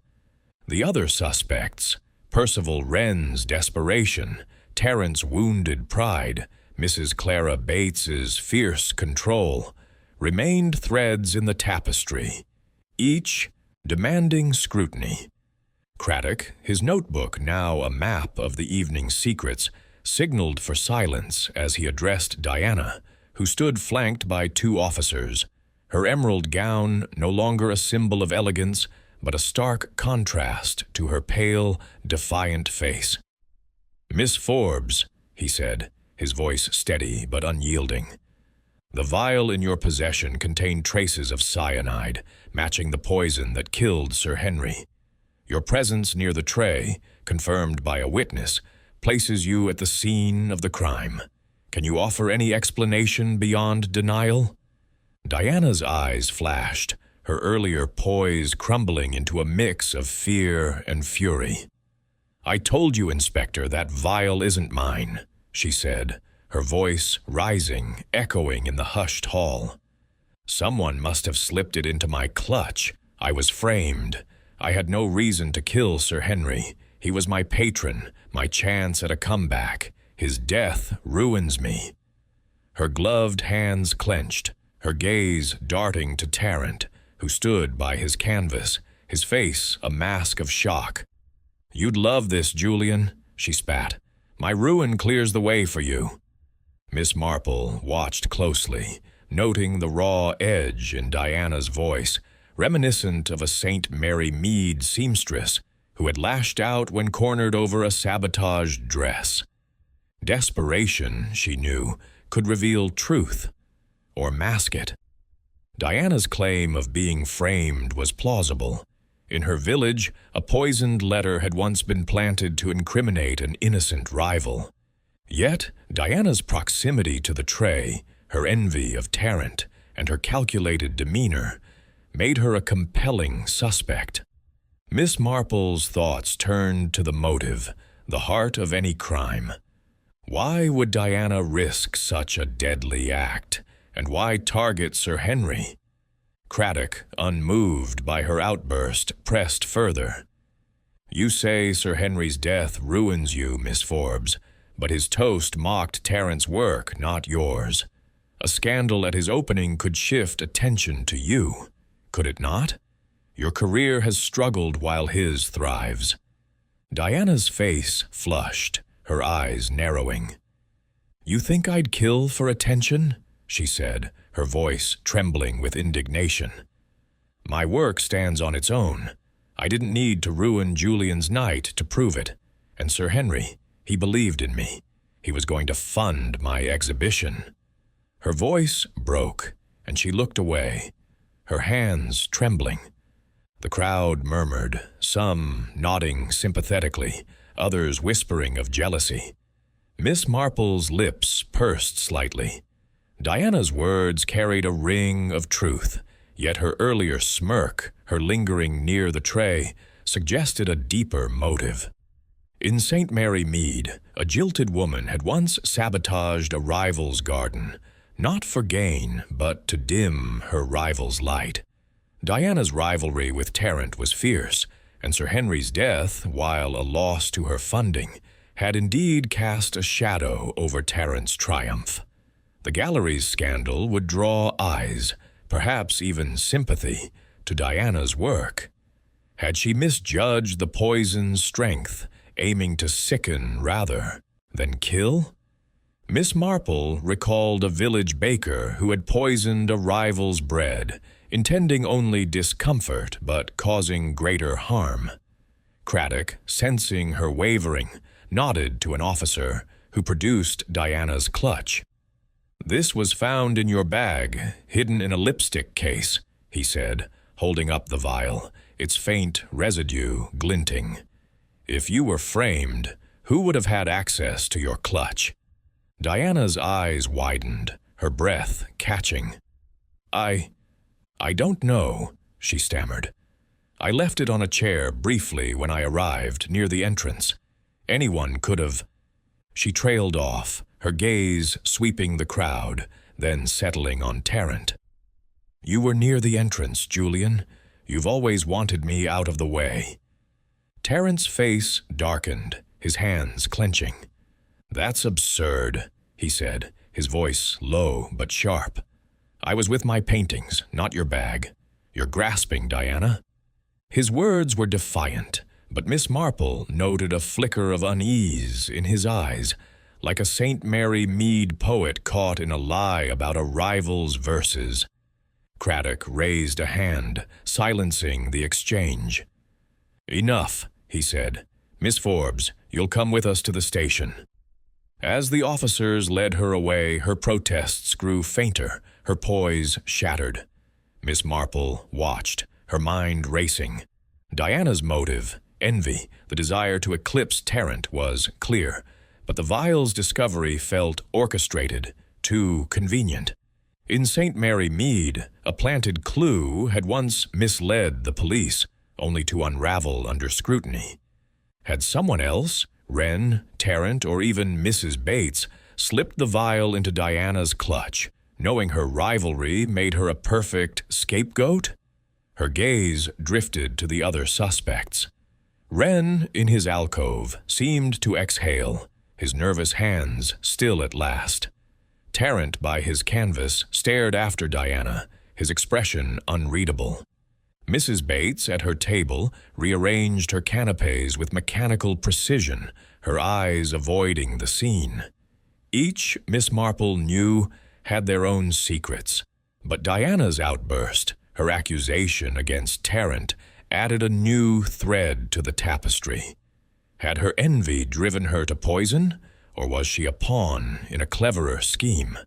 [SPEAKER 1] The other suspects, Percival Wren's desperation, Tarrant's wounded pride, Mrs. Clara Bates's fierce control, remained threads in the tapestry, each demanding scrutiny. Craddock, his notebook now a map of the evening's secrets, signaled for silence as he addressed Diana, who stood flanked by two officers, her emerald gown no longer a symbol of elegance, but a stark contrast to her pale, defiant face. "Miss Forbes," he said, his voice steady but unyielding, "the vial in your possession contained traces of cyanide, matching the poison that killed Sir Henry. Your presence near the tray, confirmed by a witness, places you at the scene of the crime. Can you offer any explanation beyond denial?" Diana's eyes flashed, her earlier poise crumbling into a mix of fear and fury. "I told you, Inspector, that vial isn't mine," she said, her voice rising, echoing in the hushed hall. "Someone must have slipped it into my clutch. I was framed. I had no reason to kill Sir Henry. He was my patron, my chance at a comeback. His death ruins me." Her gloved hands clenched, her gaze darting to Tarrant, who stood by his canvas, his face a mask of shock. "You'd love this, Julian," she spat. "My ruin clears the way for you." Miss Marple watched closely, noting the raw edge in Diana's voice, reminiscent of a St. Mary Mead seamstress who had lashed out when cornered over a sabotaged dress. Desperation, she knew, could reveal truth, or mask it. Diana's claim of being framed was plausible. In her village, a poisoned letter had once been planted to incriminate an innocent rival. Yet, Diana's proximity to the tray, her envy of Tarrant, and her calculated demeanor made her a compelling suspect. Miss Marple's thoughts turned to the motive, the heart of any crime. Why would Diana risk such a deadly act? And why target Sir Henry? Craddock, unmoved by her outburst, pressed further. You say Sir Henry's death ruins you, Miss Forbes, but his toast mocked Terence' work, not yours. A scandal at his opening could shift attention to you, could it not? Your career has struggled while his thrives. Diana's face flushed, her eyes narrowing. You think I'd kill for attention? She said, her voice trembling with indignation. My work stands on its own. I didn't need to ruin Julian's night to prove it. And Sir Henry, he believed in me. He was going to fund my exhibition. Her voice broke, and she looked away, her hands trembling. The crowd murmured, some nodding sympathetically, others whispering of jealousy. Miss Marple's lips pursed slightly. Diana's words carried a ring of truth, yet her earlier smirk, her lingering near the tray, suggested a deeper motive. In St. Mary Mead, a jilted woman had once sabotaged a rival's garden, not for gain, but to dim her rival's light. Diana's rivalry with Terence was fierce, and Sir Henry's death, while a loss to her funding, had indeed cast a shadow over Terence's triumph. The gallery's scandal would draw eyes, perhaps even sympathy, to Diana's work. Had she misjudged the poison's strength, aiming to sicken rather than kill? Miss Marple recalled a village baker who had poisoned a rival's bread, intending only discomfort but causing greater harm. Craddock, sensing her wavering, nodded to an officer who produced Diana's clutch. This was found in your bag, hidden in a lipstick case, he said, holding up the vial, its faint residue glinting. If you were framed, who would have had access to your clutch? Diana's eyes widened, her breath catching. I don't know, she stammered. I left it on a chair briefly when I arrived near the entrance. Anyone could have. She trailed off, her gaze sweeping the crowd, then settling on Terence. You were near the entrance, Julian. You've always wanted me out of the way. Terence's face darkened, his hands clenching. That's absurd, he said, his voice low but sharp. I was with my paintings, not your bag. You're grasping, Diana. His words were defiant, but Miss Marple noted a flicker of unease in his eyes, like a St. Mary Mead poet caught in a lie about a rival's verses. Craddock raised a hand, silencing the exchange. Enough, he said. Miss Forbes, you'll come with us to the station. As the officers led her away, her protests grew fainter, her poise shattered. Miss Marple watched, her mind racing. Diana's motive, envy, the desire to eclipse Terence, was clear, but the vial's discovery felt orchestrated, too convenient. In St. Mary Mead, a planted clue had once misled the police, only to unravel under scrutiny. Had someone else, Wren, Terence, or even Mrs. Bates, slipped the vial into Diana's clutch, knowing her rivalry made her a perfect scapegoat? Her gaze drifted to the other suspects. Wren, in his alcove, seemed to exhale, his nervous hands still at last. Terence, by his canvas, stared after Diana, his expression unreadable. Mrs. Bates, at her table, rearranged her canapes with mechanical precision, her eyes avoiding the scene. Each, Miss Marple knew, had their own secrets, but Diana's outburst, her accusation against Terence, added a new thread to the tapestry. Had her envy driven her to poison, or was she a pawn in a cleverer scheme?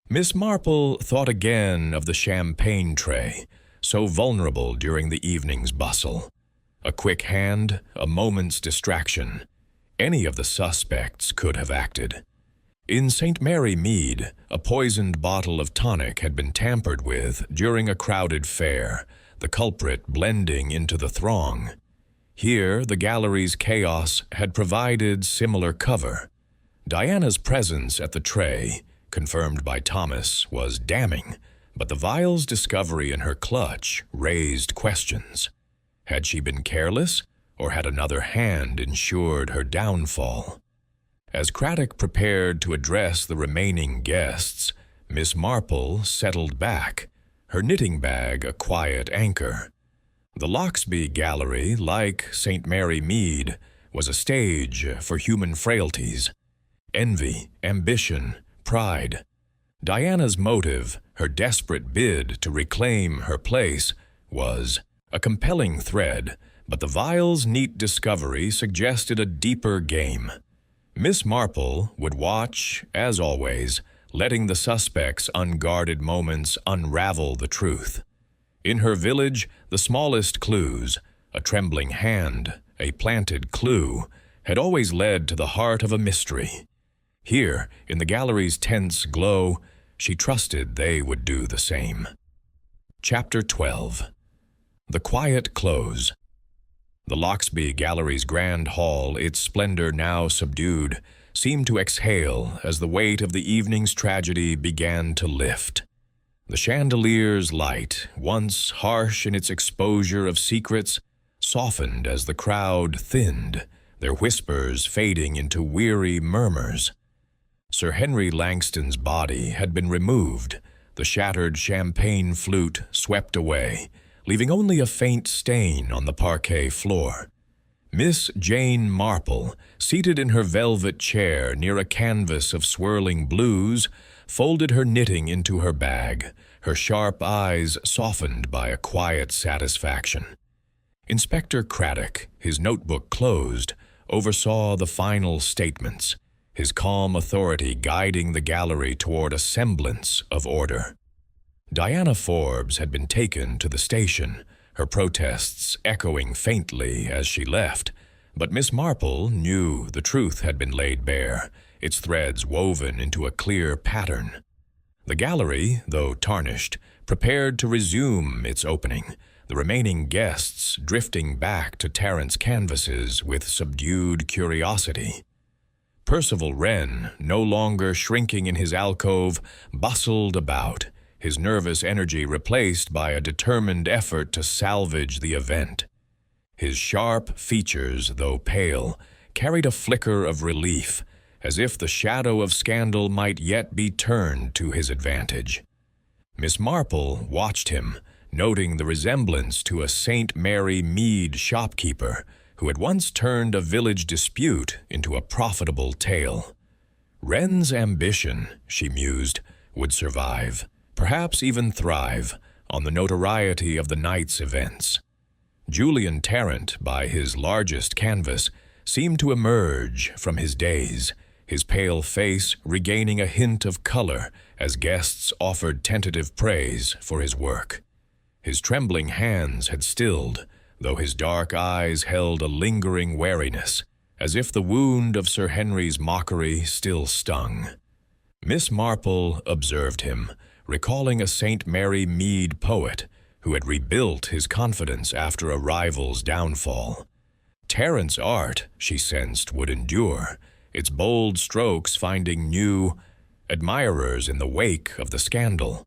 [SPEAKER 1] Miss Marple thought again of the champagne tray, so vulnerable during the evening's bustle. A quick hand, a moment's distraction. Any of the suspects could have acted. In St. Mary Mead, a poisoned bottle of tonic had been tampered with during a crowded fair, the culprit blending into the throng. Here, the gallery's chaos had provided similar cover. Diana's presence at the tray, confirmed by Thomas, was damning, but the vial's discovery in her clutch raised questions. Had she been careless, or had another hand ensured her downfall? As Craddock prepared to address the remaining guests, Miss Marple settled back, her knitting bag a quiet anchor. The Loxby Gallery, like St. Mary Mead, was a stage for human frailties. Envy, ambition, pride. Diana's motive, her desperate bid to reclaim her place, was a compelling thread, but the vial's neat discovery suggested a deeper game. Miss Marple would watch, as always, letting the suspect's unguarded moments unravel the truth. In her village, the smallest clues, a trembling hand, a planted clue, had always led to the heart of a mystery. Here, in the gallery's tense glow, she trusted they would do the same. Chapter 12. The Quiet Close. The Loxby Gallery's grand hall, its splendor now subdued, seemed to exhale as the weight of the evening's tragedy began to lift. The chandelier's light, once harsh in its exposure of secrets, softened as the crowd thinned, their whispers fading into weary murmurs. Sir Henry Langston's body had been removed, the shattered champagne flute swept away, leaving only a faint stain on the parquet floor. Miss Jane Marple, seated in her velvet chair near a canvas of swirling blues, folded her knitting into her bag, her sharp eyes softened by a quiet satisfaction. Inspector Craddock, his notebook closed, oversaw the final statements, his calm authority guiding the gallery toward a semblance of order. Diana Forbes had been taken to the station, her protests echoing faintly as she left, but Miss Marple knew the truth had been laid bare, its threads woven into a clear pattern. The gallery, though tarnished, prepared to resume its opening, the remaining guests drifting back to Tarrant's canvases with subdued curiosity. Percival Wren, no longer shrinking in his alcove, bustled about, his nervous energy replaced by a determined effort to salvage the event. His sharp features, though pale, carried a flicker of relief, as if the shadow of scandal might yet be turned to his advantage. Miss Marple watched him, noting the resemblance to a St. Mary Mead shopkeeper who had once turned a village dispute into a profitable tale. Wren's ambition, she mused, would survive, perhaps even thrive, on the notoriety of the night's events. Julian Tarrant, by his largest canvas, seemed to emerge from his daze, his pale face regaining a hint of color as guests offered tentative praise for his work. His trembling hands had stilled, though his dark eyes held a lingering wariness, as if the wound of Sir Henry's mockery still stung. Miss Marple observed him, recalling a St. Mary Mead poet who had rebuilt his confidence after a rival's downfall. Tarrant's art, she sensed, would endure, its bold strokes finding new admirers in the wake of the scandal.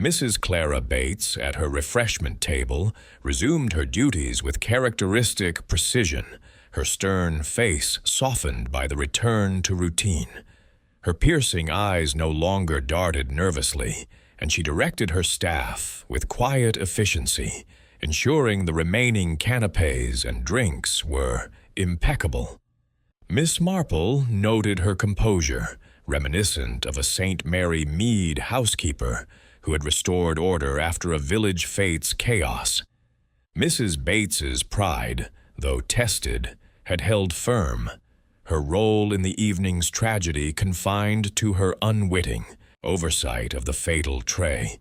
[SPEAKER 1] Mrs. Clara Bates, at her refreshment table, resumed her duties with characteristic precision, her stern face softened by the return to routine. Her piercing eyes no longer darted nervously, and she directed her staff with quiet efficiency, ensuring the remaining canapes and drinks were impeccable. Miss Marple noted her composure, reminiscent of a St. Mary Mead housekeeper who had restored order after a village fete's chaos. Mrs. Bates's pride, though tested, had held firm, her role in the evening's tragedy confined to her unwitting oversight of the fatal tray.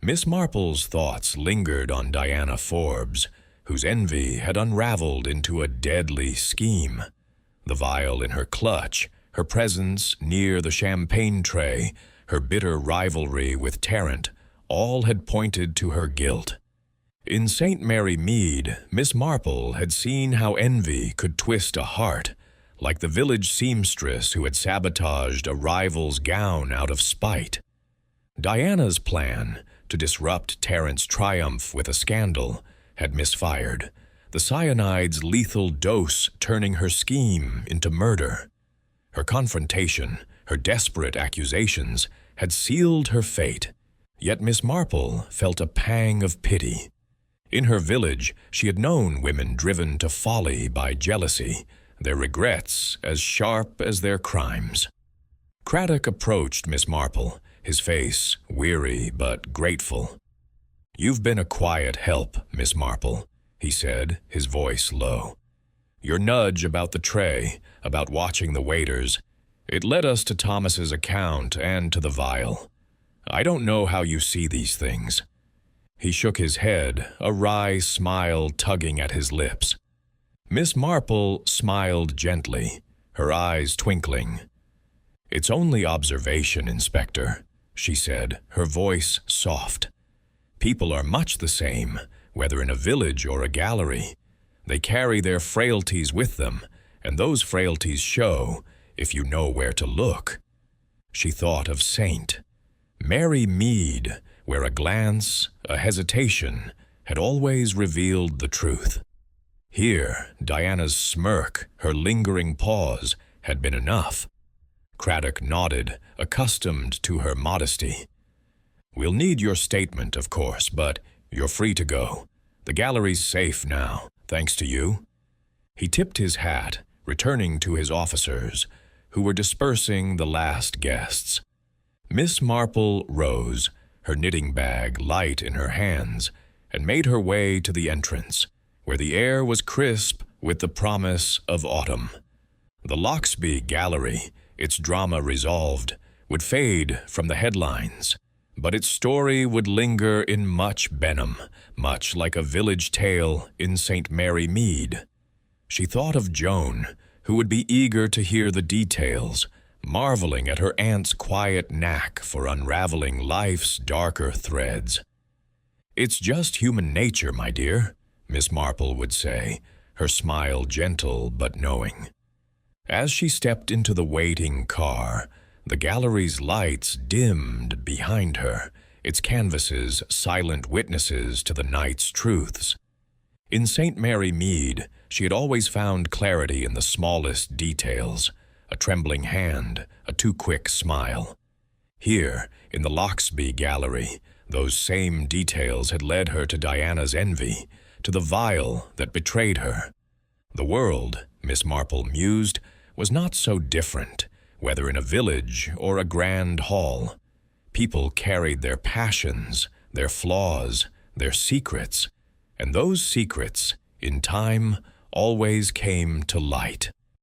[SPEAKER 1] Miss Marple's thoughts lingered on Diana Forbes, whose envy had unraveled into a deadly scheme. The vial in her clutch, her presence near the champagne tray, her bitter rivalry with Tarrant, all had pointed to her guilt. In St. Mary Mead, Miss Marple had seen how envy could twist a heart, like the village seamstress who had sabotaged a rival's gown out of spite. Diana's plan to disrupt Terrence's triumph with a scandal had misfired, the cyanide's lethal dose turning her scheme into murder. Her confrontation, her desperate accusations, had sealed her fate, yet Miss Marple felt a pang of pity. In her village, she had known women driven to folly by jealousy, their regrets as sharp as their crimes. Craddock approached Miss Marple, his face weary but grateful. "You've been a quiet help, Miss Marple," he said, his voice low. "Your nudge about the tray, about watching the waiters, it led us to Thomas's account and to the vial. I don't know how you see these things." He shook his head, a wry smile tugging at his lips. Miss Marple smiled gently, her eyes twinkling. "It's only observation, Inspector," she said, her voice soft. "People are much the same, whether in a village or a gallery. They carry their frailties with them, and those frailties show if you know where to look." She thought of Saint Mary Mead, where a glance, a hesitation, had always revealed the truth. Here, Diana's smirk, her lingering pause, had been enough. Craddock nodded, accustomed to her modesty. "We'll need your statement, of course, but you're free to go. The gallery's safe now, thanks to you." He tipped his hat, returning to his officers, who were dispersing the last guests. Miss Marple rose, her knitting bag light in her hands, and made her way to the entrance, where the air was crisp with the promise of autumn. The Loxby Gallery, its drama resolved, would fade from the headlines, but its story would linger in much Benham, much like a village tale in St. Mary Mead. She thought of Joan, who would be eager to hear the details, marveling at her aunt's quiet knack for unraveling life's darker threads. "It's just human nature, my dear," Miss Marple would say, her smile gentle but knowing. As she stepped into the waiting car, the gallery's lights dimmed behind her, its canvases silent witnesses to the night's truths. In St. Mary Mead, she had always found clarity in the smallest details, a trembling hand, a too-quick smile. Here, in the Loxby Gallery, those same details had led her to Diana's envy, to the vial that betrayed her. The world, Miss Marple mused, was not so different, whether in a village or a grand hall. People carried their passions, their flaws, their secrets, and those secrets, in time, always came to light.